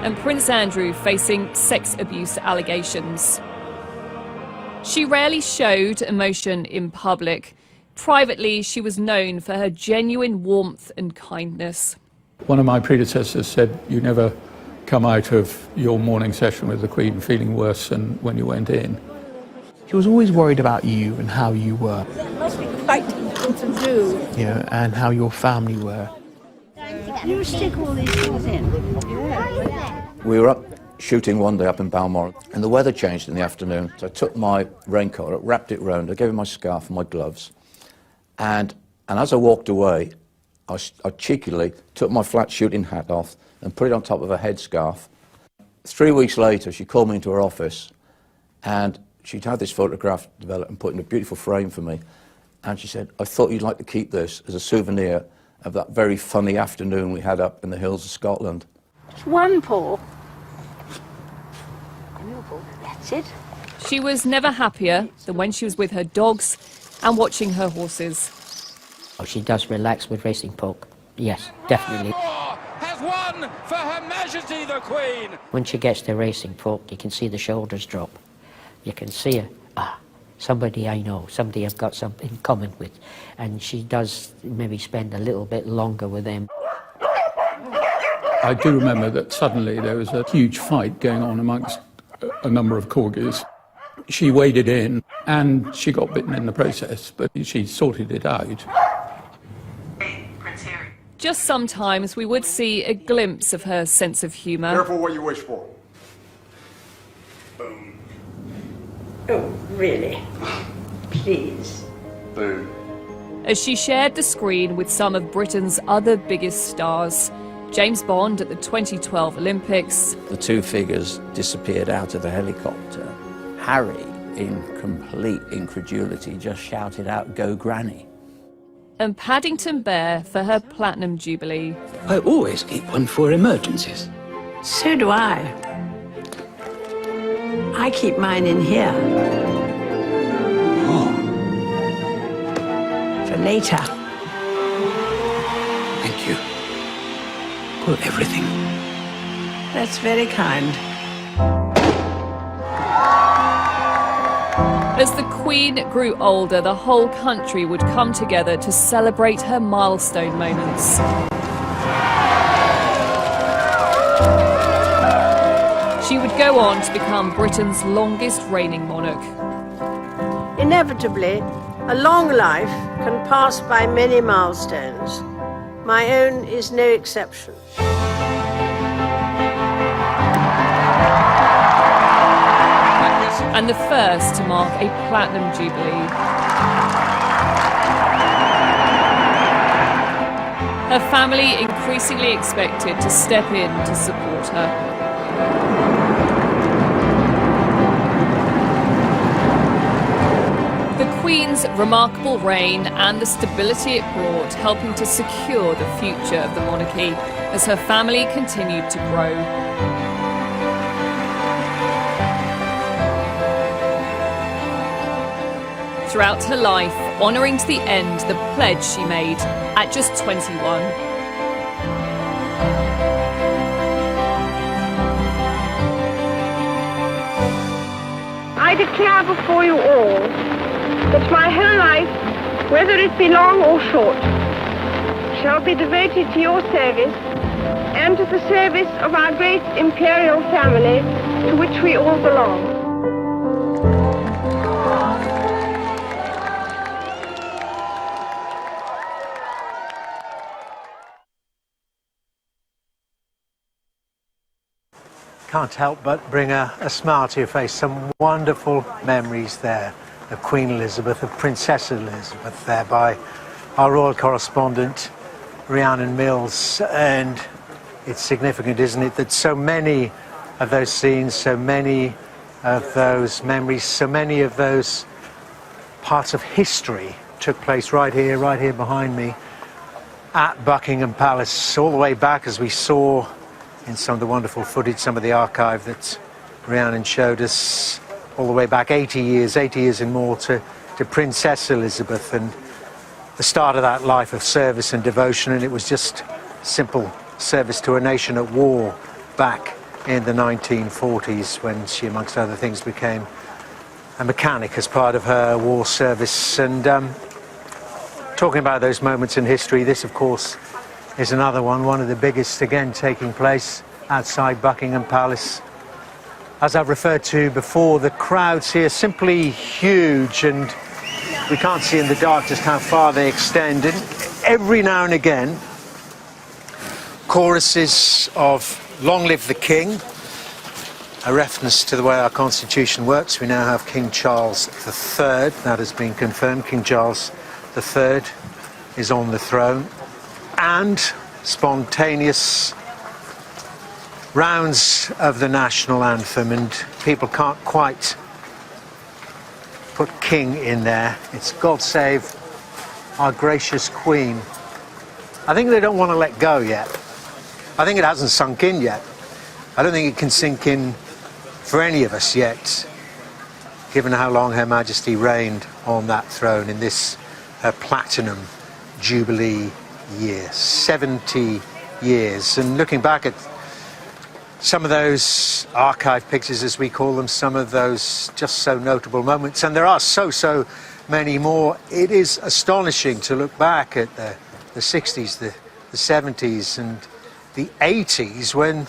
and Prince Andrew facing sex abuse allegations. She rarely showed emotion in public. Privately, she was known for her genuine warmth and kindness. One of my predecessors said, you never come out of your morning session with the Queen feeling worse than when you went in. She was always worried about you and how you were. It must be quite difficult to do. You know, and how your family were. You stick all these things in. We were up shooting one day up in Balmoral, and the weather changed in the afternoon, so I took my raincoat, wrapped it round, I gave him my scarf and my gloves, and as I walked away, I cheekily took my flat shooting hat off and put it on top of her headscarf. 3 weeks later, she called me into her office, and she'd had this photograph developed and put in a beautiful frame for me, and she said, I thought you'd like to keep this as a souvenir of that very funny afternoon we had up in the hills of Scotland. Just one paw. That's it. She was never happier than when she was with her dogs and watching her horses. Oh, she does relax with racing pork. Yes, definitely. Has won for Her Majesty the Queen. When she gets to racing pork, you can see the shoulders drop. You can see her. Somebody I know, somebody I've got something in common with. And she does maybe spend a little bit longer with them. I do remember that suddenly there was a huge fight going on amongst a number of corgis. She waded in and she got bitten in the process, but she sorted it out. Just sometimes we would see a glimpse of her sense of humour. Careful what you wish for. Oh, really? Please. Boom. As she shared the screen with some of Britain's other biggest stars. James Bond at the 2012 Olympics. The two figures disappeared out of the helicopter. Harry, in complete incredulity, just shouted out, "Go Granny." And Paddington Bear for her Platinum Jubilee. I always keep one for emergencies. So do I. I keep mine in here. For later. Thank you for everything. That's very kind. As the Queen grew older, the whole country would come together to celebrate her milestone moments. She would go on to become Britain's longest reigning monarch. Inevitably, a long life can pass by many milestones. My own is no exception. And the first to mark a platinum jubilee. Her family increasingly expected to step in to support her. The Queen's remarkable reign and the stability it brought, helping to secure the future of the monarchy as her family continued to grow. Throughout her life, honouring to the end the pledge she made at just 21. I declare before you all that my whole life, whether it be long or short, shall be devoted to your service and to the service of our great imperial family to which we all belong. Can't help but bring a smile to your face. Some wonderful memories there of Queen Elizabeth, of Princess Elizabeth there by our royal correspondent, Rhiannon Mills. And it's significant, isn't it, that so many of those scenes, so many of those memories, so many of those parts of history took place right here behind me at Buckingham Palace, all the way back, as we saw in some of the wonderful footage, some of the archive that Rhiannon showed us, all the way back 80 years and more to Princess Elizabeth and the start of that life of service and devotion. And it was just simple service to a nation at war back in the 1940s when she, amongst other things, became a mechanic as part of her war service. And talking about those moments in history, this, of course, is another one of the biggest, again, taking place outside Buckingham Palace. As I've referred to before, the crowds here simply huge, and we can't see in the dark just how far they extend. And every now and again, choruses of "Long Live the King," a reference to the way our Constitution works. We now have King Charles III. That has been confirmed. King Charles III is on the throne. And spontaneous rounds of the national anthem, and people can't quite put King in there. It's God Save Our Gracious Queen. I think they don't want to let go yet. I think it hasn't sunk in yet. I don't think it can sink in for any of us yet, given how long Her Majesty reigned on that throne in this platinum jubilee year, 70 years. And looking back at some of those archive pictures, as we call them, some of those just so notable moments, and there are so many more, it is astonishing to look back at the 60s, the 70s and the 80s, when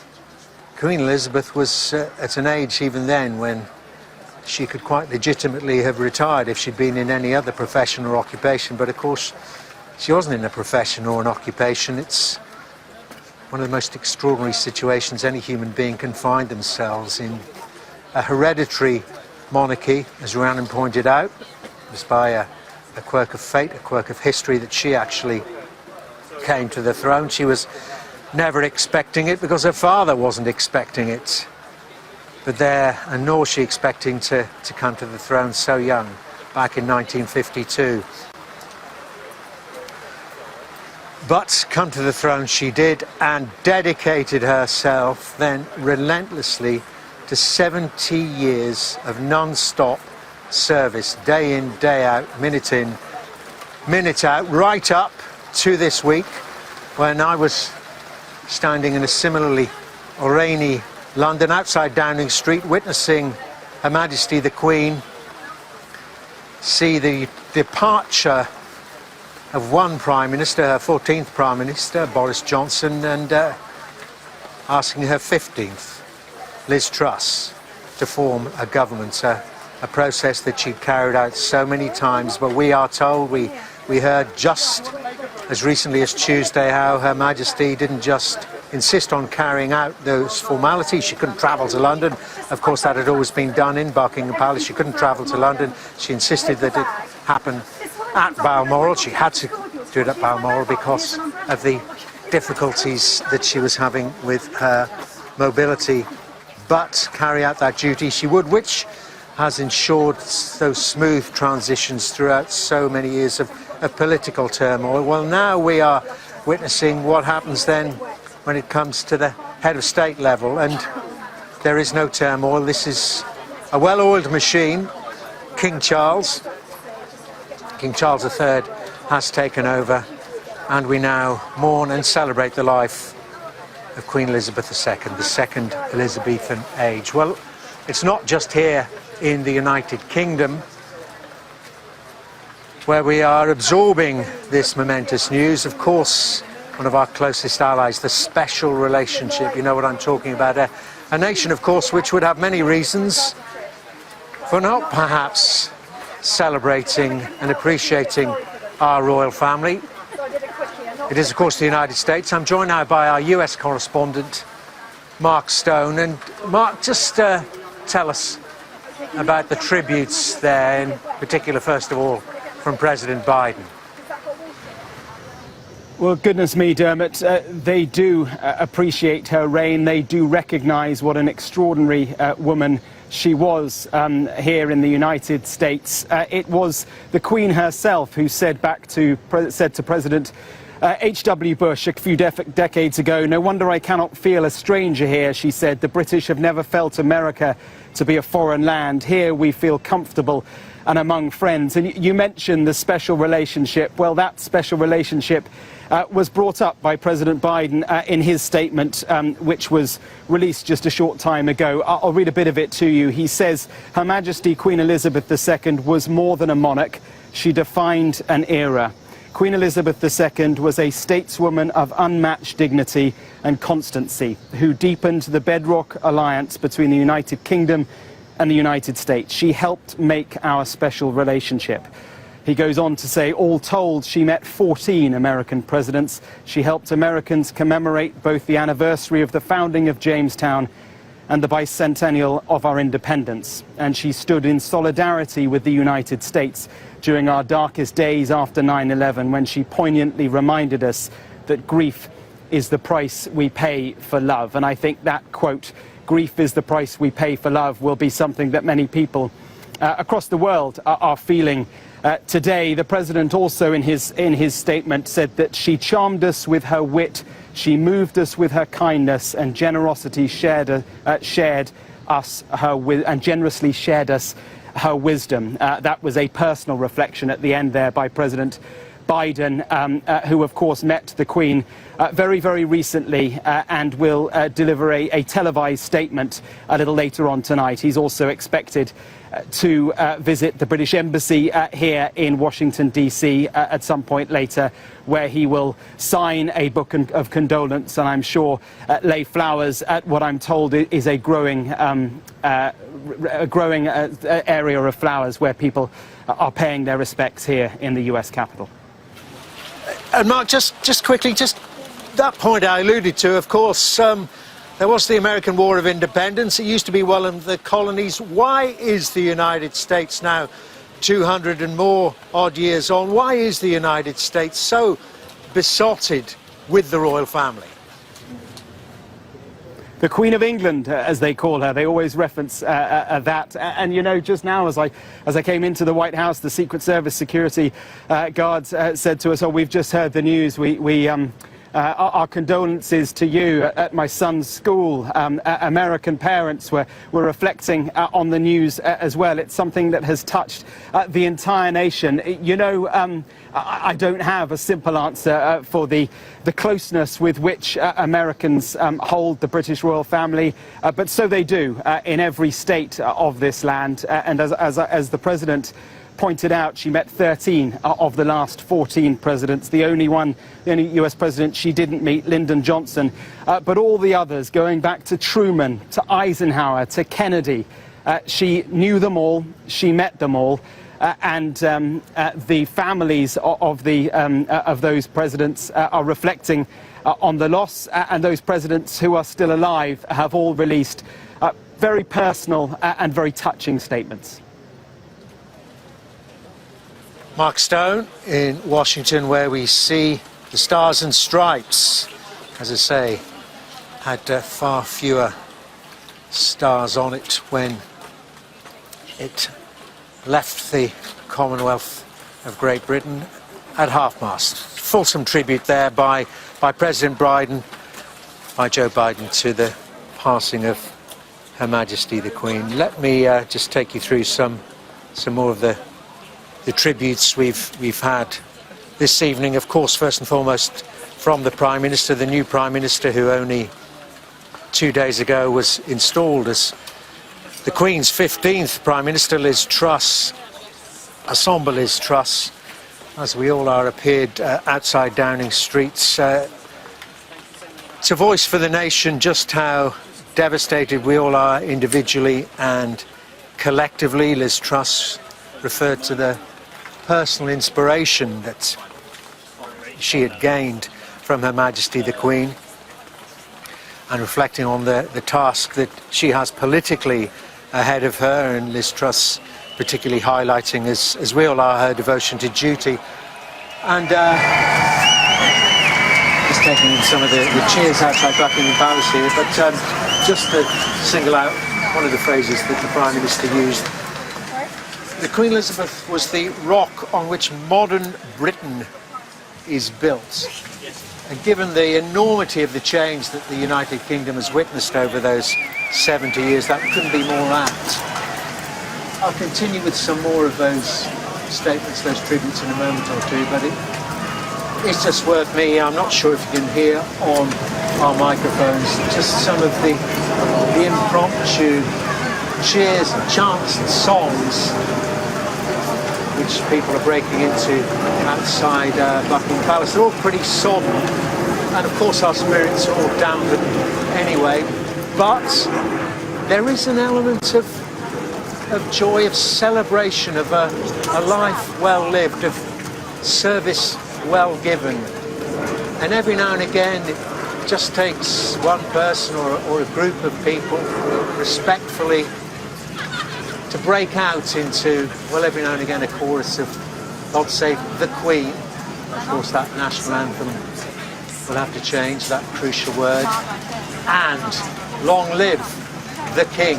Queen Elizabeth was at an age even then when she could quite legitimately have retired if she'd been in any other profession or occupation. But of course, she wasn't in a profession or an occupation. It's one of the most extraordinary situations any human being can find themselves in. A hereditary monarchy, as Rhiannon pointed out. It was by a quirk of fate, a quirk of history, that she actually came to the throne. She was never expecting it because her father wasn't expecting it. But there, and nor she expecting to come to the throne so young, back in 1952. But come to the throne she did, and dedicated herself then relentlessly to 70 years of non-stop service, day in, day out, minute in, minute out, right up to this week when I was standing in a similarly rainy London outside Downing Street, witnessing Her Majesty the Queen see the departure of one Prime Minister, her 14th Prime Minister, Boris Johnson, and asking her 15th, Liz Truss, to form a government, a process that she'd carried out so many times. But we are told, we heard just as recently as Tuesday how Her Majesty didn't just insist on carrying out those formalities. She couldn't travel to London. Of course, that had always been done in Buckingham Palace. She couldn't travel to London. She insisted that it happen at Balmoral. She had to do it at Balmoral because of the difficulties that she was having with her mobility. But carry out that duty she would, which has ensured those smooth transitions throughout so many years of political turmoil. Well, now we are witnessing what happens then when it comes to the head of state level, and there is no turmoil. This is a well-oiled machine. King Charles III has taken over, and we now mourn and celebrate the life of Queen Elizabeth II, the second Elizabethan age. Well, it's not just here in the United Kingdom where we are absorbing this momentous news. Of course, one of our closest allies, the special relationship, you know what I'm talking about, a nation, of course, which would have many reasons for not perhaps celebrating and appreciating our royal family. It is, of course, the United States. I'm joined now by our US correspondent, Mark Stone. And Mark, just tell us about the tributes there, in particular, first of all, from President Biden. Well, goodness me, Dermot, they do appreciate her reign. They do recognise what an extraordinary woman she was here in the United States. It was the Queen herself who said to President H.W. Bush a few decades ago, "No wonder I cannot feel a stranger here," she said. "The British have never felt America to be a foreign land. Here we feel comfortable and among friends." And you mentioned the special relationship. Well, that special relationship was brought up by President Biden in his statement, which was released just a short time ago. I'll read a bit of it to you. He says, "Her Majesty Queen Elizabeth II was more than a monarch. She defined an era. Queen Elizabeth II was a stateswoman of unmatched dignity and constancy, who deepened the bedrock alliance between the United Kingdom and the United States. She helped make our special relationship." He goes on to say, "All told, she met 14 American presidents. She helped Americans commemorate both the anniversary of the founding of Jamestown and the bicentennial of our independence. And she stood in solidarity with the United States during our darkest days after 9/11, when she poignantly reminded us that grief is the price we pay for love." And I think that quote, "Grief is the price we pay for love," will be something that many people across the world are feeling today. The President also in his statement said that she charmed us with her wit, she moved us with her kindness, and generously shared us her wisdom. That was a personal reflection at the end there by President Biden, who of course met the Queen very, very recently and will deliver a televised statement a little later on tonight. He's also expected to visit the British Embassy here in Washington, D.C. At some point later, where he will sign a book of condolence and I'm sure lay flowers at what I'm told is a growing area of flowers where people are paying their respects here in the US Capitol. And Mark, just quickly, just that point I alluded to, of course, there was the American War of Independence. It used to be one of the colonies. Why is the United States now, 200 and more odd years on, why is the United States so besotted with the royal family? The Queen of England, as they call her. They always reference that. And, you know, just now as I came into the White House, the Secret Service security guards said to us, "Oh, we've just heard the news. Our condolences to you at my son's school. American parents were reflecting on the news as well. It's something that has touched the entire nation. You know, I don't have a simple answer for the closeness with which Americans hold the British royal family, but so they do in every state of this land. And as the President pointed out, she met 13 of the last 14 presidents. The only US president she didn't meet, Lyndon Johnson, but all the others, going back to Truman, to Eisenhower, to Kennedy, she knew them all, she met them all, and the families of those presidents are reflecting on the loss, and those presidents who are still alive have all released very personal and very touching statements. Mark Stone in Washington, where we see the Stars and Stripes, as I say, had far fewer stars on it when it left the Commonwealth of Great Britain at half-mast. Fulsome tribute there by President Biden, by Joe Biden, to the passing of Her Majesty the Queen. Let me just take you through some more of the tributes we've had this evening. Of course, first and foremost from the Prime Minister, the new Prime Minister, who only 2 days ago was installed as the Queen's 15th Prime Minister. Liz Truss, Ensemble Liz Truss, as we all are, appeared outside Downing Street to voice for the nation just how devastated we all are individually and collectively. Liz Truss referred to the personal inspiration that she had gained from Her Majesty the Queen, and reflecting on the task that she has politically ahead of her, and Liz Truss particularly highlighting, as we all are, her devotion to duty. And just taking in some of the cheers outside Buckingham Palace here, but just to single out one of the phrases that the Prime Minister used. The Queen Elizabeth was the rock on which modern Britain is built. And given the enormity of the change that the United Kingdom has witnessed over those 70 years, that couldn't be more apt. I'll continue with some more of those statements, those tributes, in a moment or two, but it's just worth me, I'm not sure if you can hear on our microphones, just some of the impromptu cheers and chants and songs which people are breaking into outside Buckingham Palace. They're all pretty solemn, and of course our spirits are all dampened anyway, but there is an element of joy, of celebration, of a life well lived, of service well given. And every now and again it just takes one person or a group of people respectfully to break out into, well, every now and again, a chorus of God Save the Queen. Of course, that national anthem will have to change, that crucial word. And long live the King,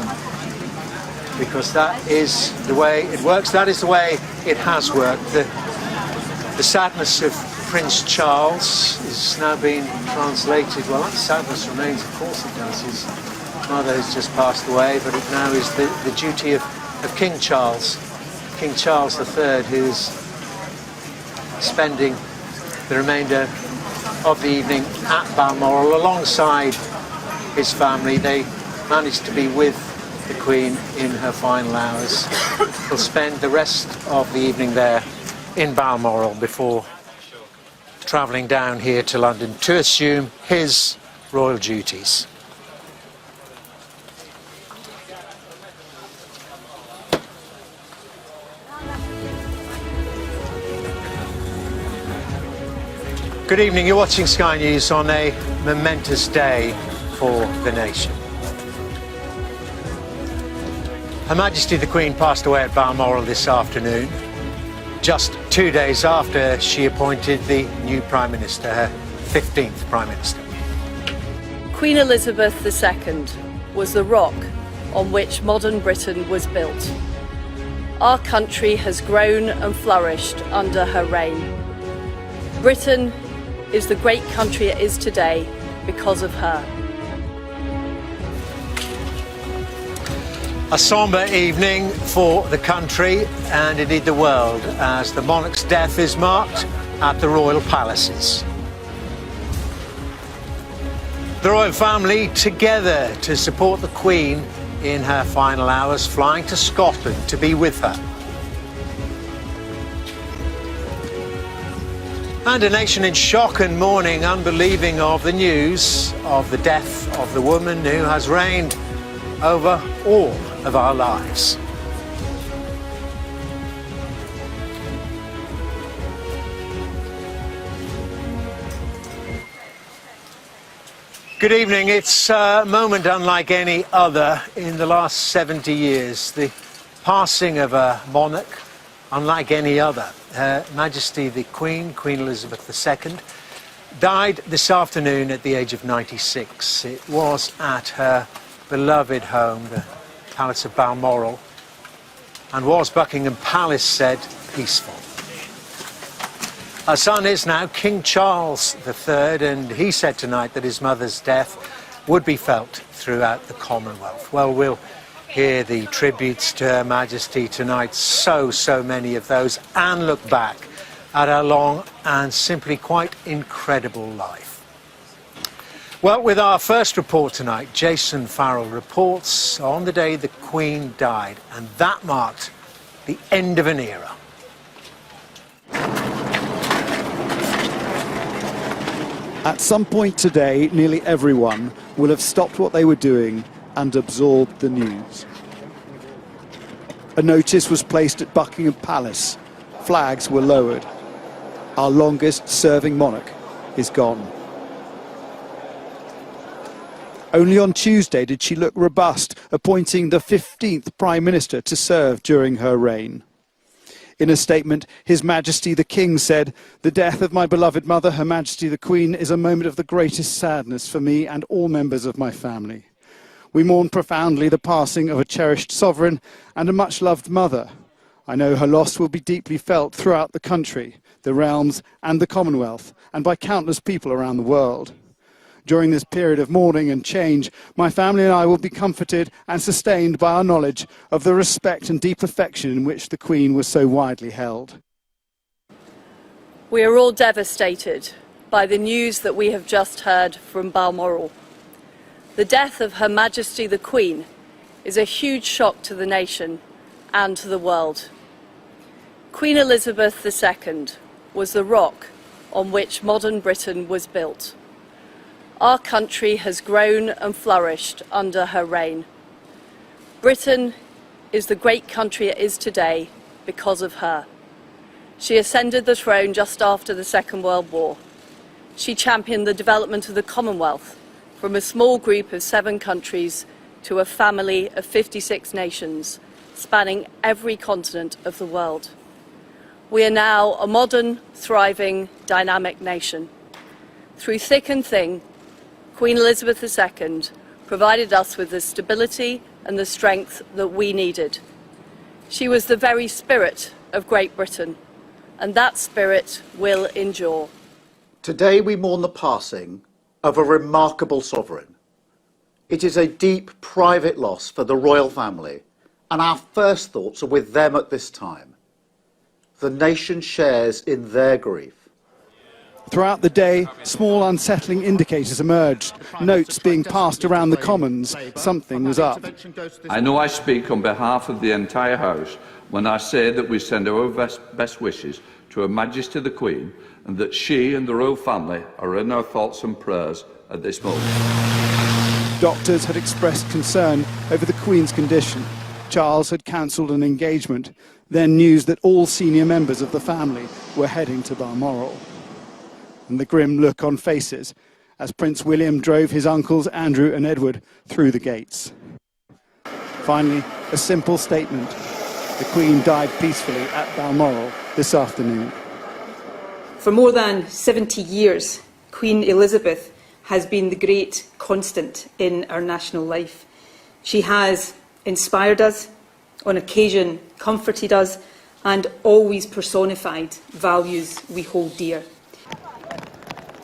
because that is the way it works, that is the way it has worked. The sadness of Prince Charles is now being translated, well, that sadness remains, of course it does. His mother has just passed away, but it now is the duty of King Charles III, who is spending the remainder of the evening at Balmoral alongside his family. They managed to be with the Queen in her final hours. He'll spend the rest of the evening there in Balmoral before travelling down here to London to assume his royal duties. Good evening, you're watching Sky News on a momentous day for the nation. Her Majesty the Queen passed away at Balmoral this afternoon, just 2 days after she appointed the new Prime Minister, her 15th Prime Minister. Queen Elizabeth II was the rock on which modern Britain was built. Our country has grown and flourished under her reign. Britain is the great country it is today because of her. A sombre evening for the country and indeed the world as the monarch's death is marked at the royal palaces. The royal family together to support the Queen in her final hours, flying to Scotland to be with her. And a nation in shock and mourning, unbelieving of the news of the death of the woman who has reigned over all of our lives. Good evening. It's a moment unlike any other in the last 70 years. The passing of a monarch unlike any other. Her Majesty the Queen, Queen Elizabeth II, died this afternoon at the age of 96. It was at her beloved home, the Palace of Balmoral, and was, Buckingham Palace said, peaceful. Her son is now King Charles III, and he said tonight that his mother's death would be felt throughout the Commonwealth. Well, we'll hear the tributes to Her Majesty tonight, so many of those, and look back at her long and simply quite incredible life. Well, with our first report tonight, Jason Farrell reports on the day the Queen died, and that marked the end of an era. At some point today, nearly everyone will have stopped what they were doing and absorbed the news. A notice was placed at Buckingham Palace. Flags were lowered. Our longest-serving monarch is gone. Only on Tuesday did she look robust, appointing the 15th Prime Minister to serve during her reign. In a statement, His Majesty the King said, "The death of my beloved mother, Her Majesty the Queen, is a moment of the greatest sadness for me and all members of my family. We mourn profoundly the passing of a cherished sovereign and a much-loved mother. I know her loss will be deeply felt throughout the country, the realms and the Commonwealth, and by countless people around the world. During this period of mourning and change, my family and I will be comforted and sustained by our knowledge of the respect and deep affection in which the Queen was so widely held." We are all devastated by the news that we have just heard from Balmoral. The death of Her Majesty the Queen is a huge shock to the nation and to the world. Queen Elizabeth II was the rock on which modern Britain was built. Our country has grown and flourished under her reign. Britain is the great country it is today because of her. She ascended the throne just after the Second World War. She championed the development of the Commonwealth from a small group of 7 countries to a family of 56 nations, spanning every continent of the world. We are now a modern, thriving, dynamic nation. Through thick and thin, Queen Elizabeth II provided us with the stability and the strength that we needed. She was the very spirit of Great Britain, and that spirit will endure. Today we mourn the passing of a remarkable sovereign. It is a deep private loss for the royal family, and our first thoughts are with them at this time. The nation shares in their grief. Throughout the day, small unsettling indicators emerged, notes being passed around the Commons. Something was up. I know I speak on behalf of the entire House when I say that we send our best wishes to Her Majesty the Queen, and that she and the royal family are in our thoughts and prayers at this moment. Doctors had expressed concern over the Queen's condition. Charles had cancelled an engagement, then news that all senior members of the family were heading to Balmoral. And the grim look on faces as Prince William drove his uncles Andrew and Edward through the gates. Finally, a simple statement. The Queen died peacefully at Balmoral this afternoon. For more than 70 years, Queen Elizabeth has been the great constant in our national life. She has inspired us, on occasion comforted us, and always personified values we hold dear.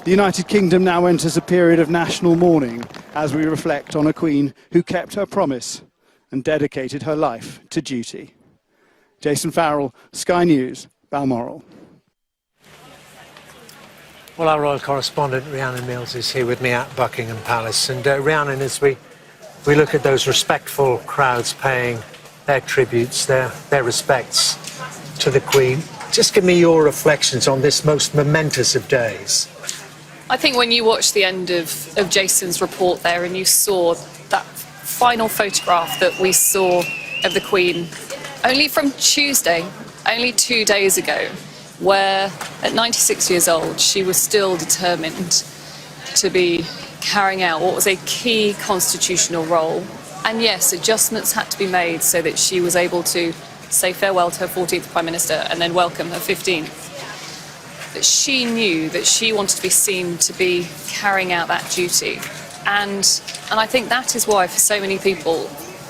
The United Kingdom now enters a period of national mourning as we reflect on a Queen who kept her promise and dedicated her life to duty. Jason Farrell, Sky News, Balmoral. Well, our royal correspondent Rhiannon Mills is here with me at Buckingham Palace. And Rhiannon, as we look at those respectful crowds paying their tributes, their respects to the Queen, just give me your reflections on this most momentous of days. I think when you watched the end of Jason's report there and you saw that final photograph that we saw of the Queen only from Tuesday, only 2 days ago, where at 96 years old she was still determined to be carrying out what was a key constitutional role. And yes, adjustments had to be made so that she was able to say farewell to her 14th Prime Minister and then welcome her 15th. That she knew that she wanted to be seen to be carrying out that duty. And I think that is why for so many people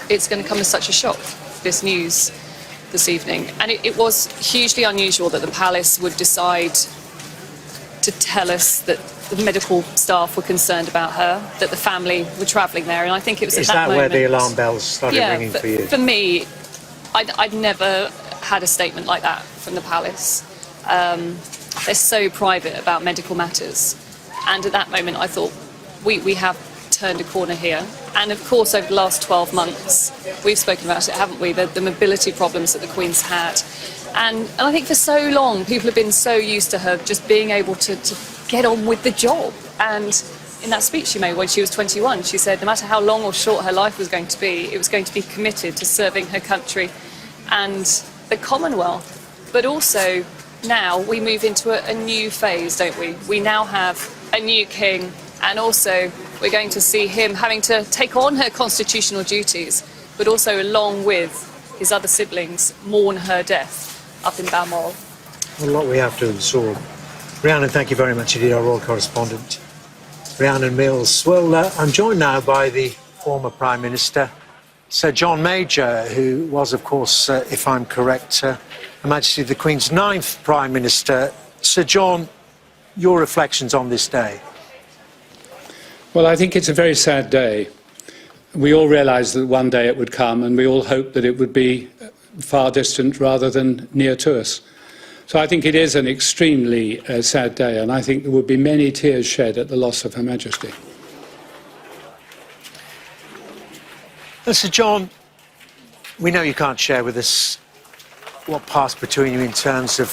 it's going to come as such a shock, this news this evening. And it was hugely unusual that the palace would decide to tell us that the medical staff were concerned about her, that the family were travelling there. And I think it was at that moment... Is that where the alarm bells started ringing for you? For me, I'd never had a statement like that from the palace. They're so private about medical matters. And at that moment, I thought, we have turned a corner here. And of course, over the last 12 months, we've spoken about it, haven't we? The mobility problems that the Queen's had. And I think for so long, people have been so used to her just being able to get on with the job. And in that speech she made when she was 21, she said no matter how long or short her life was going to be, it was going to be committed to serving her country and the Commonwealth. But also, now we move into a new phase, don't we? We now have a new king, and also we're going to see him having to take on her constitutional duties, but also along with his other siblings mourn her death up in Balmoral. A lot we have to absorb. Rhiannon, thank you very much indeed, our royal correspondent. Rhiannon Mills. Well, I'm joined now by the former Prime Minister, Sir John Major, who was, of course, if I'm correct, Her Majesty the Queen's 9th Prime Minister. Sir John, your reflections on this day? Well, I think it's a very sad day. We all realised that one day it would come, and we all hoped that it would be far distant rather than near to us. So I think it is an extremely sad day, and I think there would be many tears shed at the loss of Her Majesty. Sir John, we know you can't share with us what passed between you in terms of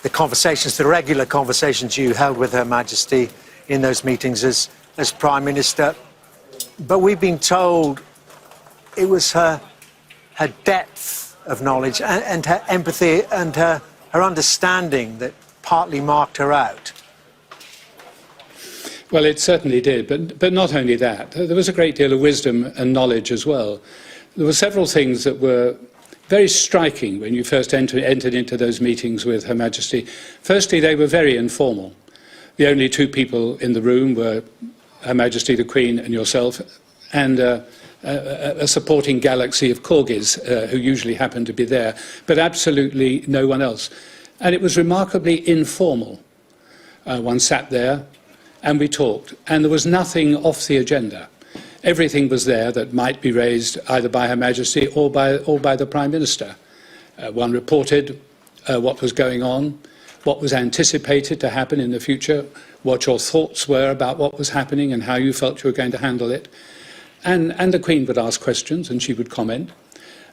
the conversations, the regular conversations you held with Her Majesty in those meetings as Prime Minister. But we've been told it was her depth of knowledge and her empathy and her understanding that partly marked her out. Well, it certainly did, but not only that. There was a great deal of wisdom and knowledge as well. There were several things that were very striking when you first entered into those meetings with Her Majesty. Firstly, they were very informal. The only two people in the room were Her Majesty the Queen and yourself, and a supporting galaxy of corgis who usually happened to be there, but absolutely no one else. And it was remarkably informal. One sat there and we talked, and there was nothing off the agenda. Everything was there that might be raised either by Her Majesty or by the Prime Minister. One reported what was going on, what was anticipated to happen in the future, what your thoughts were about what was happening and how you felt you were going to handle it. And the Queen would ask questions and she would comment.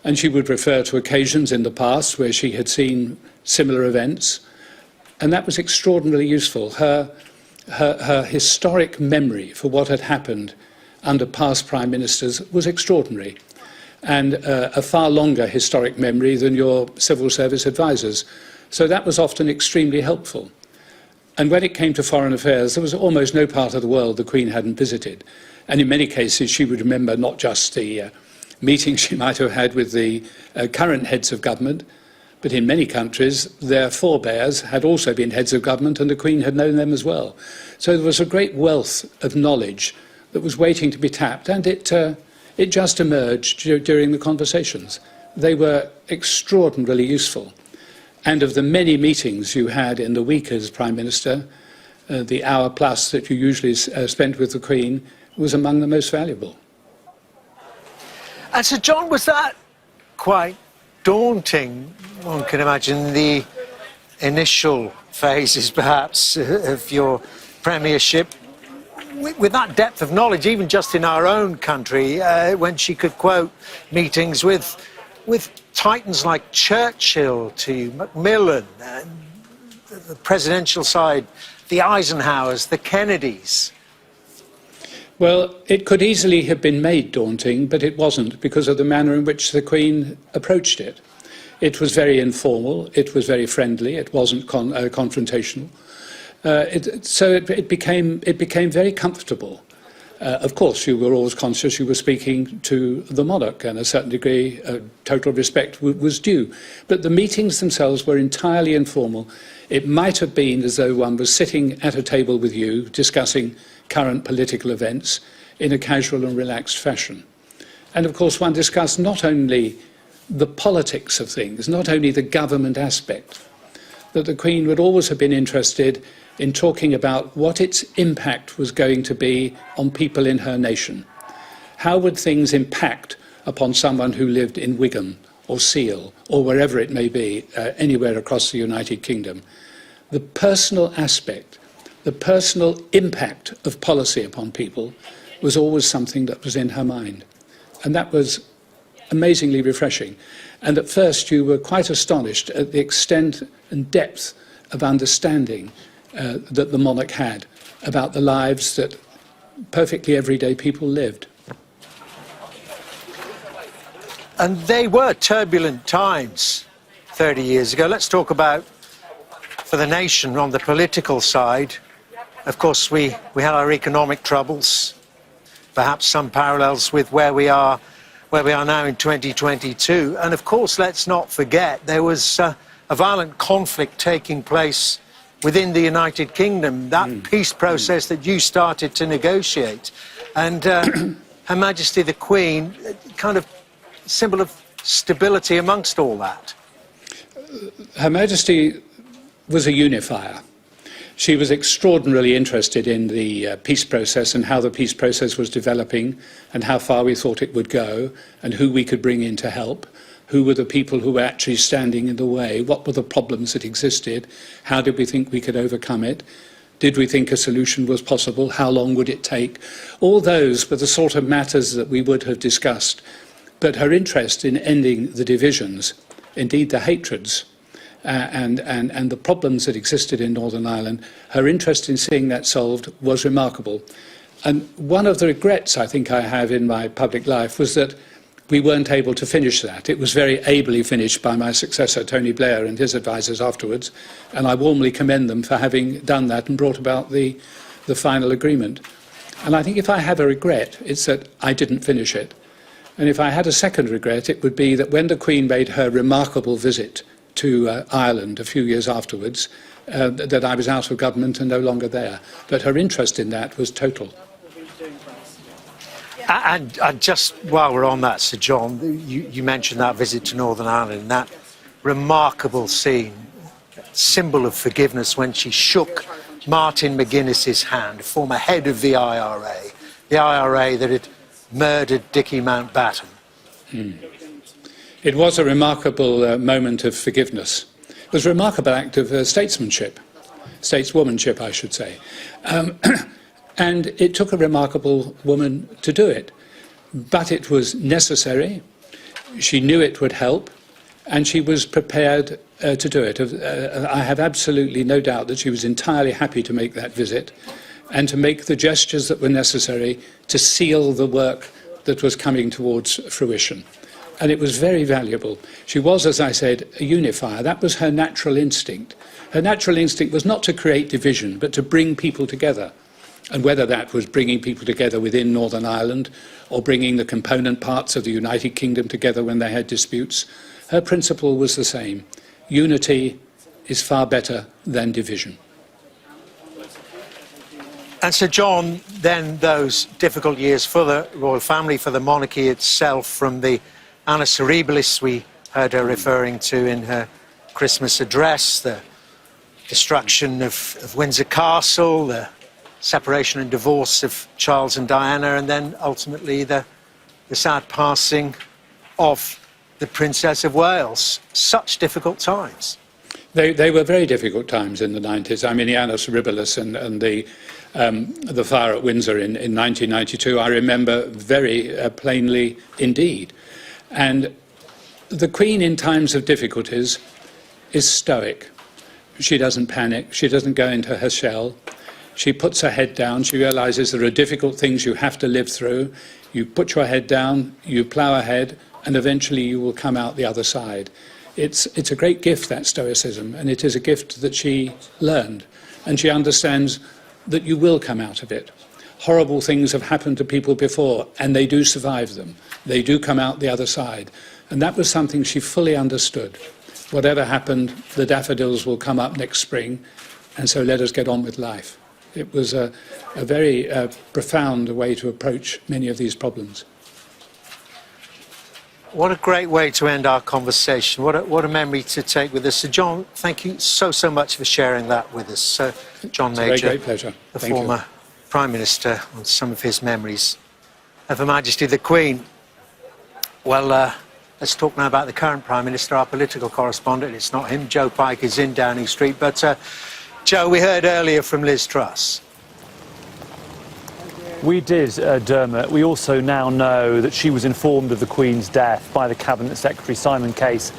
And she would refer to occasions in the past where she had seen similar events. And that was extraordinarily useful. Her historic memory for what had happened under past Prime Ministers was extraordinary, and a far longer historic memory than your civil service advisors. So that was often extremely helpful. And when it came to foreign affairs, there was almost no part of the world the Queen hadn't visited. And in many cases, she would remember not just the meetings she might have had with the current heads of government, but in many countries, their forebears had also been heads of government, and the Queen had known them as well. So there was a great wealth of knowledge that was waiting to be tapped, and it just emerged during the conversations. They were extraordinarily useful. And of the many meetings you had in the week as Prime Minister, the hour plus that you usually spent with the Queen was among the most valuable. And Sir John, was that quite daunting? One can imagine the initial phases, perhaps, of your premiership. With that depth of knowledge, even just in our own country, when she could quote meetings with titans like Churchill to Macmillan, and the presidential side, the Eisenhowers, the Kennedys. Well, it could easily have been made daunting, but it wasn't, because of the manner in which the Queen approached it. It was very informal, it was very friendly, it wasn't confrontational. So it became very comfortable. Of course, you were always conscious you were speaking to the monarch, and a certain degree total respect was due. But the meetings themselves were entirely informal. It might have been as though one was sitting at a table with you, discussing current political events in a casual and relaxed fashion. And of course, one discussed not only the politics of things, not only the government aspect, that the Queen would always have been interested in talking about what its impact was going to be on people in her nation. How would things impact upon someone who lived in Wigan or Seal or wherever it may be, anywhere across the United Kingdom? The personal aspect, the personal impact of policy upon people was always something that was in her mind. And that was amazingly refreshing. And at first you were quite astonished at the extent and depth of understanding that the monarch had about the lives that perfectly everyday people lived. And they were turbulent times 30 years ago. Let's talk about, for the nation, on the political side. Of course, we had our economic troubles, perhaps some parallels with where we are now in 2022. And of course, let's not forget, there was a violent conflict taking place within the United Kingdom, that peace process that you started to negotiate. And Her Majesty the Queen, kind of symbol of stability amongst all that. Her Majesty was a unifier. She was extraordinarily interested in the peace process and how the peace process was developing and how far we thought it would go and who we could bring in to help. Who were the people who were actually standing in the way? What were the problems that existed? How did we think we could overcome it? Did we think a solution was possible? How long would it take? All those were the sort of matters that we would have discussed. But her interest in ending the divisions, indeed the hatreds, and the problems that existed in Northern Ireland, her interest in seeing that solved was remarkable. And one of the regrets I think I have in my public life was that we weren't able to finish that. It was very ably finished by my successor, Tony Blair, and his advisers afterwards, and I warmly commend them for having done that and brought about the final agreement. And I think if I have a regret, it's that I didn't finish it. And if I had a second regret, it would be that when the Queen made her remarkable visit to Ireland a few years afterwards, that I was out of government and no longer there. But her interest in that was total. And just while we're on that, Sir John, you mentioned that visit to Northern Ireland, that remarkable scene, symbol of forgiveness when she shook Martin McGuinness's hand, former head of the IRA that had murdered Dickie Mountbatten. It was a remarkable moment of forgiveness. It was a remarkable act of stateswomanship, I should say. And it took a remarkable woman to do it. But it was necessary. She knew it would help, and she was prepared to do it. I have absolutely no doubt that she was entirely happy to make that visit and to make the gestures that were necessary to seal the work that was coming towards fruition. And it was very valuable. She was, as I said, a unifier. That was her natural instinct. Her natural instinct was not to create division, but to bring people together. And whether that was bringing people together within Northern Ireland or bringing the component parts of the United Kingdom together when they had disputes, her principle was the same. Unity is far better than division. And Sir John, then those difficult years for the royal family, for the monarchy itself, from the annus horribilis we heard her referring to in her Christmas address, the destruction of Windsor Castle, the separation and divorce of Charles and Diana, and then ultimately the sad passing of the Princess of Wales. Such difficult times. They were very difficult times in the 90s. I mean, the Annus Horribilis and the fire at Windsor in 1992, I remember very plainly indeed. And the Queen in times of difficulties is stoic. She doesn't panic. She doesn't go into her shell. She puts her head down. She realises there are difficult things you have to live through. You put your head down, you plough ahead, and eventually you will come out the other side. It's a great gift, that stoicism, and it is a gift that she learned. And she understands that you will come out of it. Horrible things have happened to people before, and they do survive them. They do come out the other side. And that was something she fully understood. Whatever happened, the daffodils will come up next spring, and so let us get on with life. It was a very profound way to approach many of these problems. What a great way to end our conversation. What a memory to take with us. So John, thank you so much for sharing that with us. So John Major, it's a very great pleasure. The Thank former you. Prime Minister, on some of his memories of Her Majesty the Queen. Well, let's talk now about the current Prime Minister, our political correspondent. It's not him. Joe Pike is in Downing Street. But Joe, we heard earlier from Liz Truss. We did, Dermot. We also now know that she was informed of the Queen's death by the Cabinet Secretary Simon Case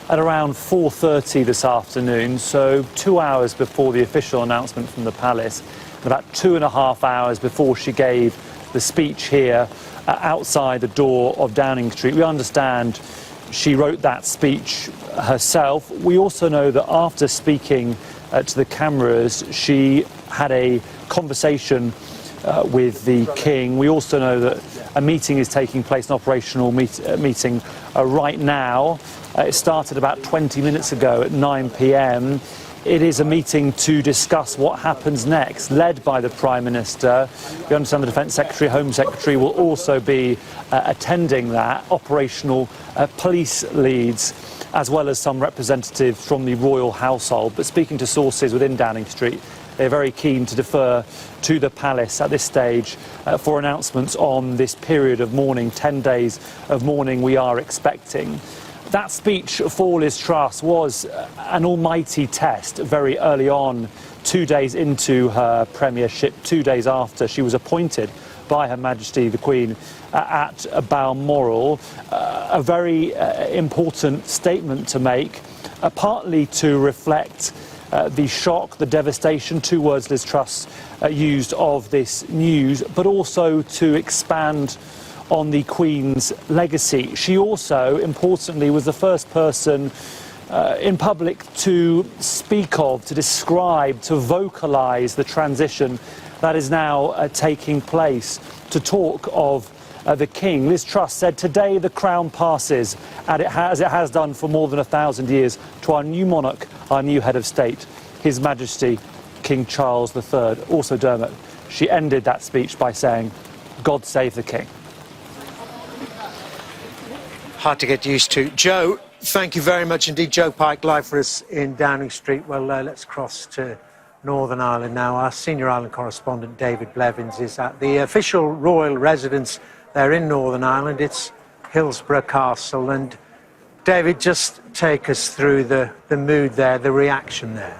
at around 4:30 this afternoon, so 2 hours before the official announcement from the palace, and about 2.5 hours before she gave the speech here outside the door of Downing Street. We understand she wrote that speech herself. We also know that after speaking to the cameras, she had a conversation with the King. We also know that a meeting is taking place, an operational meeting right now. It started about 20 minutes ago at 9 p.m. It is a meeting to discuss what happens next, led by the Prime Minister. We understand the Defence Secretary, Home Secretary will also be attending that, operational police leads, as well as some representatives from the royal household. But speaking to sources within Downing Street, they're very keen to defer to the palace at this stage for announcements on this period of mourning, 10 days of mourning we are expecting. That speech for Liz Truss was an almighty test very early on, 2 days into her premiership, 2 days after she was appointed by Her Majesty the Queen at Balmoral. A very important statement to make, partly to reflect the shock, the devastation, 2 words Liz Truss used of this news, but also to expand on the Queen's legacy. She also, importantly, was the first person in public to speak of, to describe, to vocalise the transition that is now taking place, to talk of the King. Liz Truss said, "Today the crown passes, as it has done for more than 1,000 years, to our new monarch, our new head of state, His Majesty King Charles III." Also, Dermot, she ended that speech by saying, "God save the King." Hard to get used to. Joe, thank you very much indeed. Joe Pike, live for us in Downing Street. Well, let's cross to Northern Ireland now. Our senior Ireland correspondent, David Blevins, is at the official royal residence there in Northern Ireland. It's Hillsborough Castle. And David, just take us through the mood there, the reaction there.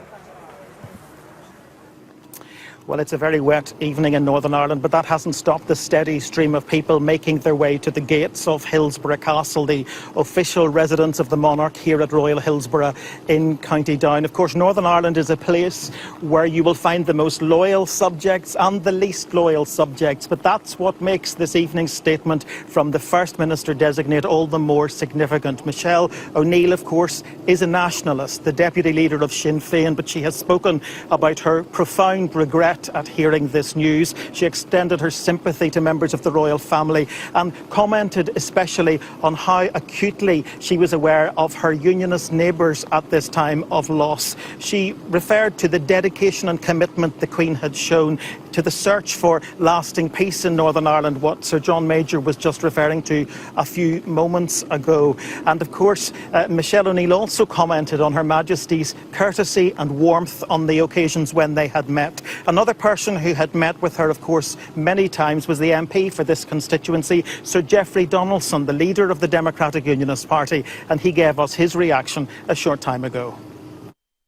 Well, it's a very wet evening in Northern Ireland, but that hasn't stopped the steady stream of people making their way to the gates of Hillsborough Castle, the official residence of the monarch here at Royal Hillsborough in County Down. Of course, Northern Ireland is a place where you will find the most loyal subjects and the least loyal subjects, but that's what makes this evening's statement from the First Minister-designate all the more significant. Michelle O'Neill, of course, is a nationalist, the deputy leader of Sinn Féin, but she has spoken about her profound regret at hearing this news. She extended her sympathy to members of the royal family and commented especially on how acutely she was aware of her unionist neighbours at this time of loss. She referred to the dedication and commitment the Queen had shown to the search for lasting peace in Northern Ireland, what Sir John Major was just referring to a few moments ago. And of course, Michelle O'Neill also commented on Her Majesty's courtesy and warmth on the occasions when they had met. Another person who had met with her, of course, many times was the MP for this constituency, Sir Geoffrey Donaldson, the leader of the Democratic Unionist Party, and he gave us his reaction a short time ago.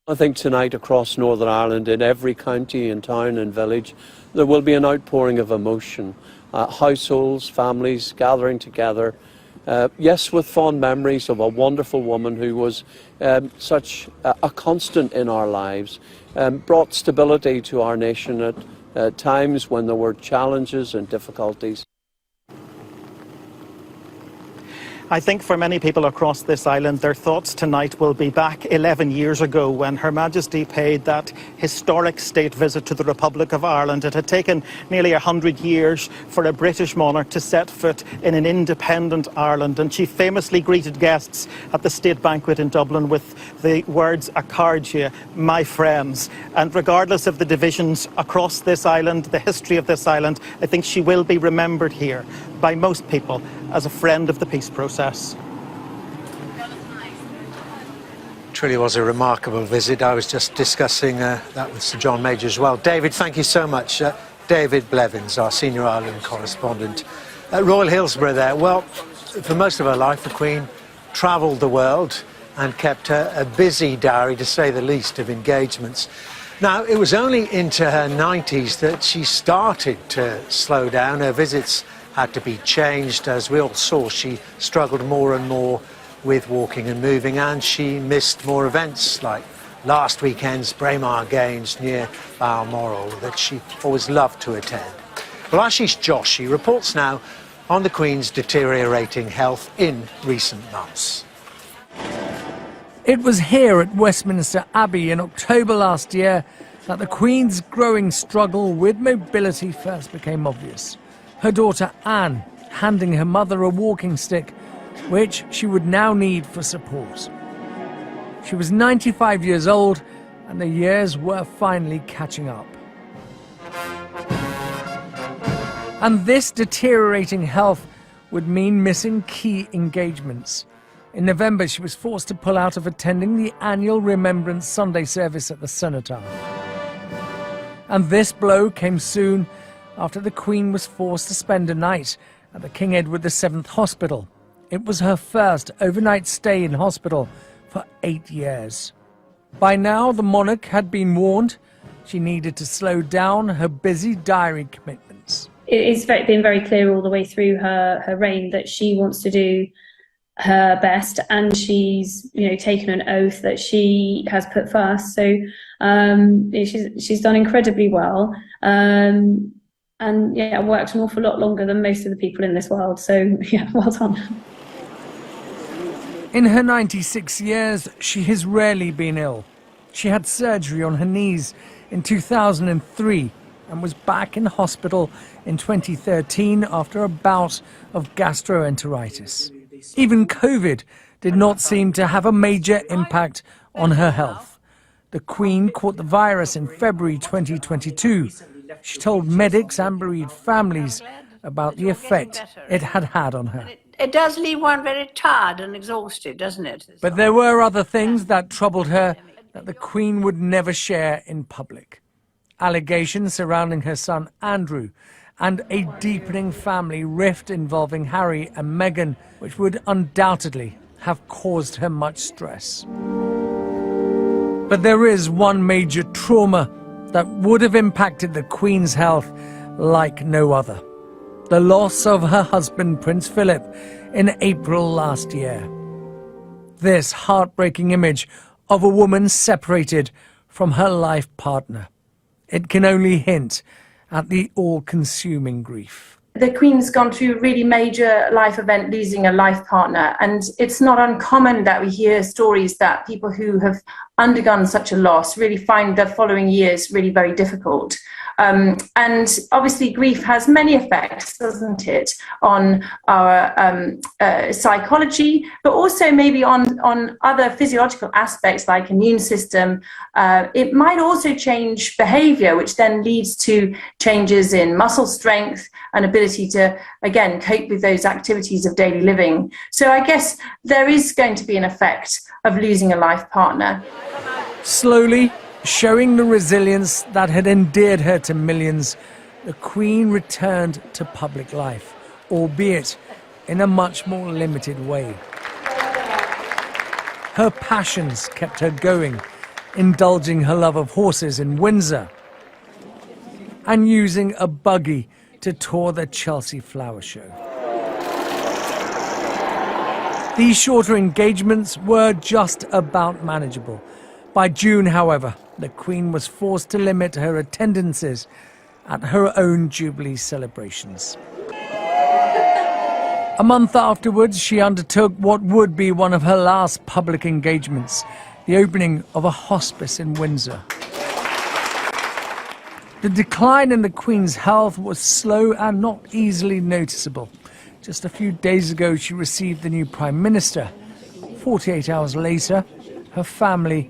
I think tonight across Northern Ireland, in every county and town and village, there will be an outpouring of emotion. Households, families gathering together, yes, with fond memories of a wonderful woman who was such a constant in our lives, brought stability to our nation at times when there were challenges and difficulties. I think for many people across this island, their thoughts tonight will be back 11 years ago when Her Majesty paid that historic state visit to the Republic of Ireland. It had taken nearly 100 years for a British monarch to set foot in an independent Ireland, and she famously greeted guests at the state banquet in Dublin with the words "Accardia, my friends." And regardless of the divisions across this island, the history of this island, I think she will be remembered here by most people as a friend of the peace process. Truly was a remarkable visit. I was just discussing that with Sir John Major as well. David, thank you so much. David Blevins, our senior Ireland correspondent at Royal Hillsborough there. Well, for most of her life, the Queen travelled the world and kept a busy diary, to say the least, of engagements. Now, it was only into her 90s that she started to slow down. Her visits had to be changed. As we all saw, she struggled more and more with walking and moving, and she missed more events like last weekend's Braemar Games near Balmoral that she always loved to attend. Well, Ashish Joshi reports now on the Queen's deteriorating health in recent months. It was here at Westminster Abbey in October last year that the Queen's growing struggle with mobility first became obvious. Her daughter Anne handing her mother a walking stick, which she would now need for support. She was 95 years old, and the years were finally catching up. And this deteriorating health would mean missing key engagements. In November, she was forced to pull out of attending the annual Remembrance Sunday service at the Cenotaph. And this blow came soon after the Queen was forced to spend a night at the King Edward VII Hospital. It was her first overnight stay in hospital for 8 years. By now, the monarch had been warned she needed to slow down her busy diary commitments. It's been very clear all the way through her reign that she wants to do her best, and she's taken an oath that she has put first. So she's done incredibly well. And yeah, worked an awful lot longer than most of the people in this world. So yeah, well done. In her 96 years, she has rarely been ill. She had surgery on her knees in 2003 and was back in hospital in 2013 after a bout of gastroenteritis. Even COVID did not seem to have a major impact on her health. The Queen caught the virus in February 2022. She told medics and bereaved families about the effect it had had on her. It does leave one very tired and exhausted, doesn't it? But there were other things that troubled her that the Queen would never share in public. Allegations surrounding her son Andrew and a deepening family rift involving Harry and Meghan, which would undoubtedly have caused her much stress. But there is one major trauma that would have impacted the Queen's health like no other. The loss of her husband, Prince Philip, in April last year. This heartbreaking image of a woman separated from her life partner. It can only hint at the all-consuming grief. The Queen's gone through a really major life event, losing a life partner, and it's not uncommon that we hear stories that people who have undergone such a loss really find the following years really very difficult. And obviously grief has many effects, doesn't it, on our psychology, but also maybe on other physiological aspects like immune system. It might also change behavior, which then leads to changes in muscle strength and ability to, again, cope with those activities of daily living. So I guess there is going to be an effect of losing a life partner. Slowly, showing the resilience that had endeared her to millions, the Queen returned to public life, albeit in a much more limited way. Her passions kept her going, indulging her love of horses in Windsor and using a buggy to tour the Chelsea Flower Show. These shorter engagements were just about manageable. By June, however, the Queen was forced to limit her attendances at her own Jubilee celebrations. A month afterwards, she undertook what would be one of her last public engagements, the opening of a hospice in Windsor. The decline in the Queen's health was slow and not easily noticeable. Just a few days ago, she received the new Prime Minister. 48 hours later, her family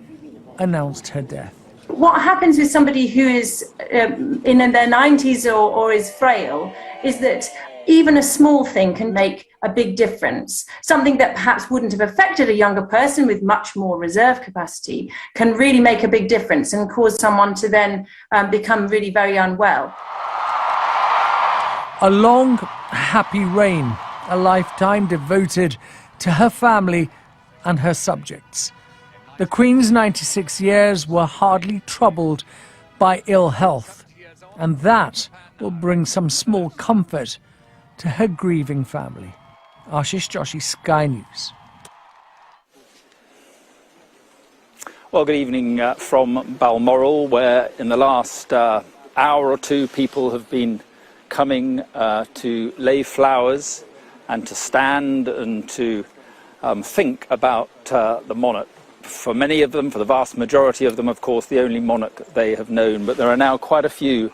announced her death. What happens with somebody who is in their 90s or is frail is that even a small thing can make a big difference. Something that perhaps wouldn't have affected a younger person with much more reserve capacity can really make a big difference and cause someone to then become really very unwell. A long, happy reign, a lifetime devoted to her family and her subjects. The Queen's 96 years were hardly troubled by ill health, and that will bring some small comfort to her grieving family. Ashish Joshi, Sky News. Well, good evening from Balmoral, where in the last hour or two people have been coming to lay flowers and to stand and to think about the monarch. For many of them, for the vast majority of them, of course, the only monarch they have known. But there are now quite a few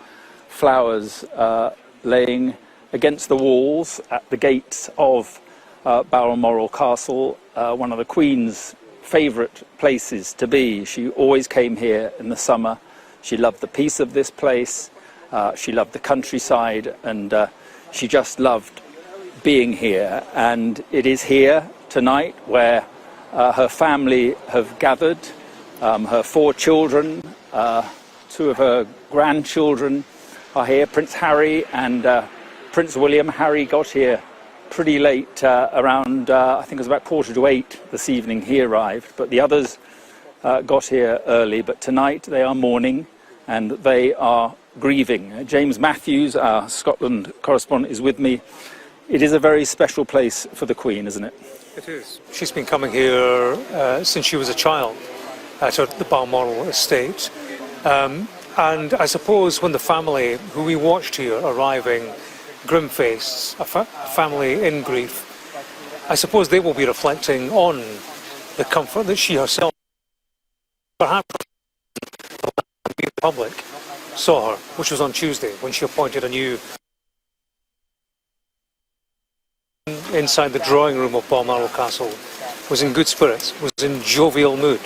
flowers laying against the walls at the gates of Balmoral Castle, one of the Queen's favourite places to be. She always came here in the summer. She loved the peace of this place. She loved the countryside, and she just loved being here. And it is here tonight where her family have gathered. Her 4 children, 2 of her grandchildren are here, Prince Harry and Prince William. Harry got here pretty late, around, I think it was about 7:45 this evening he arrived, but the others got here early. But tonight they are mourning and they are grieving. James Matthews, our Scotland correspondent, is with me. It is a very special place for the Queen, isn't it? It is. She's been coming here since she was a child at the Balmoral estate. And I suppose when the family, who we watched here arriving, grim-faced, a family in grief, I suppose they will be reflecting on the comfort that she herself, perhaps the public, saw her, which was on Tuesday, when she appointed a new inside the drawing room of Balmoral Castle, was in good spirits, was in jovial mood.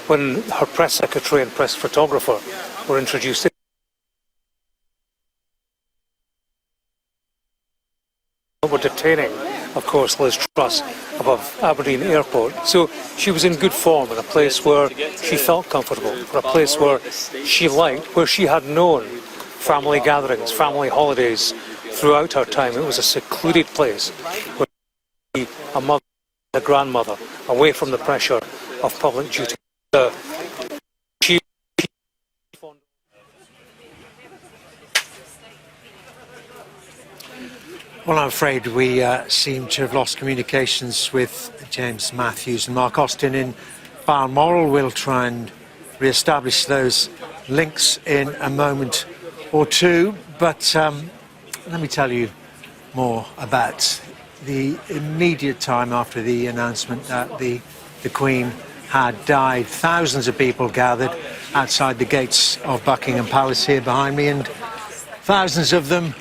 When her press secretary and press photographer were introduced, were detaining, of course, Liz Truss above Aberdeen Airport. So she was in good form, in a place where she felt comfortable, a place where she liked, where she had known family gatherings, family holidays throughout her time. It was a secluded place where a mother, a grandmother, away from the pressure of public duty. Well, I'm afraid we seem to have lost communications with James Matthews and Mark Austin in Balmoral. We'll try and re-establish those links in a moment or two. But let me tell you more about the immediate time after the announcement that the Queen had died. Thousands of people gathered outside the gates of Buckingham Palace here behind me, and thousands of them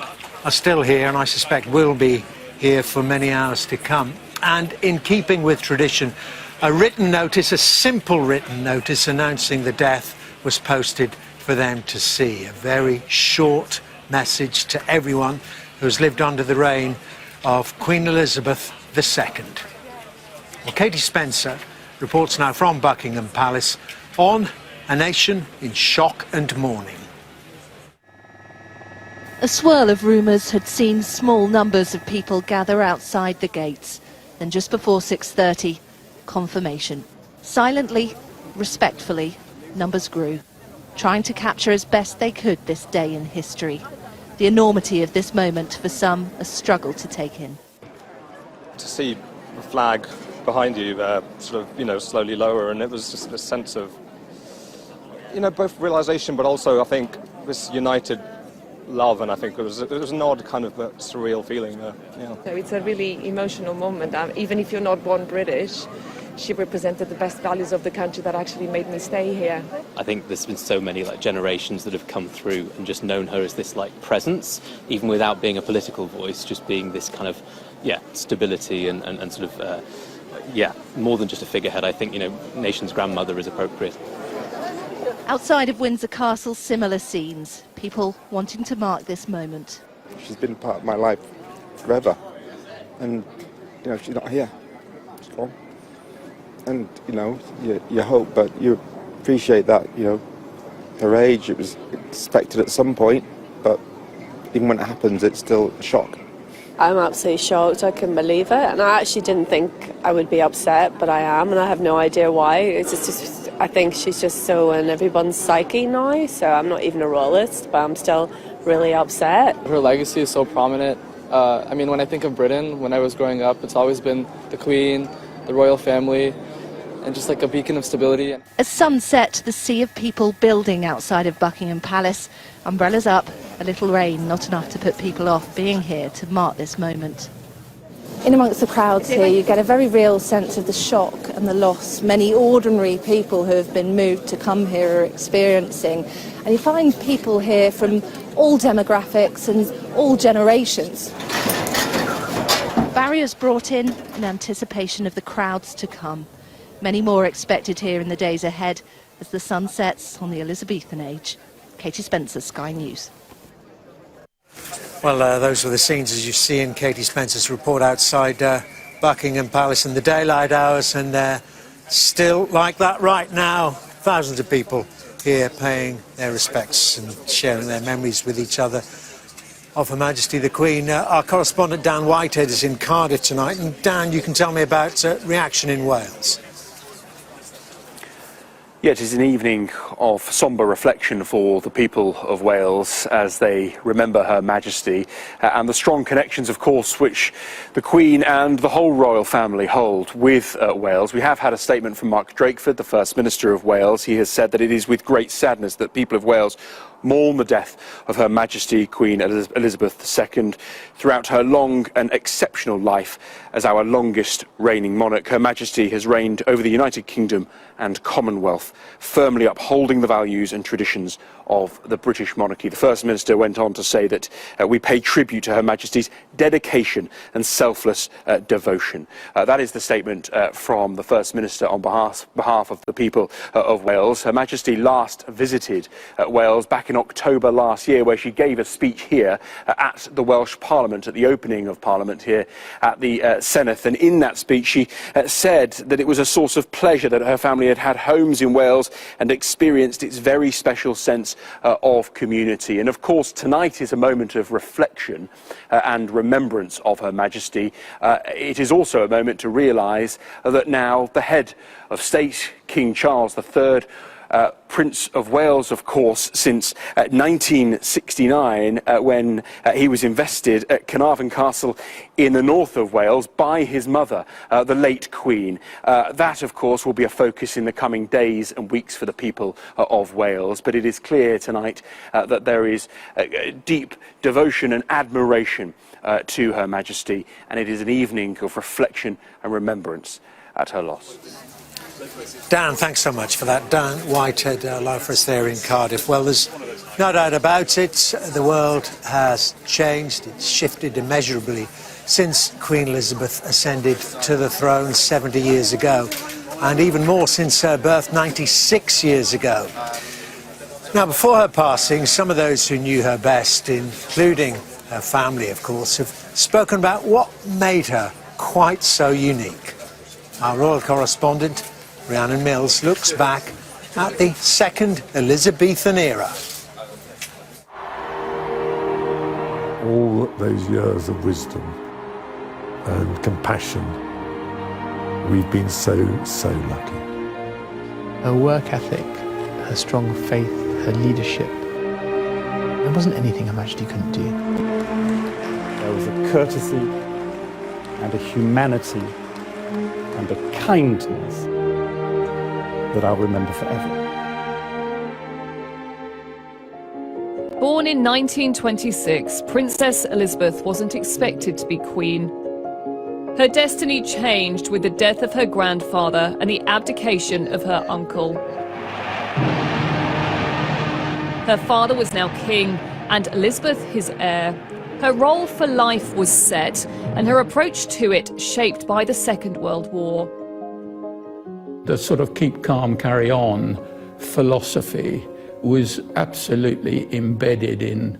are still here, and I suspect will be here for many hours to come. And in keeping with tradition, a written notice, a simple written notice announcing the death was posted for them to see. A very short message to everyone who's lived under the reign of Queen Elizabeth II. Well, Katie Spencer reports now from Buckingham Palace on a nation in shock and mourning. A swirl of rumours had seen small numbers of people gather outside the gates. Then just before 6:30, confirmation. Silently, respectfully, numbers grew, trying to capture as best they could this day in history. The enormity of this moment for some a struggle to take in. To see the flag behind you sort of, slowly lower, and it was just a sense of, both realisation but also I think this united love, and I think it was an odd kind of surreal feeling there. Yeah. So it's a really emotional moment. Even if you're not born British, she represented the best values of the country that actually made me stay here. I think there's been so many generations that have come through and just known her as this presence, even without being a political voice, just being this kind of stability and sort of more than just a figurehead. I think nation's grandmother is appropriate. Outside of Windsor Castle, similar scenes. People wanting to mark this moment. She's been part of my life forever, and she's not here. She's gone. And you hope, but you appreciate that. Her age, it was expected at some point, but even when it happens, it's still a shock. I'm absolutely shocked. I couldn't believe it, and I actually didn't think I would be upset, but I am, and I have no idea why. It's just I think she's just so in everyone's psyche now, so I'm not even a royalist, but I'm still really upset. Her legacy is so prominent. When I think of Britain, when I was growing up, it's always been the Queen, the royal family, and just a beacon of stability. As sunset, the sea of people building outside of Buckingham Palace. Umbrellas up, a little rain, not enough to put people off being here to mark this moment. In amongst the crowds here, you get a very real sense of the shock and the loss many ordinary people who have been moved to come here are experiencing. And you find people here from all demographics and all generations. Barriers brought in anticipation of the crowds to come. Many more expected here in the days ahead as the sun sets on the Elizabethan age. Katie Spencer, Sky News. Well, those were the scenes as you see in Katie Spencer's report outside Buckingham Palace in the daylight hours, and still like that right now. Thousands of people here paying their respects and sharing their memories with each other of Her Majesty the Queen. Our correspondent Dan Whitehead is in Cardiff tonight, and Dan, you can tell me about reaction in Wales. Yeah, it is an evening of sombre reflection for the people of Wales as they remember Her Majesty and the strong connections, of course, which the Queen and the whole royal family hold with Wales. We have had a statement from Mark Drakeford, the First Minister of Wales. He has said that it is with great sadness that people of Wales mourn the death of Her Majesty Queen Elizabeth II throughout her long and exceptional life as our longest reigning monarch. Her Majesty has reigned over the United Kingdom and Commonwealth, firmly upholding the values and traditions of the British monarchy. The First Minister went on to say that we pay tribute to Her Majesty's dedication and selfless devotion. That is the statement from the First Minister on behalf of the people of Wales. Her Majesty last visited Wales back in October last year, where she gave a speech here at the Welsh Parliament, at the opening of Parliament here at the Senedd. And in that speech she said that it was a source of pleasure that her family had had homes in Wales and experienced its very special sense of community. And of course tonight is a moment of reflection and remembrance of Her Majesty. It is also a moment to realise that now the head of state, King Charles III, Prince of Wales, of course, since 1969, when he was invested at Carnarvon Castle in the north of Wales by his mother, the late Queen. That, of course, will be a focus in the coming days and weeks for the people of Wales. But it is clear tonight that there is deep devotion and admiration to Her Majesty, and it is an evening of reflection and remembrance at her loss. Dan, thanks so much for that. Dan Whitehead, live for us there in Cardiff. Well, there's no doubt about it. The world has changed. It's shifted immeasurably since Queen Elizabeth ascended to the throne 70 years ago, and even more since her birth 96 years ago. Now, before her passing, some of those who knew her best, including her family, of course, have spoken about what made her quite so unique. Our royal correspondent, Rhiannon Mills, looks back at the second Elizabethan era. All those years of wisdom and compassion, we've been so lucky. Her work ethic, her strong faith, her leadership, there wasn't anything Her Majesty couldn't do. There was a courtesy and a humanity and a kindness that I'll remember forever. Born in 1926, Princess Elizabeth wasn't expected to be queen. Her destiny changed with the death of her grandfather and the abdication of her uncle. Her father was now king, and Elizabeth his heir. Her role for life was set, and her approach to it shaped by the Second World War. The sort of keep calm, carry on philosophy was absolutely embedded in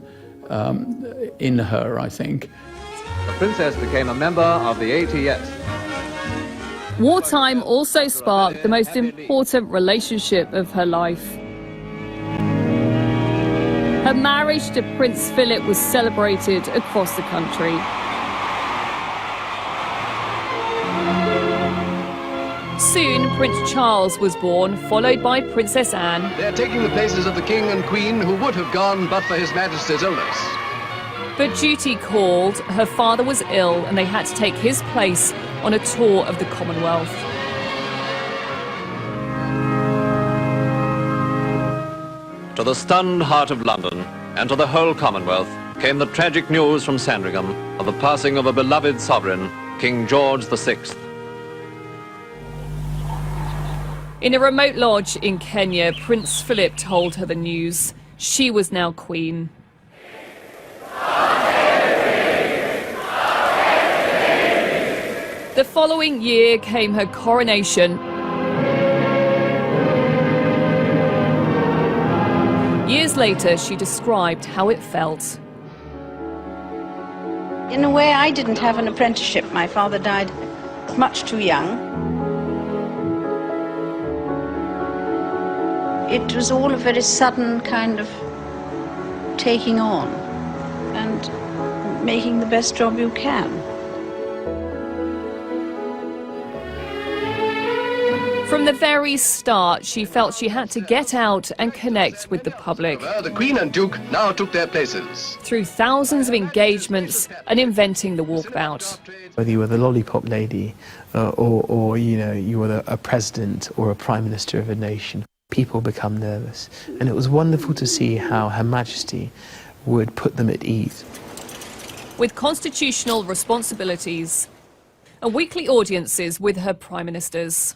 her, I think. The princess became a member of the ADVERTISE. Wartime also sparked the most important relationship of her life. Her marriage to Prince Philip was celebrated across the country. Soon, Prince Charles was born, followed by Princess Anne. They're taking the places of the king and queen who would have gone but for His Majesty's illness. But duty called, her father was ill and they had to take his place on a tour of the Commonwealth. To the stunned heart of London and to the whole Commonwealth came the tragic news from Sandringham of the passing of a beloved sovereign, King George VI. In a remote lodge in Kenya, Prince Philip told her the news. She was now queen. The following year came her coronation. Years later, she described how it felt. In a way, I didn't have an apprenticeship. My father died much too young. It was all a very sudden kind of taking on and making the best job you can. From the very start, she felt she had to get out and connect with the public. The Queen and Duke now took their places. Through thousands of engagements and inventing the walkabout. Whether you were the lollipop lady or you know, you were a president or a prime minister of a nation, people become nervous. And it was wonderful to see how Her Majesty would put them at ease. With constitutional responsibilities and weekly audiences with her prime ministers.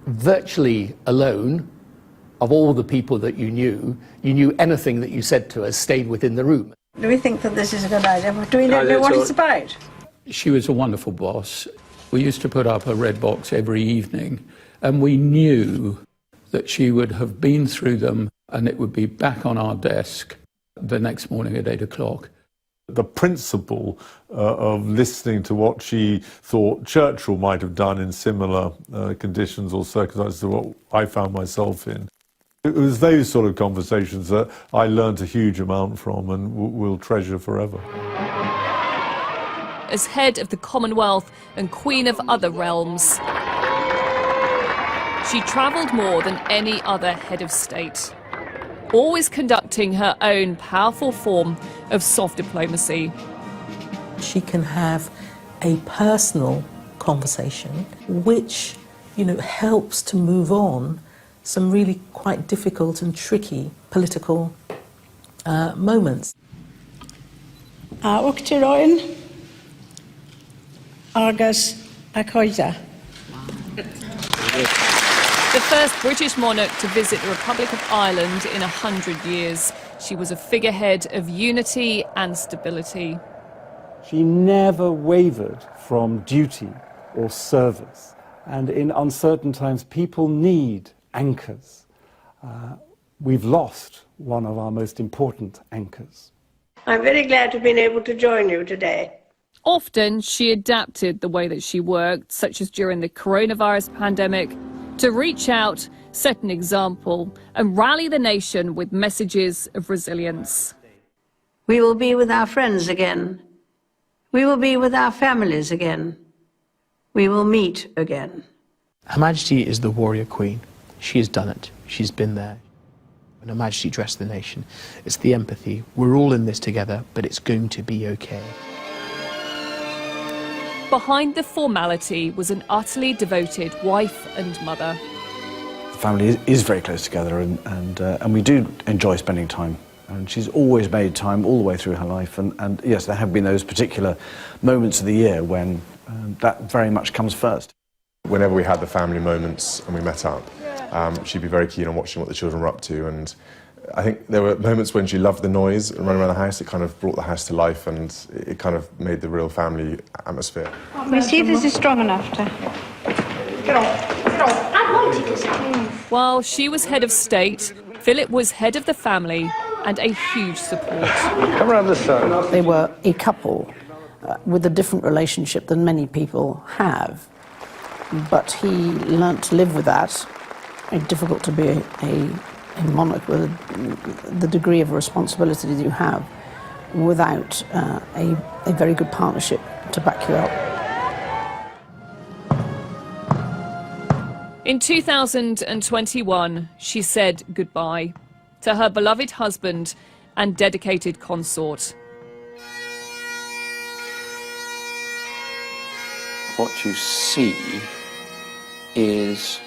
Virtually alone, of all the people that you knew anything that you said to us stayed within the room. Do we think that this is a good idea? Do we know what it's about? She was a wonderful boss. We used to put up a red box every evening, and we knew that she would have been through them and it would be back on our desk the next morning at 8 o'clock. The principle of listening to what she thought Churchill might have done in similar conditions or circumstances to what I found myself in. It was those sort of conversations that I learned a huge amount from and will treasure forever. As head of the Commonwealth and Queen of other realms, she travelled more than any other head of state, always conducting her own powerful form of soft diplomacy. She can have a personal conversation which, helps to move on some really quite difficult and tricky political moments. Uachtaráin agus a coide. The first British monarch to visit the Republic of Ireland in 100 years. She was a figurehead of unity and stability. She never wavered from duty or service. And in uncertain times, people need anchors. We've lost one of our most important anchors. I'm very glad to have been able to join you today. Often she adapted the way that she worked, such as during the coronavirus pandemic, to reach out, set an example, and rally the nation with messages of resilience. We will be with our friends again. We will be with our families again. We will meet again. Her Majesty is the warrior queen. She has done it. She's been there. When Her Majesty dressed the nation, it's the empathy. We're all in this together, but it's going to be okay. Behind the formality was an utterly devoted wife and mother. The family is very close together, and we do enjoy spending time. And she's always made time all the way through her life. And yes, there have been those particular moments of the year when that very much comes first. Whenever we had the family moments and we met up, she'd be very keen on watching what the children were up to. And I think there were moments when she loved the noise and running around the house. It kind of brought the house to life, and it kind of made the real family atmosphere. We see if this is strong enough to... Get on, get on. I wanted to say. While she was head of state, Philip was head of the family and a huge support. Come around this side. They were a couple with a different relationship than many people have, but he learnt to live with that. It's difficult to be a monarch with the degree of responsibility that you have without a very good partnership to back you up. In 2021, she said goodbye to her beloved husband and dedicated consort. What you see is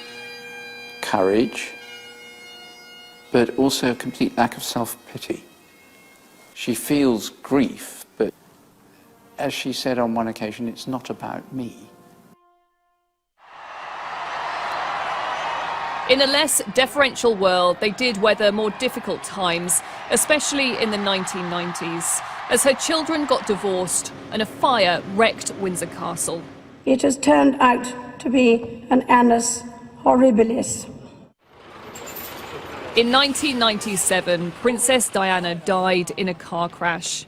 courage, but also a complete lack of self-pity. She feels grief, but as she said on one occasion, it's not about me. In a less deferential world, they did weather more difficult times, especially in the 1990s, as her children got divorced and a fire wrecked Windsor Castle. It has turned out to be an annus horribilis. In 1997, Princess Diana died in a car crash.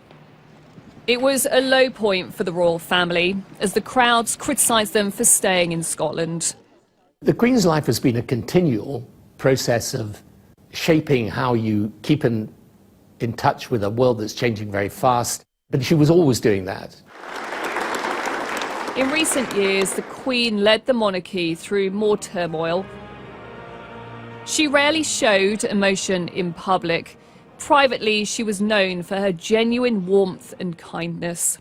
It was a low point for the royal family, as the crowds criticised them for staying in Scotland. The Queen's life has been a continual process of shaping how you keep in touch with a world that's changing very fast, but she was always doing that. In recent years, the Queen led the monarchy through more turmoil. She rarely showed emotion in public. Privately, she was known for her genuine warmth and kindness.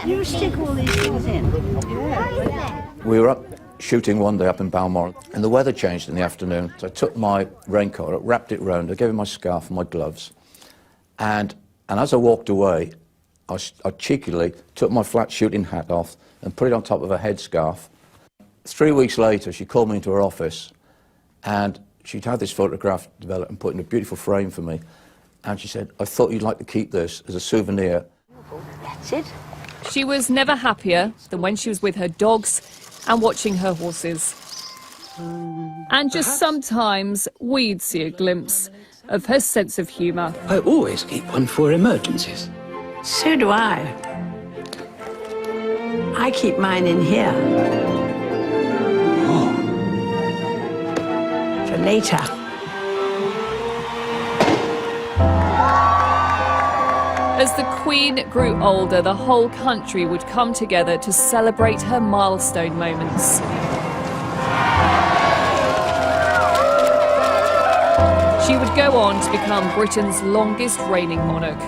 You stick all these things in. We were up shooting one day up in Balmoral, and the weather changed in the afternoon, so I took my raincoat, wrapped it round, I gave him my scarf and my gloves, and as I walked away, I cheekily took my flat shooting hat off and put it on top of her headscarf. 3 weeks later, she called me into her office, and she'd had this photograph developed and put in a beautiful frame for me, and she said, "I thought you'd like to keep this as a souvenir." That's it. She was never happier than when she was with her dogs and watching her horses. And just sometimes we'd see a glimpse of her sense of humour. I always keep one for emergencies. So do I. I keep mine in here. Oh. For later. As the Queen grew older, the whole country would come together to celebrate her milestone moments. She would go on to become Britain's longest reigning monarch.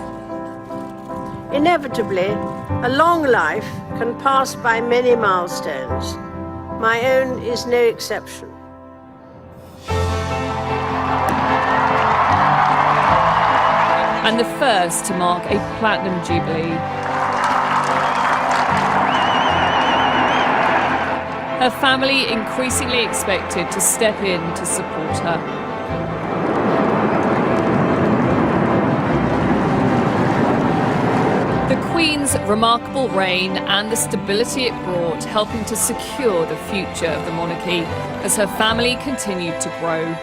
Inevitably, a long life can pass by many milestones. My own is no exception. And the first to mark a platinum jubilee. Her family increasingly expected to step in to support her. The Queen's remarkable reign and the stability it brought helping to secure the future of the monarchy as her family continued to grow.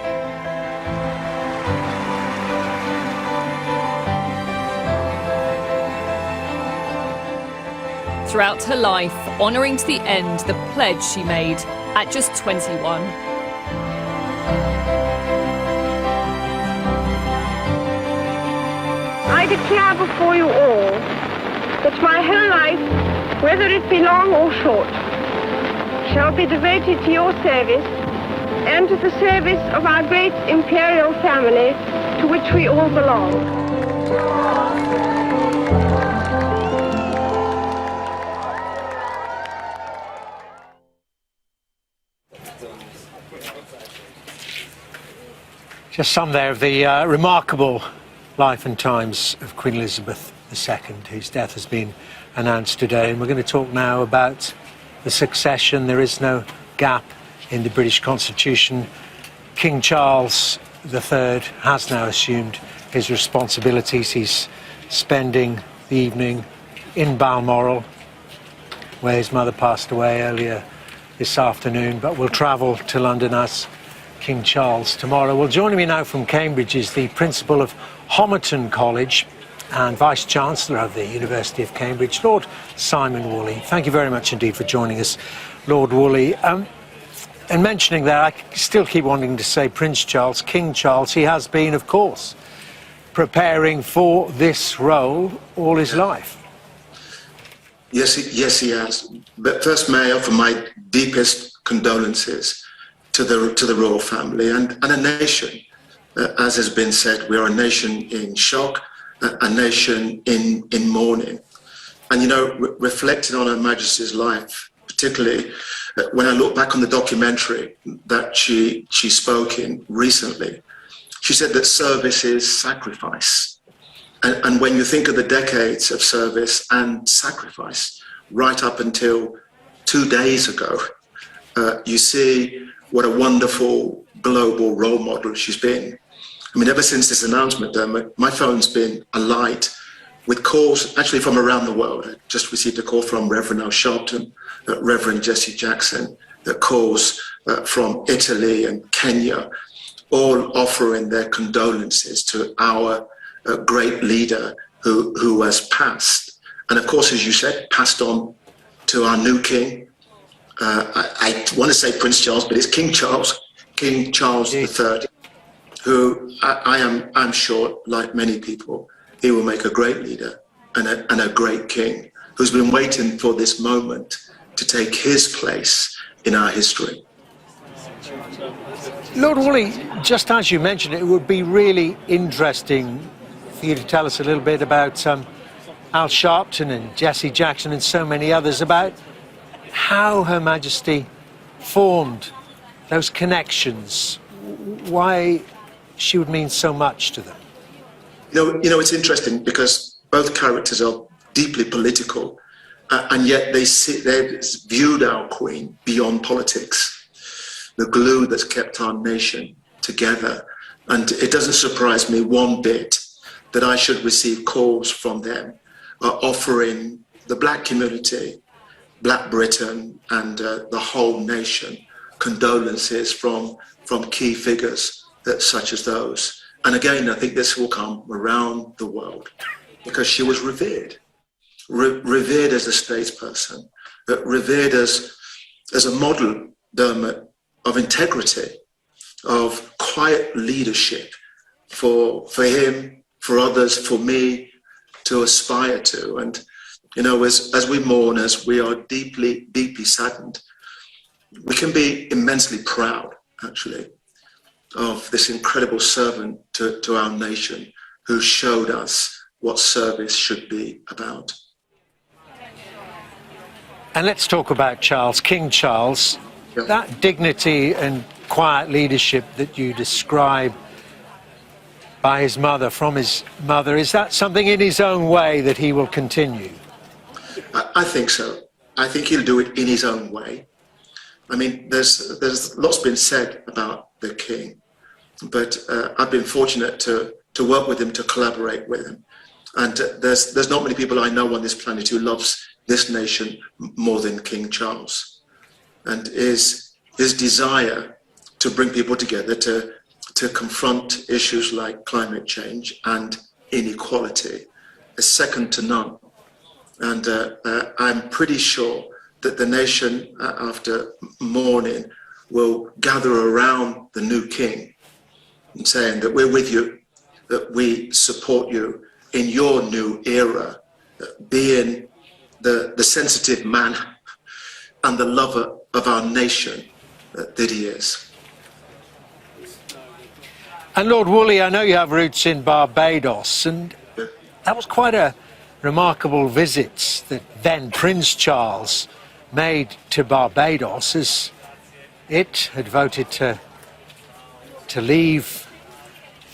Throughout her life, honouring to the end the pledge she made at just 21. I declare before you all that my whole life, whether it be long or short, shall be devoted to your service and to the service of our great imperial family to which we all belong. Just some there of the remarkable life and times of Queen Elizabeth II, whose death has been announced today. And we're going to talk now about the succession. There is no gap in the British Constitution. King Charles III has now assumed his responsibilities. He's spending the evening in Balmoral, where his mother passed away earlier this afternoon, but will travel to London as King Charles tomorrow. Well, joining me now from Cambridge is the principal of Homerton College and Vice-Chancellor of the University of Cambridge, Lord Simon Woolley. Thank you very much indeed for joining us, Lord Woolley. And mentioning that, I still keep wanting to say Prince Charles, King Charles. He has been, of course, preparing for this role all his life. Yes, he has. But first, may I offer my deepest condolences to the royal family and a nation. As has been said, we are a nation in shock, a nation in mourning. And, you know, reflecting on Her Majesty's life, particularly when I look back on the documentary that she spoke in recently, she said that service is sacrifice. And when you think of the decades of service and sacrifice, right up until 2 days ago, you see what a wonderful global role model she's been. I mean, ever since this announcement, my phone's been alight with calls actually from around the world. I just received a call from Reverend Al Sharpton, Reverend Jesse Jackson, calls from Italy and Kenya, all offering their condolences to our great leader who has passed. And of course, as you said, passed on to our new king. I want to say Prince Charles, but it's King Charles III, who I'm sure, like many people, he will make a great leader and a great king who's been waiting for this moment to take his place in our history. Lord Woolley, just as you mentioned, it would be really interesting for you to tell us a little bit about Al Sharpton and Jesse Jackson and so many others, about how Her Majesty formed those connections, why she would mean so much to them. You know, it's interesting because both characters are deeply political, and yet they've viewed our Queen beyond politics, the glue that's kept our nation together. And it doesn't surprise me one bit that I should receive calls from them offering the black community, Black Britain, and the whole nation condolences from key figures such as those. And again, I think this will come around the world because she was revered, revered as a statesperson, revered as a model, Dermot, of integrity, of quiet leadership for him, for others, for me to aspire to. And, you know, as we mourn, as we are deeply, deeply saddened, we can be immensely proud, actually, of this incredible servant to our nation who showed us what service should be about. And let's talk about Charles, King Charles. Yep. That dignity and quiet leadership that you describe by his mother, from his mother, is that something in his own way that he will continue? I think so. I think he'll do it in his own way. I mean, there's lots been said about the king, but I've been fortunate to work with him, to collaborate with him. And there's not many people I know on this planet who loves this nation more than King Charles. And his desire to bring people together to confront issues like climate change and inequality is second to none. And I'm pretty sure that the nation, after mourning, will gather around the new king and saying that we're with you, that we support you in your new era, being the sensitive man and the lover of our nation that he is. And Lord Woolley, I know you have roots in Barbados, and that was quite a remarkable visit that then Prince Charles made to Barbados, as it had voted to leave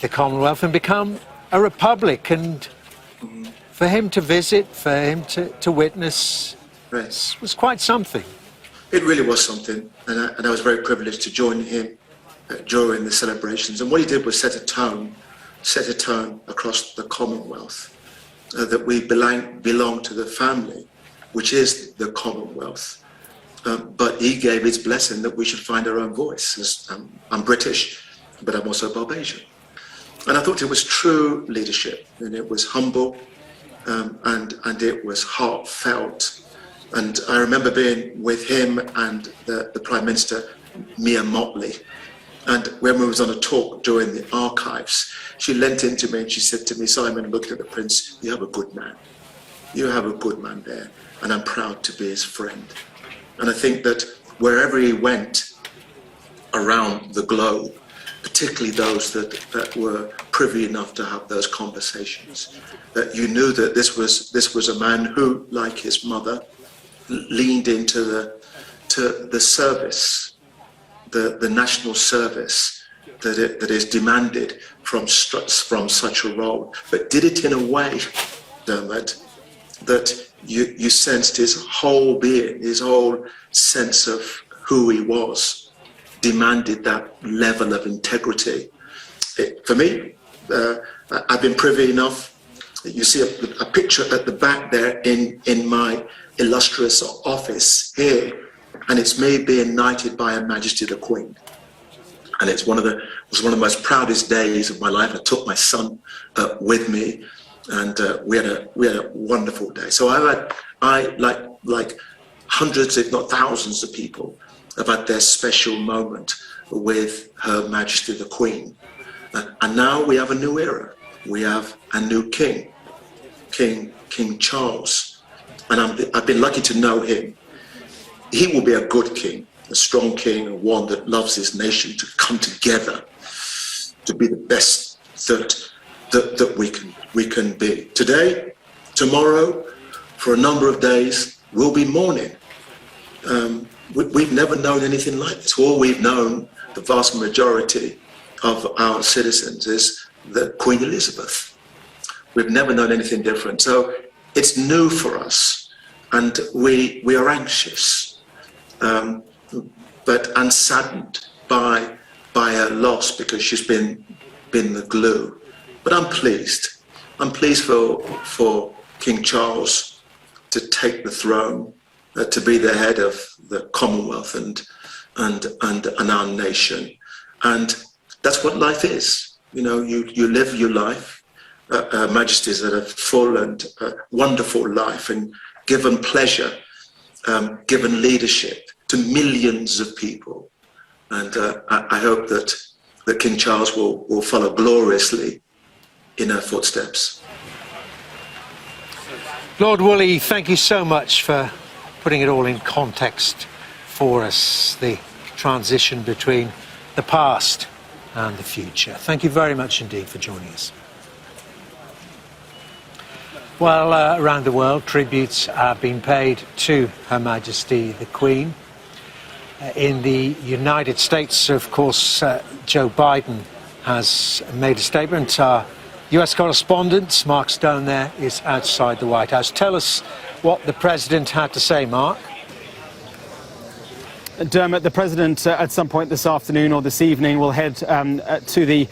the Commonwealth and become a republic. And for him to visit, for him to witness, was quite something. It really was something, and I was very privileged to join him during the celebrations. And what he did was set a tone across the Commonwealth, that we belong to the family, which is the Commonwealth. But he gave his blessing that we should find our own voice. I'm British, but I'm also Barbadian. And I thought it was true leadership, and it was humble, and it was heartfelt. And I remember being with him and the Prime Minister, Mia Motley. And when we was on a talk during the archives, she leant into me and she said to me, "Simon, looking at the Prince, you have a good man. You have a good man there, and I'm proud to be his friend." And I think that wherever he went around the globe, particularly those that were privy enough to have those conversations, that you knew that this was a man who, like his mother, leaned into the service, the national service that is demanded from such a role, but did it in a way, Dermot, that you sensed his whole being, his whole sense of who he was, demanded that level of integrity. For me, I've been privy enough. You see a picture at the back there in my illustrious office here, and it's me being knighted by Her Majesty the Queen. And it was one of the most proudest days of my life. I took my son with me, and we had a wonderful day. So I like hundreds, if not thousands, of people have had their special moment with Her Majesty the Queen. And now we have a new era. We have a new king, King Charles. And I've been lucky to know him. He will be a good king, a strong king, and one that loves his nation, to come together to be the best that we can be. Today, tomorrow, for a number of days, we'll be mourning. We've never known anything like this. All we've known, the vast majority of our citizens, is the Queen Elizabeth. We've never known anything different. So it's new for us, and we are anxious, but saddened by her loss, because she's been the glue. But I'm pleased. I'm pleased for King Charles to take the throne, to be the head of the Commonwealth and our nation. And that's what life is. You know, you live your life. Her Majesty's had a full and wonderful life, and given pleasure, given leadership to millions of people. And I hope that King Charles will follow gloriously in her footsteps. Lord Woolley, thank you so much for putting it all in context for us, the transition between the past and the future. Thank you very much indeed for joining us. Well, around the world, tributes have been paid to Her Majesty the Queen. In the United States, of course, Joe Biden has made a statement. Our US correspondent, Mark Stone, there is outside the White House. Tell us what the President had to say, Mark. Dermot, the President at some point this afternoon or this evening will head to the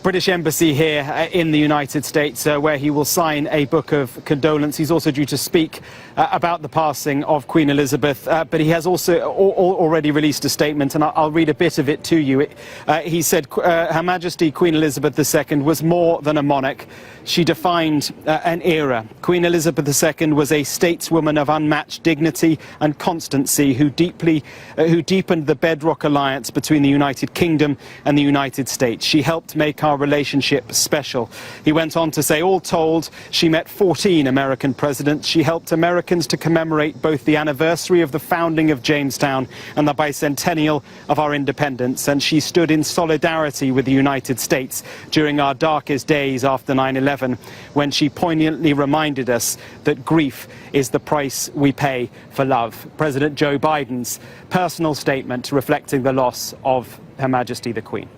British Embassy here in the United States, where he will sign a book of condolence. He's also due to speak about the passing of Queen Elizabeth, but he has also already released a statement, and I'll read a bit of it to you. He said, Her Majesty Queen Elizabeth II was more than a monarch. She defined an era. Queen Elizabeth II was a stateswoman of unmatched dignity and constancy who deepened the bedrock alliance between the United Kingdom and the United States. She helped make our relationship special. He went on to say, all told, she met 14 American presidents. She helped Americans to commemorate both the anniversary of the founding of Jamestown and the bicentennial of our independence. And she stood in solidarity with the United States during our darkest days after 9/11, when she poignantly reminded us that grief is the price we pay for love. President Joe Biden's personal statement reflecting the loss of Her Majesty the Queen.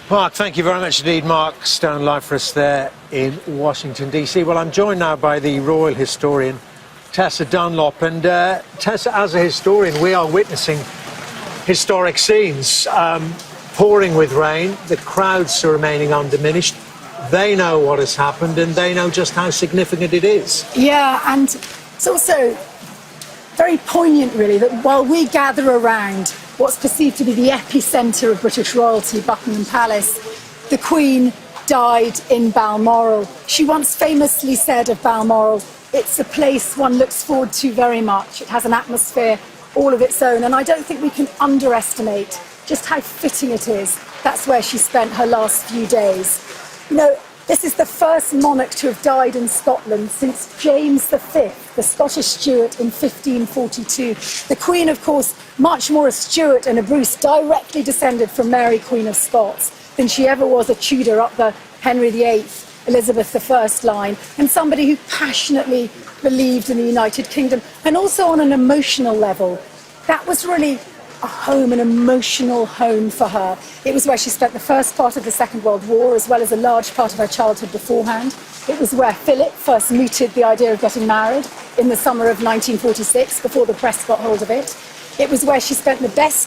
Mark, thank you very much indeed. Mark Stone live for us there in Washington, D.C. Well, I'm joined now by the royal historian, Tessa Dunlop. And Tessa, as a historian, we are witnessing historic scenes. Pouring with rain, the crowds are remaining undiminished. They know what has happened and they know just how significant it is. Yeah, and it's also very poignant, really, that while we gather around what's perceived to be the epicentre of British royalty, Buckingham Palace, the Queen died in Balmoral. She once famously said of Balmoral, it's a place one looks forward to very much. It has an atmosphere all of its own, and I don't think we can underestimate just how fitting it is. That's where she spent her last few days. You know, this is the first monarch to have died in Scotland since James V, the Scottish Stuart, in 1542. The Queen, of course, much more a Stuart and a Bruce, directly descended from Mary, Queen of Scots, than she ever was a Tudor up the Henry VIII, Elizabeth I line, and somebody who passionately believed in the United Kingdom, and also on an emotional level. That was really a home, an emotional home for her. It was where she spent the first part of the Second World War, as well as a large part of her childhood beforehand. It was where Philip first mooted the idea of getting married in the summer of 1946, before the press got hold of it. It was where she spent the best